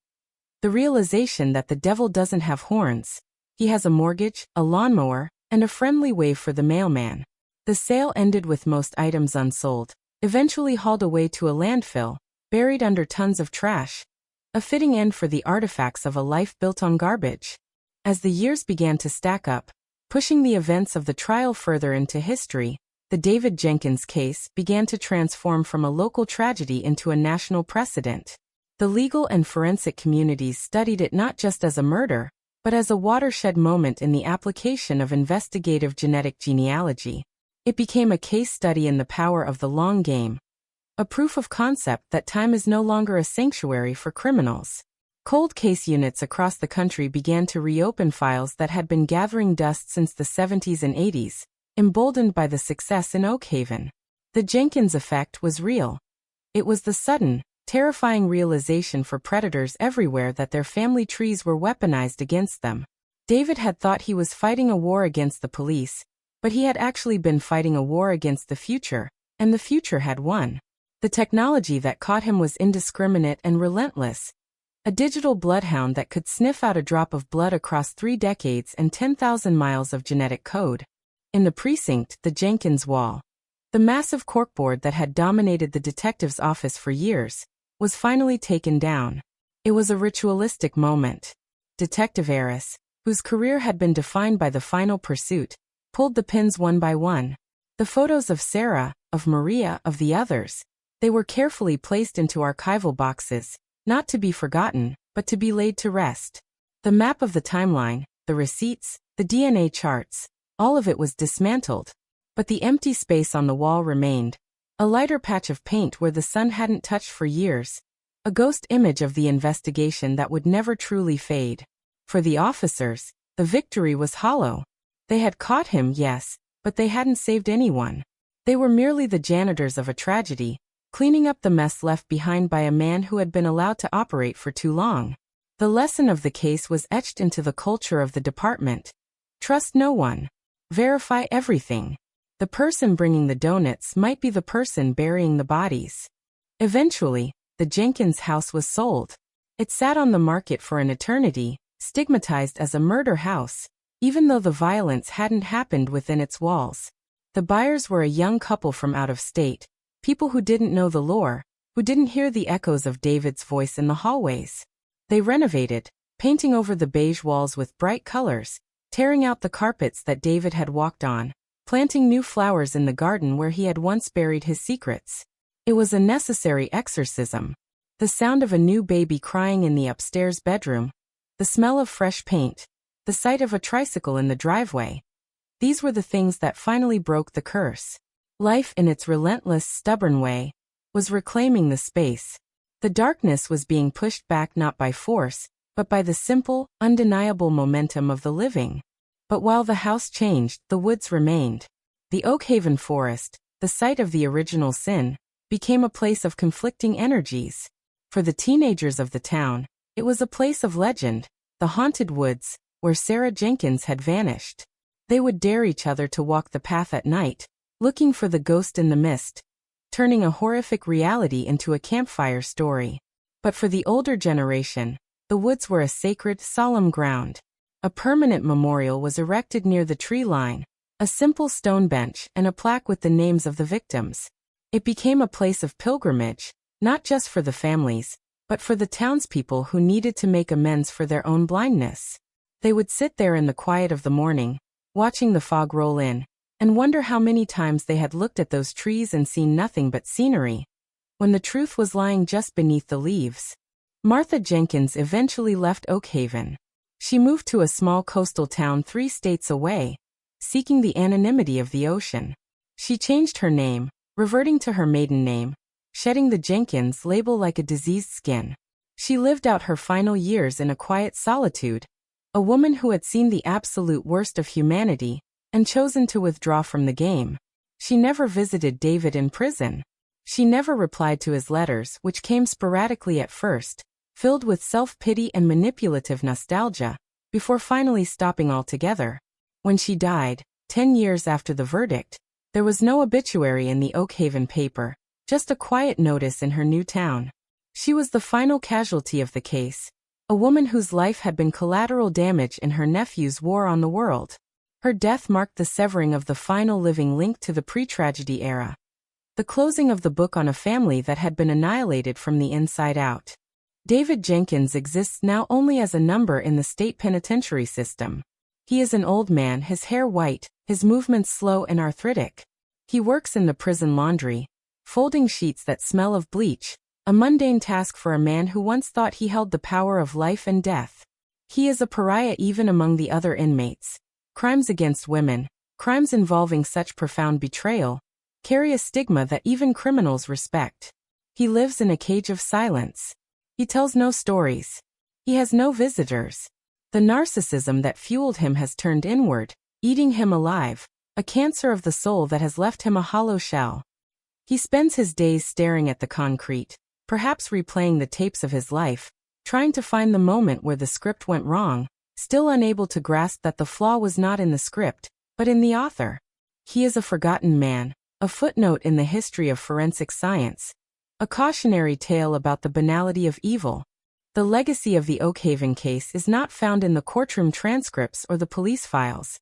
The realization that the devil doesn't have horns. He has a mortgage, a lawnmower, and a friendly wave for the mailman. The sale ended with most items unsold, eventually hauled away to a landfill, buried under tons of trash. A fitting end for the artifacts of a life built on garbage. As the years began to stack up, pushing the events of the trial further into history, the David Jenkins case began to transform from a local tragedy into a national precedent. The legal and forensic communities studied it not just as a murder, but as a watershed moment in the application of investigative genetic genealogy. It became a case study in the power of the long game, a proof of concept that time is no longer a sanctuary for criminals. Cold case units across the country began to reopen files that had been gathering dust since the 70s and 80s, emboldened by the success in Oakhaven. The Jenkins effect was real. It was the sudden, terrifying realization for predators everywhere that their family trees were weaponized against them. David had thought he was fighting a war against the police, but he had actually been fighting a war against the future, and the future had won. The technology that caught him was indiscriminate and relentless. A digital bloodhound that could sniff out a drop of blood across 3 decades and 10,000 miles of genetic code. In the precinct, the Jenkins wall, the massive corkboard that had dominated the detective's office for years, was finally taken down. It was a ritualistic moment. Detective Eris, whose career had been defined by the final pursuit, pulled the pins one by one. The photos of Sarah, of Maria, of the others. They were carefully placed into archival boxes, not to be forgotten, but to be laid to rest. The map of the timeline, the receipts, the DNA charts, all of it was dismantled. But the empty space on the wall remained. A lighter patch of paint where the sun hadn't touched for years. A ghost image of the investigation that would never truly fade. For the officers, the victory was hollow. They had caught him, yes, but they hadn't saved anyone. They were merely the janitors of a tragedy, cleaning up the mess left behind by a man who had been allowed to operate for too long. The lesson of the case was etched into the culture of the department. Trust no one. Verify everything. The person bringing the donuts might be the person burying the bodies. Eventually, the Jenkins house was sold. It sat on the market for an eternity, stigmatized as a murder house, even though the violence hadn't happened within its walls. The buyers were a young couple from out of state, people who didn't know the lore, who didn't hear the echoes of David's voice in the hallways. They renovated, painting over the beige walls with bright colors, tearing out the carpets that David had walked on, planting new flowers in the garden where he had once buried his secrets. It was a necessary exorcism. The sound of a new baby crying in the upstairs bedroom, the smell of fresh paint, the sight of a tricycle in the driveway. These were the things that finally broke the curse. Life, in its relentless, stubborn way, was reclaiming the space. The darkness was being pushed back not by force, but by the simple, undeniable momentum of the living. But while the house changed, the woods remained. The Oakhaven forest, the site of the original sin, became a place of conflicting energies. For the teenagers of the town, it was a place of legend, the haunted woods, where Sarah Jenkins had vanished. They would dare each other to walk the path at night, looking for the ghost in the mist, turning a horrific reality into a campfire story. But for the older generation, the woods were a sacred, solemn ground. A permanent memorial was erected near the tree line, a simple stone bench and a plaque with the names of the victims. It became a place of pilgrimage, not just for the families, but for the townspeople who needed to make amends for their own blindness. They would sit there in the quiet of the morning, watching the fog roll in, and wonder how many times they had looked at those trees and seen nothing but scenery, when the truth was lying just beneath the leaves. Martha Jenkins eventually left Oakhaven. She moved to a small coastal town 3 states away, seeking the anonymity of the ocean. She changed her name, reverting to her maiden name, shedding the Jenkins label like a diseased skin. She lived out her final years in a quiet solitude, a woman who had seen the absolute worst of humanity and chosen to withdraw from the game. She never visited David in prison. She never replied to his letters, which came sporadically at first, filled with self-pity and manipulative nostalgia, before finally stopping altogether. When she died, 10 years after the verdict, there was no obituary in the Oakhaven paper, just a quiet notice in her new town. She was the final casualty of the case, a woman whose life had been collateral damage in her nephew's war on the world. Her death marked the severing of the final living link to the pre-tragedy era, the closing of the book on a family that had been annihilated from the inside out. David Jenkins exists now only as a number in the state penitentiary system. He is an old man, his hair white, his movements slow and arthritic. He works in the prison laundry, folding sheets that smell of bleach, a mundane task for a man who once thought he held the power of life and death. He is a pariah even among the other inmates. Crimes against women, crimes involving such profound betrayal, carry a stigma that even criminals respect. He lives in a cage of silence. He tells no stories. He has no visitors. The narcissism that fueled him has turned inward, eating him alive, a cancer of the soul that has left him a hollow shell. He spends his days staring at the concrete, perhaps replaying the tapes of his life, trying to find the moment where the script went wrong, still unable to grasp that the flaw was not in the script, but in the author. He is a forgotten man, a footnote in the history of forensic science, a cautionary tale about the banality of evil. The legacy of the Oakhaven case is not found in the courtroom transcripts or the police files.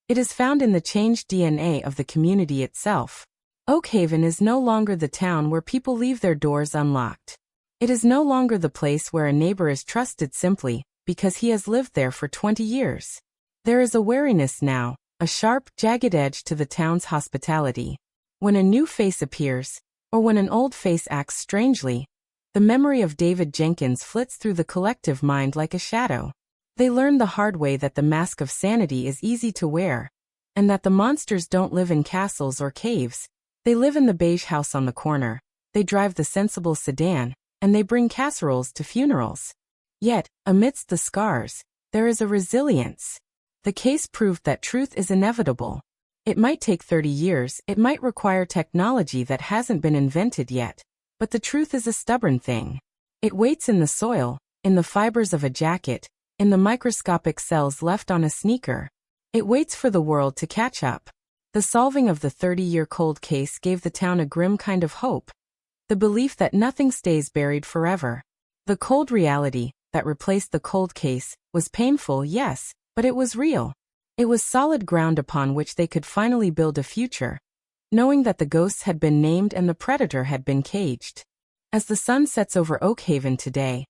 It is found in the changed DNA of the community itself. Oakhaven is no longer the town where people leave their doors unlocked. It is no longer the place where a neighbor is trusted simply because he has lived there for 20 years. There is a wariness now, a sharp, jagged edge to the town's hospitality. When a new face appears, or when an old face acts strangely, the memory of David Jenkins flits through the collective mind like a shadow. They learn the hard way that the mask of sanity is easy to wear, and that the monsters don't live in castles or caves. They live in the beige house on the corner, they drive the sensible sedan, and they bring casseroles to funerals. Yet, amidst the scars, there is a resilience. The case proved that truth is inevitable. It might take 30 years, it might require technology that hasn't been invented yet, but the truth is a stubborn thing. It waits in the soil, in the fibers of a jacket, in the microscopic cells left on a sneaker. It waits for the world to catch up. The solving of the 30-year cold case gave the town a grim kind of hope. The belief that nothing stays buried forever. The cold reality that replaced the cold case was painful, yes, but it was real. It was solid ground upon which they could finally build a future, knowing that the ghosts had been named and the predator had been caged. As the sun sets over Oakhaven today,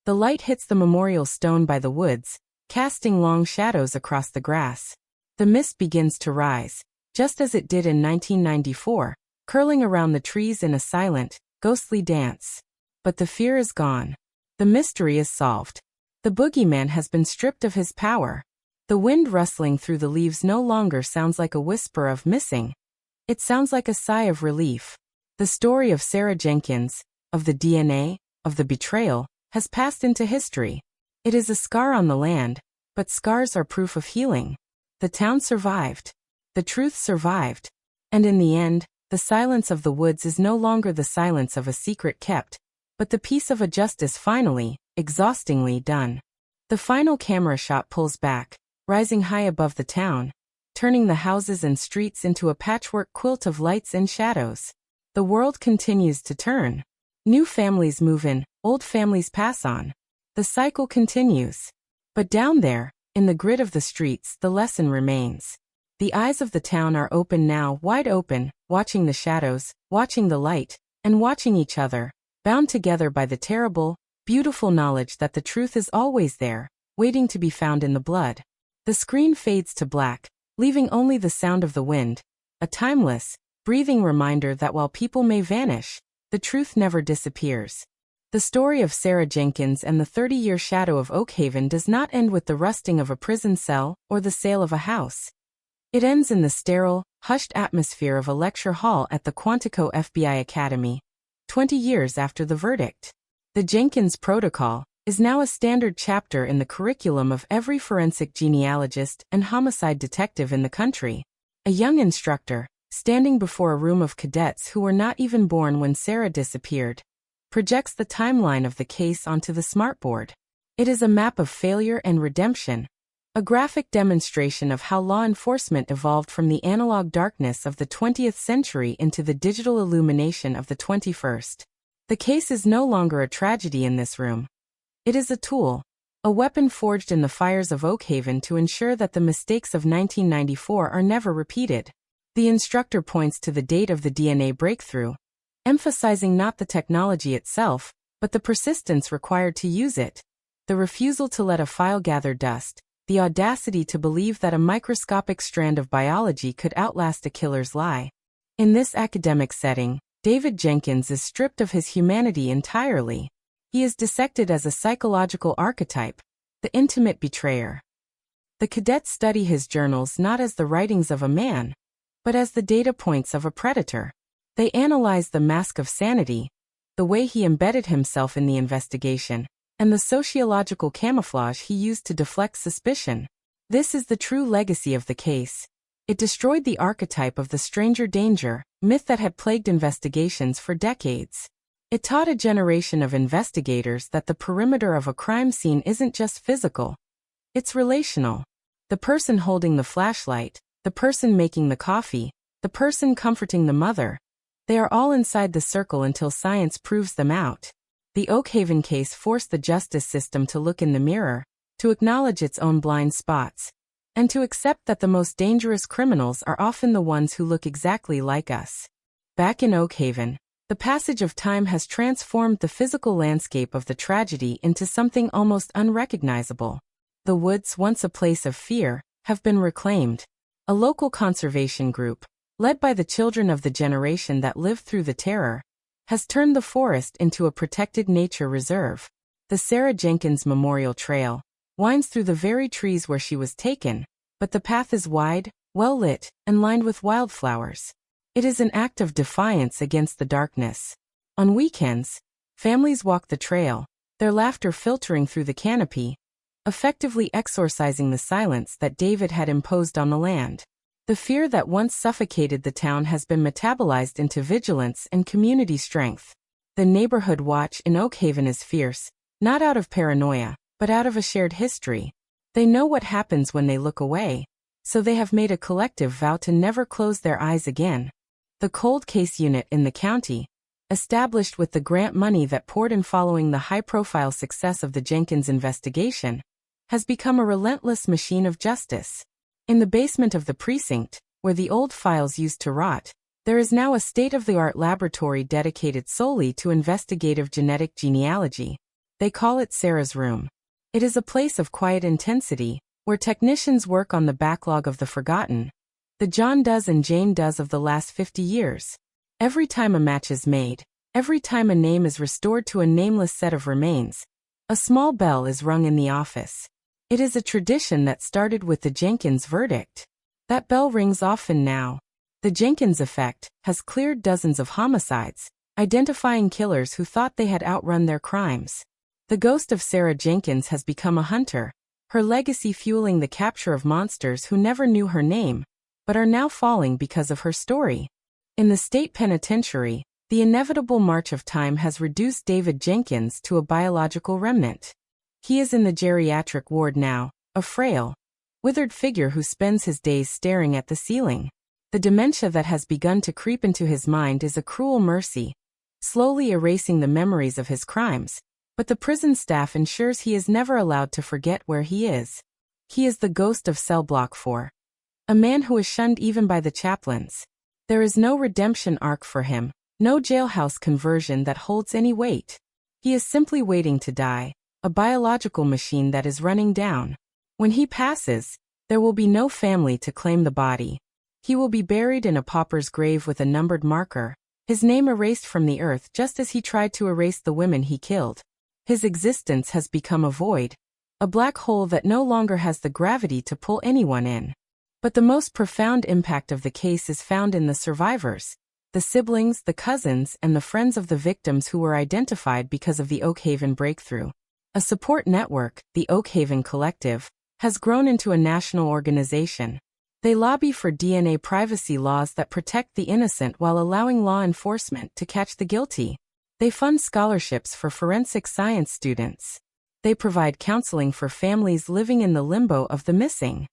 the light hits the memorial stone by the woods, casting long shadows across the grass. The mist begins to rise, just as it did in 1994, curling around the trees in a silent, ghostly dance. But the fear is gone. The mystery is solved. The boogeyman has been stripped of his power. The wind rustling through the leaves no longer sounds like a whisper of missing. It sounds like a sigh of relief. The story of Sarah Jenkins, of the DNA, of the betrayal, has passed into history. It is a scar on the land, but scars are proof of healing. The town survived. The truth survived. And in the end, the silence of the woods is no longer the silence of a secret kept, but the peace of a justice finally, exhaustingly done. The final camera shot pulls back, rising high above the town, turning the houses and streets into a patchwork quilt of lights and shadows. The world continues to turn. New families move in, old families pass on. The cycle continues. But down there, in the grid of the streets, the lesson remains. The eyes of the town are open now, wide open, watching the shadows, watching the light, and watching each other, bound together by the terrible, beautiful knowledge that the truth is always there, waiting to be found in the blood. The screen fades to black, leaving only the sound of the wind, a timeless, breathing reminder that while people may vanish, the truth never disappears. The story of Sarah Jenkins and the 30-year shadow of Oakhaven does not end with the rusting of a prison cell or the sale of a house. It ends in the sterile, hushed atmosphere of a lecture hall at the Quantico FBI Academy, 20 years after the verdict. The Jenkins Protocol is now a standard chapter in the curriculum of every forensic genealogist and homicide detective in the country. A young instructor, standing before a room of cadets who were not even born when Sarah disappeared, projects the timeline of the case onto the smartboard. It is a map of failure and redemption, a graphic demonstration of how law enforcement evolved from the analog darkness of the 20th century into the digital illumination of the 21st. The case is no longer a tragedy in this room. It is a tool, a weapon forged in the fires of Oakhaven to ensure that the mistakes of 1994 are never repeated. The instructor points to the date of the DNA breakthrough, emphasizing not the technology itself, but the persistence required to use it, the refusal to let a file gather dust, the audacity to believe that a microscopic strand of biology could outlast a killer's lie. In this academic setting, David Jenkins is stripped of his humanity entirely. He is dissected as a psychological archetype, the intimate betrayer. The cadets study his journals not as the writings of a man, but as the data points of a predator. They analyze the mask of sanity, the way he embedded himself in the investigation, and the sociological camouflage he used to deflect suspicion. This is the true legacy of the case. It destroyed the archetype of the stranger danger, myth that had plagued investigations for decades. It taught a generation of investigators that the perimeter of a crime scene isn't just physical. It's relational. The person holding the flashlight, the person making the coffee, the person comforting the mother, they are all inside the circle until science proves them out. The Oakhaven case forced the justice system to look in the mirror, to acknowledge its own blind spots, and to accept that the most dangerous criminals are often the ones who look exactly like us. Back in Oakhaven, the passage of time has transformed the physical landscape of the tragedy into something almost unrecognizable. The woods, once a place of fear, have been reclaimed. A local conservation group, led by the children of the generation that lived through the terror, has turned the forest into a protected nature reserve. The Sarah Jenkins Memorial Trail winds through the very trees where she was taken, but the path is wide, well lit, and lined with wildflowers. It is an act of defiance against the darkness. On weekends, families walk the trail, their laughter filtering through the canopy, effectively exorcising the silence that David had imposed on the land. The fear that once suffocated the town has been metabolized into vigilance and community strength. The neighborhood watch in Oak Haven is fierce, not out of paranoia, but out of a shared history. They know what happens when they look away, so they have made a collective vow to never close their eyes again. The cold case unit in the county, established with the grant money that poured in following the high-profile success of the Jenkins investigation, has become a relentless machine of justice. In the basement of the precinct, where the old files used to rot, there is now a state-of-the-art laboratory dedicated solely to investigative genetic genealogy. They call it Sarah's Room. It is a place of quiet intensity, where technicians work on the backlog of the forgotten, the John Does and Jane Does of the last 50 years. Every time a match is made, every time a name is restored to a nameless set of remains, a small bell is rung in the office. It is a tradition that started with the Jenkins verdict. That bell rings often now. The Jenkins effect has cleared dozens of homicides, identifying killers who thought they had outrun their crimes. The ghost of Sarah Jenkins has become a hunter, her legacy fueling the capture of monsters who never knew her name, but are now falling because of her story. In the state penitentiary, the inevitable march of time has reduced David Jenkins to a biological remnant. He is in the geriatric ward now, a frail, withered figure who spends his days staring at the ceiling. The dementia that has begun to creep into his mind is a cruel mercy, slowly erasing the memories of his crimes, but the prison staff ensures he is never allowed to forget where he is. He is the ghost of Cell Block 4. A man who is shunned even by the chaplains. There is no redemption arc for him, no jailhouse conversion that holds any weight. He is simply waiting to die, a biological machine that is running down. When he passes, there will be no family to claim the body. He will be buried in a pauper's grave with a numbered marker, his name erased from the earth just as he tried to erase the women he killed. His existence has become a void, a black hole that no longer has the gravity to pull anyone in. But the most profound impact of the case is found in the survivors, the siblings, the cousins, and the friends of the victims who were identified because of the Oak Haven breakthrough. A support network, the Oak Haven Collective, has grown into a national organization. They lobby for DNA privacy laws that protect the innocent while allowing law enforcement to catch the guilty. They fund scholarships for forensic science students. They provide counseling for families living in the limbo of the missing.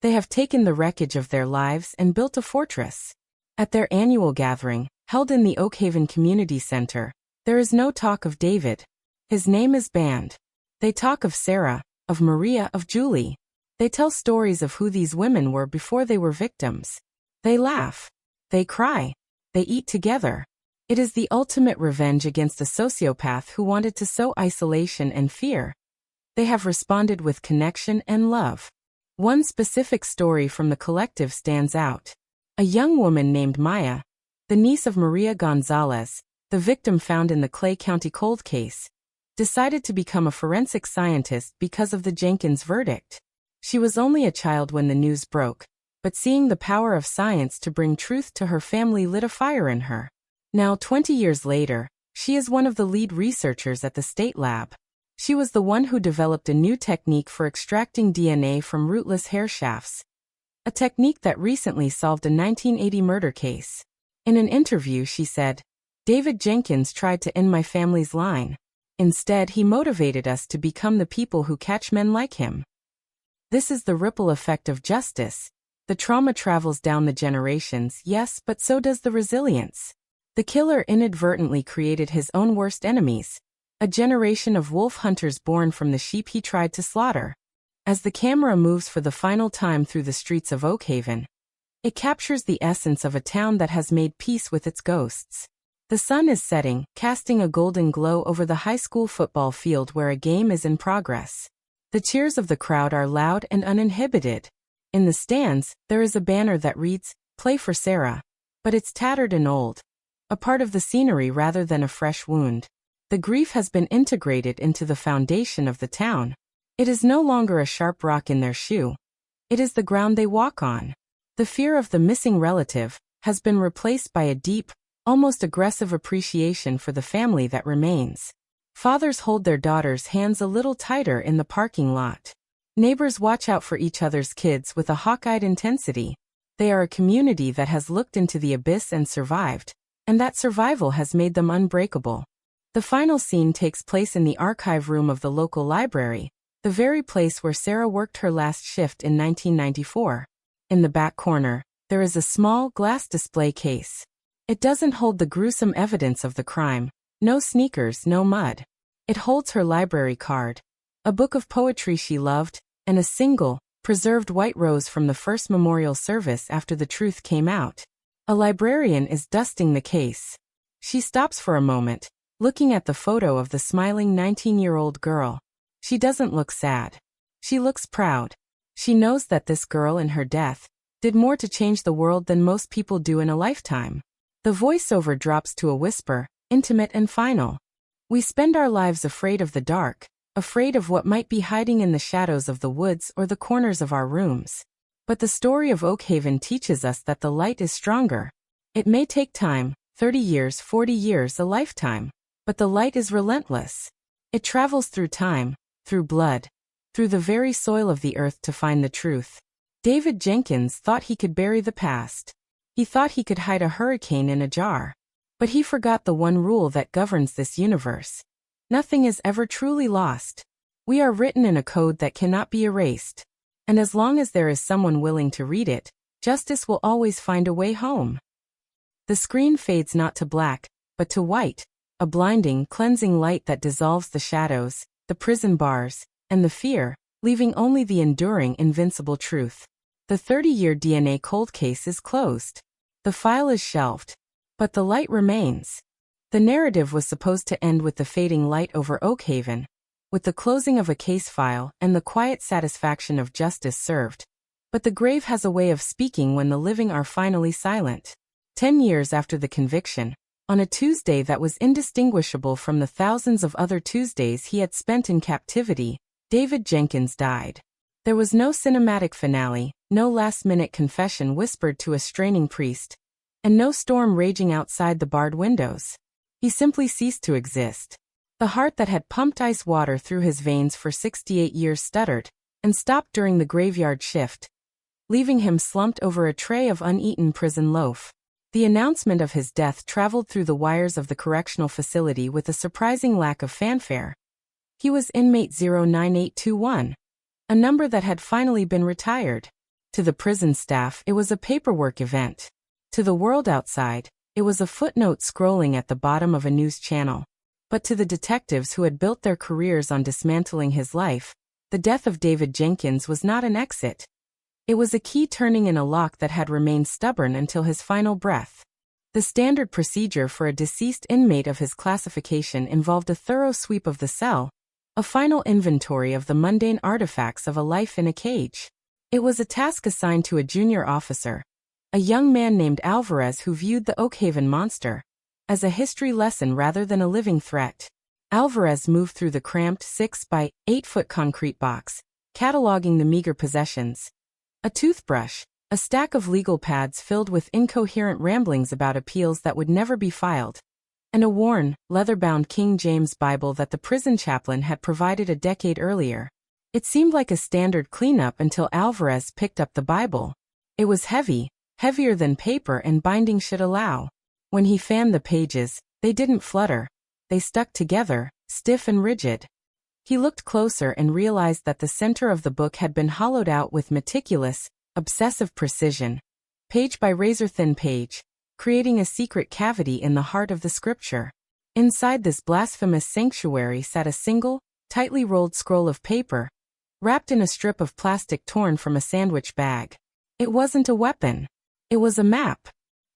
They have taken the wreckage of their lives and built a fortress. At their annual gathering, held in the Oak Haven Community Center, there is no talk of David. His name is banned. They talk of Sarah, of Maria, of Julie. They tell stories of who these women were before they were victims. They laugh. They cry. They eat together. It is the ultimate revenge against a sociopath who wanted to sow isolation and fear. They have responded with connection and love. One specific story from the collective stands out. A young woman named Maya, the niece of Maria Gonzalez, the victim found in the Clay County cold case, decided to become a forensic scientist because of the Jenkins verdict. She was only a child when the news broke, but seeing the power of science to bring truth to her family lit a fire in her. Now, 20 years later, she is one of the lead researchers at the state lab. She was the one who developed a new technique for extracting DNA from rootless hair shafts, a technique that recently solved a 1980 murder case. In an interview, she said, "David Jenkins tried to end my family's line. Instead, he motivated us to become the people who catch men like him." This is the ripple effect of justice. The trauma travels down the generations, yes, but so does the resilience. The killer inadvertently created his own worst enemies, a generation of wolf hunters born from the sheep he tried to slaughter. As the camera moves for the final time through the streets of Oak Haven, it captures the essence of a town that has made peace with its ghosts. The sun is setting, casting a golden glow over the high school football field where a game is in progress. The cheers of the crowd are loud and uninhibited. In the stands, there is a banner that reads, play for Sarah. But it's tattered and old. A part of the scenery rather than a fresh wound. The grief has been integrated into the foundation of the town. It is no longer a sharp rock in their shoe. It is the ground they walk on. The fear of the missing relative has been replaced by a deep, almost aggressive appreciation for the family that remains. Fathers hold their daughters' hands a little tighter in the parking lot. Neighbors watch out for each other's kids with a hawk-eyed intensity. They are a community that has looked into the abyss and survived, and that survival has made them unbreakable. The final scene takes place in the archive room of the local library, the very place where Sarah worked her last shift in 1994. In the back corner, there is a small glass display case. It doesn't hold the gruesome evidence of the crime. No sneakers, no mud. It holds her library card, a book of poetry she loved, and a single, preserved white rose from the first memorial service after the truth came out. A librarian is dusting the case. She stops for a moment, looking at the photo of the smiling 19-year-old girl. She doesn't look sad. She looks proud. She knows that this girl in her death did more to change the world than most people do in a lifetime. The voiceover drops to a whisper, intimate and final. We spend our lives afraid of the dark, afraid of what might be hiding in the shadows of the woods or the corners of our rooms. But the story of Oakhaven teaches us that the light is stronger. It may take time, 30 years, 40 years, a lifetime. But the light is relentless. It travels through time, through blood, through the very soil of the earth to find the truth. David Jenkins thought he could bury the past. He thought he could hide a hurricane in a jar. But he forgot the one rule that governs this universe. Nothing is ever truly lost. We are written in a code that cannot be erased. And as long as there is someone willing to read it, justice will always find a way home. The screen fades not to black, but to white, a blinding, cleansing light that dissolves the shadows, the prison bars, and the fear, leaving only the enduring, invincible truth. The 30-year DNA cold case is closed. The file is shelved. But the light remains. The narrative was supposed to end with the fading light over Oakhaven, with the closing of a case file and the quiet satisfaction of justice served. But the grave has a way of speaking when the living are finally silent. 10 years after the conviction, on a Tuesday that was indistinguishable from the thousands of other Tuesdays he had spent in captivity, David Jenkins died. There was no cinematic finale, no last-minute confession whispered to a straining priest, and no storm raging outside the barred windows. He simply ceased to exist. The heart that had pumped ice water through his veins for 68 years stuttered, and stopped during the graveyard shift, leaving him slumped over a tray of uneaten prison loaf. The announcement of his death traveled through the wires of the correctional facility with a surprising lack of fanfare. He was inmate 09821, a number that had finally been retired. To the prison staff, it was a paperwork event. To the world outside, it was a footnote scrolling at the bottom of a news channel. But to the detectives who had built their careers on dismantling his life, the death of David Jenkins was not an exit. It was a key turning in a lock that had remained stubborn until his final breath. The standard procedure for a deceased inmate of his classification involved a thorough sweep of the cell, a final inventory of the mundane artifacts of a life in a cage. It was a task assigned to a junior officer, a young man named Alvarez who viewed the Oakhaven monster as a history lesson rather than a living threat. Alvarez moved through the cramped 6 by 8 foot concrete box, cataloging the meager possessions. A toothbrush, a stack of legal pads filled with incoherent ramblings about appeals that would never be filed, and a worn, leather-bound King James Bible that the prison chaplain had provided a decade earlier. It seemed like a standard cleanup until Alvarez picked up the Bible. It was heavy, heavier than paper and binding should allow. When he fanned the pages, they didn't flutter. They stuck together, stiff and rigid. He looked closer and realized that the center of the book had been hollowed out with meticulous, obsessive precision, page by razor-thin page, creating a secret cavity in the heart of the scripture. Inside this blasphemous sanctuary sat a single, tightly rolled scroll of paper, wrapped in a strip of plastic torn from a sandwich bag. It wasn't a weapon. It was a map.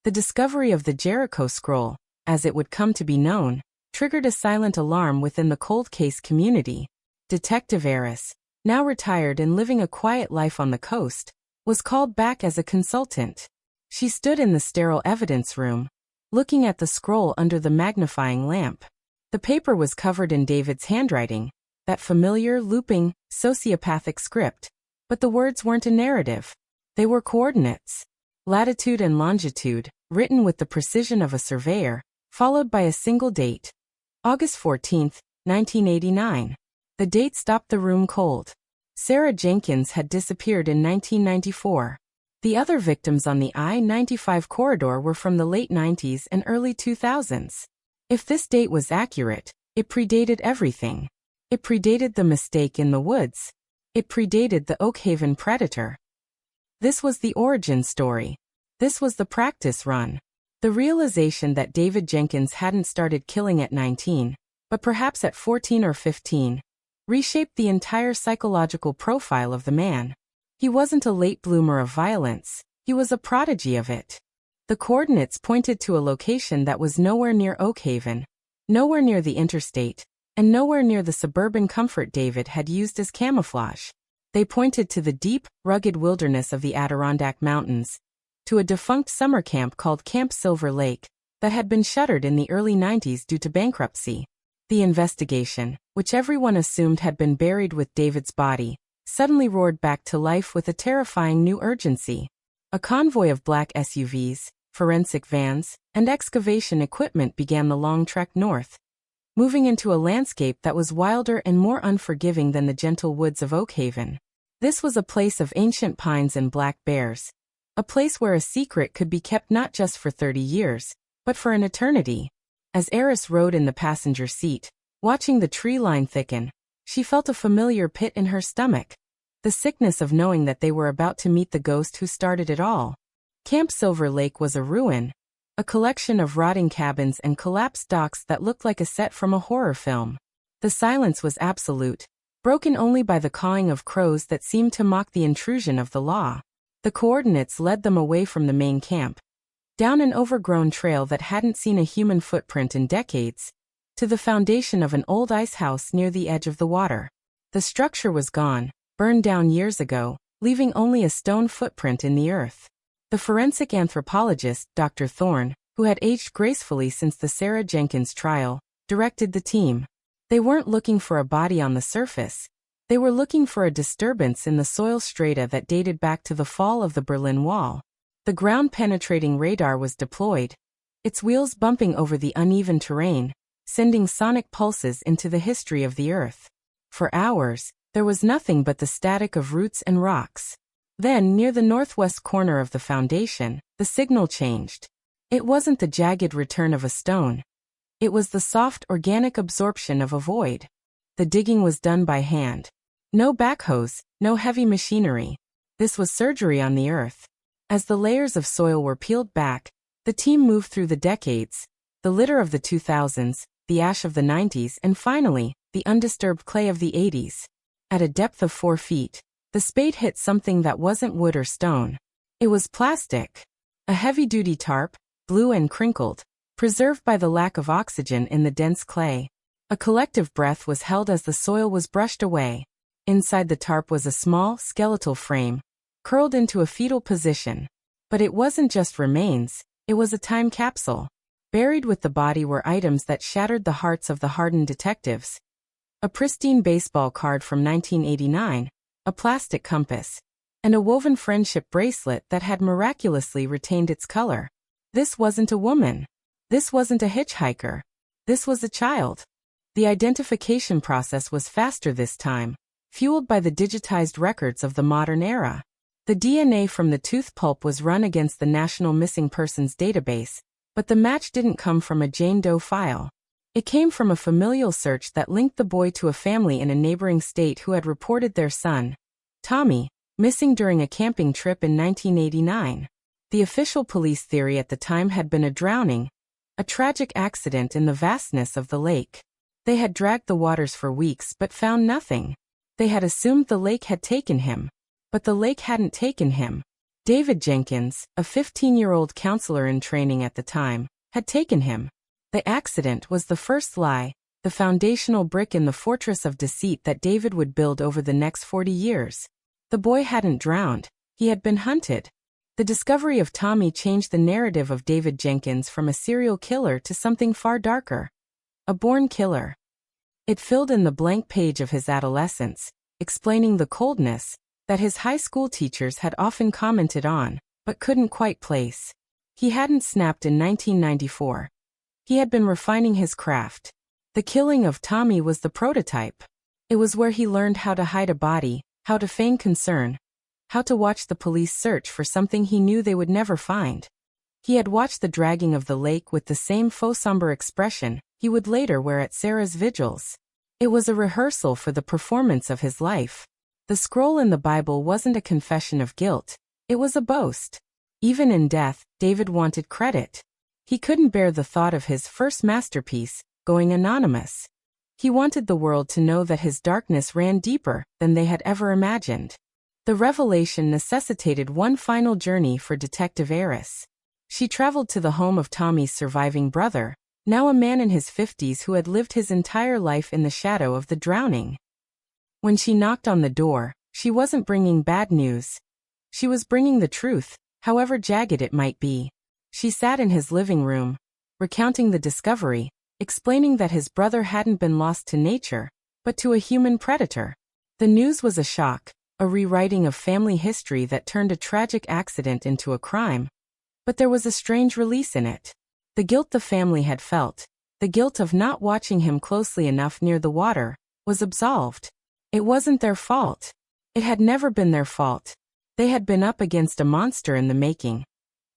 The discovery of the Jericho Scroll, as it would come to be known, triggered a silent alarm within the cold case community. Detective Eris, now retired and living a quiet life on the coast, was called back as a consultant. She stood in the sterile evidence room, looking at the scroll under the magnifying lamp. The paper was covered in David's handwriting, that familiar, looping, sociopathic script. But the words weren't a narrative. They were coordinates. Latitude and longitude, written with the precision of a surveyor, followed by a single date. August 14, 1989. The date stopped the room cold. Sarah Jenkins had disappeared in 1994. The other victims on the I-95 corridor were from the late 90s and early 2000s. If this date was accurate, it predated everything. It predated the mistake in the woods. It predated the Oakhaven predator. This was the origin story. This was the practice run. The realization that David Jenkins hadn't started killing at 19, but perhaps at 14 or 15, reshaped the entire psychological profile of the man. He wasn't a late bloomer of violence, he was a prodigy of it. The coordinates pointed to a location that was nowhere near Oakhaven, nowhere near the interstate, and nowhere near the suburban comfort David had used as camouflage. They pointed to the deep, rugged wilderness of the Adirondack Mountains, to a defunct summer camp called Camp Silver Lake, that had been shuttered in the early 90s due to bankruptcy. The investigation, which everyone assumed had been buried with David's body, suddenly roared back to life with a terrifying new urgency. A convoy of black SUVs, forensic vans, and excavation equipment began the long trek north, moving into a landscape that was wilder and more unforgiving than the gentle woods of Oakhaven. This was a place of ancient pines and black bears, a place where a secret could be kept not just for 30 years, but for an eternity. As Eris rode in the passenger seat, watching the tree line thicken, she felt a familiar pit in her stomach. The sickness of knowing that they were about to meet the ghost who started it all. Camp Silver Lake was a ruin, a collection of rotting cabins and collapsed docks that looked like a set from a horror film. The silence was absolute, broken only by the cawing of crows that seemed to mock the intrusion of the law. The coordinates led them away from the main camp, down an overgrown trail that hadn't seen a human footprint in decades, to the foundation of an old ice house near the edge of the water. The structure was gone, burned down years ago, leaving only a stone footprint in the earth. The forensic anthropologist, Dr. Thorne, who had aged gracefully since the Sarah Jenkins trial, directed the team. They weren't looking for a body on the surface. They were looking for a disturbance in the soil strata that dated back to the fall of the Berlin Wall. The ground-penetrating radar was deployed, its wheels bumping over the uneven terrain, sending sonic pulses into the history of the Earth. For hours, there was nothing but the static of roots and rocks. Then, near the northwest corner of the foundation, the signal changed. It wasn't the jagged return of a stone. It was the soft, organic absorption of a void. The digging was done by hand. No backhoes, no heavy machinery. This was surgery on the Earth. As the layers of soil were peeled back, the team moved through the decades, the litter of the 2000s, the ash of the 90s, and finally, the undisturbed clay of the 80s. At a depth of 4 feet, the spade hit something that wasn't wood or stone. It was plastic. A heavy-duty tarp, blue and crinkled, preserved by the lack of oxygen in the dense clay. A collective breath was held as the soil was brushed away. Inside the tarp was a small, skeletal frame, curled into a fetal position. But it wasn't just remains, it was a time capsule. Buried with the body were items that shattered the hearts of the hardened detectives. A pristine baseball card from 1989, a plastic compass, and a woven friendship bracelet that had miraculously retained its color. This wasn't a woman. This wasn't a hitchhiker. This was a child. The identification process was faster this time, fueled by the digitized records of the modern era. The DNA from the tooth pulp was run against the National Missing Persons database, but the match didn't come from a Jane Doe file. It came from a familial search that linked the boy to a family in a neighboring state who had reported their son, Tommy, missing during a camping trip in 1989. The official police theory at the time had been a drowning, a tragic accident in the vastness of the lake. They had dragged the waters for weeks but found nothing. They had assumed the lake had taken him. But the lake hadn't taken him. David Jenkins, a 15-year-old counselor in training at the time, had taken him. The accident was the first lie, the foundational brick in the fortress of deceit that David would build over the next 40 years. The boy hadn't drowned. He had been hunted. The discovery of Tommy changed the narrative of David Jenkins from a serial killer to something far darker. A born killer. It filled in the blank page of his adolescence, explaining the coldness that his high school teachers had often commented on, but couldn't quite place. He hadn't snapped in 1994. He had been refining his craft. The killing of Tommy was the prototype. It was where he learned how to hide a body, how to feign concern, how to watch the police search for something he knew they would never find. He had watched the dragging of the lake with the same faux somber expression he would later wear at Sarah's vigils. It was a rehearsal for the performance of his life. The scroll in the Bible wasn't a confession of guilt. It was a boast. Even in death, David wanted credit. He couldn't bear the thought of his first masterpiece going anonymous. He wanted the world to know that his darkness ran deeper than they had ever imagined. The revelation necessitated one final journey for Detective Eris. She traveled to the home of Tommy's surviving brother, now a man in his 50s who had lived his entire life in the shadow of the drowning. When she knocked on the door, she wasn't bringing bad news. She was bringing the truth, however jagged it might be. She sat in his living room, recounting the discovery, explaining that his brother hadn't been lost to nature, but to a human predator. The news was a shock, a rewriting of family history that turned a tragic accident into a crime. But there was a strange release in it. The guilt the family had felt, the guilt of not watching him closely enough near the water, was absolved. It wasn't their fault. It had never been their fault. They had been up against a monster in the making.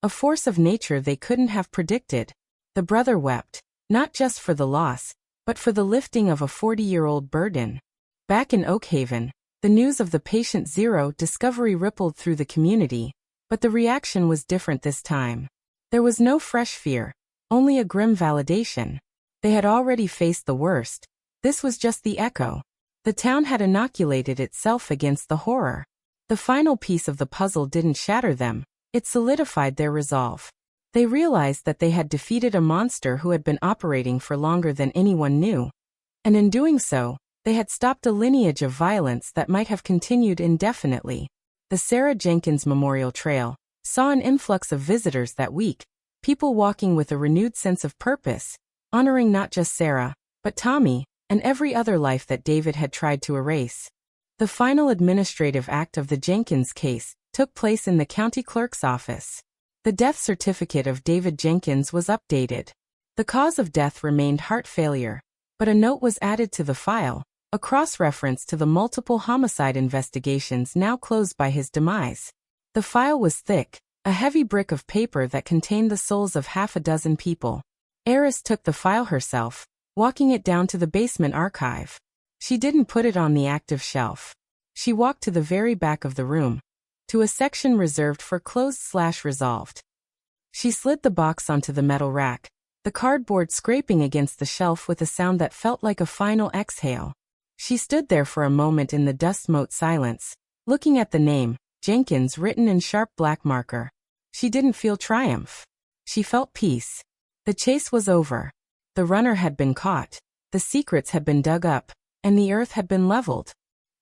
A force of nature they couldn't have predicted. The brother wept, not just for the loss, but for the lifting of a 40-year-old burden. Back in Oakhaven, the news of the patient zero discovery rippled through the community, but the reaction was different this time. There was no fresh fear, only a grim validation. They had already faced the worst. This was just the echo. The town had inoculated itself against the horror. The final piece of the puzzle didn't shatter them, it solidified their resolve. They realized that they had defeated a monster who had been operating for longer than anyone knew. And in doing so, they had stopped a lineage of violence that might have continued indefinitely. The Sarah Jenkins Memorial Trail saw an influx of visitors that week, people walking with a renewed sense of purpose, honoring not just Sarah, but Tommy, and every other life that David had tried to erase. The final administrative act of the Jenkins case took place in the county clerk's office. The death certificate of David Jenkins was updated. The cause of death remained heart failure, but a note was added to the file, a cross-reference to the multiple homicide investigations now closed by his demise. The file was thick, a heavy brick of paper that contained the souls of half a dozen people. Eris took the file herself, walking it down to the basement archive. She didn't put it on the active shelf. She walked to the very back of the room, to a section reserved for closed/resolved. She slid the box onto the metal rack, the cardboard scraping against the shelf with a sound that felt like a final exhale. She stood there for a moment in the dust-mote silence, looking at the name, Jenkins, written in sharp black marker. She didn't feel triumph. She felt peace. The chase was over. The runner had been caught, the secrets had been dug up, and the earth had been leveled.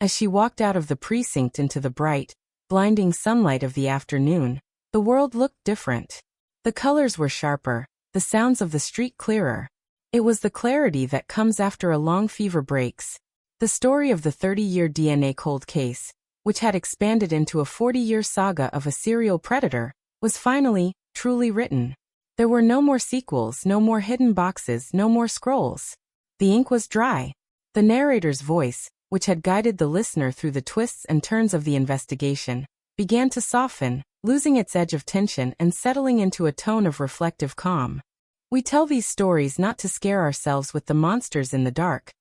As she walked out of the precinct into the bright, blinding sunlight of the afternoon, the world looked different. The colors were sharper, the sounds of the street clearer. It was the clarity that comes after a long fever breaks. The story of the 30-year DNA cold case, which had expanded into a 40-year saga of a serial predator, was finally, truly written. There were no more sequels, no more hidden boxes, no more scrolls. The ink was dry. The narrator's voice, which had guided the listener through the twists and turns of the investigation, began to soften, losing its edge of tension and settling into a tone of reflective calm. We tell these stories not to scare ourselves with the monsters in the dark.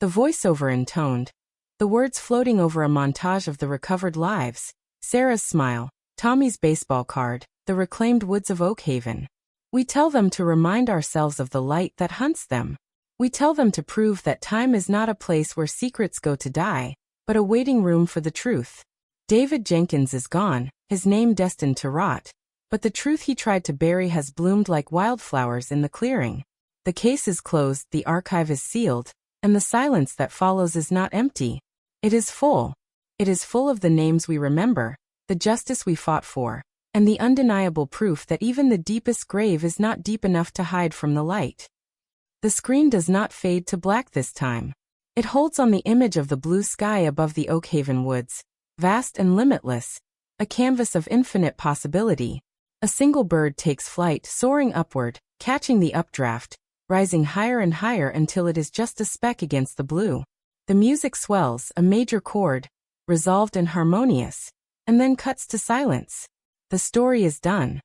The voiceover intoned, the words floating over a montage of the recovered lives, Sarah's smile, Tommy's baseball card, the reclaimed woods of Oakhaven. We tell them to remind ourselves of the light that hunts them. We tell them to prove that time is not a place where secrets go to die, but a waiting room for the truth. David Jenkins is gone, his name destined to rot, but the truth he tried to bury has bloomed like wildflowers in the clearing. The case is closed, the archive is sealed, and the silence that follows is not empty. It is full. It is full of the names we remember, the justice we fought for, and the undeniable proof that even the deepest grave is not deep enough to hide from the light. The screen does not fade to black this time. It holds on the image of the blue sky above the Oakhaven woods, vast and limitless, a canvas of infinite possibility. A single bird takes flight, soaring upward, catching the updraft, rising higher and higher until it is just a speck against the blue. The music swells, a major chord, resolved and harmonious, and then cuts to silence. The story is done.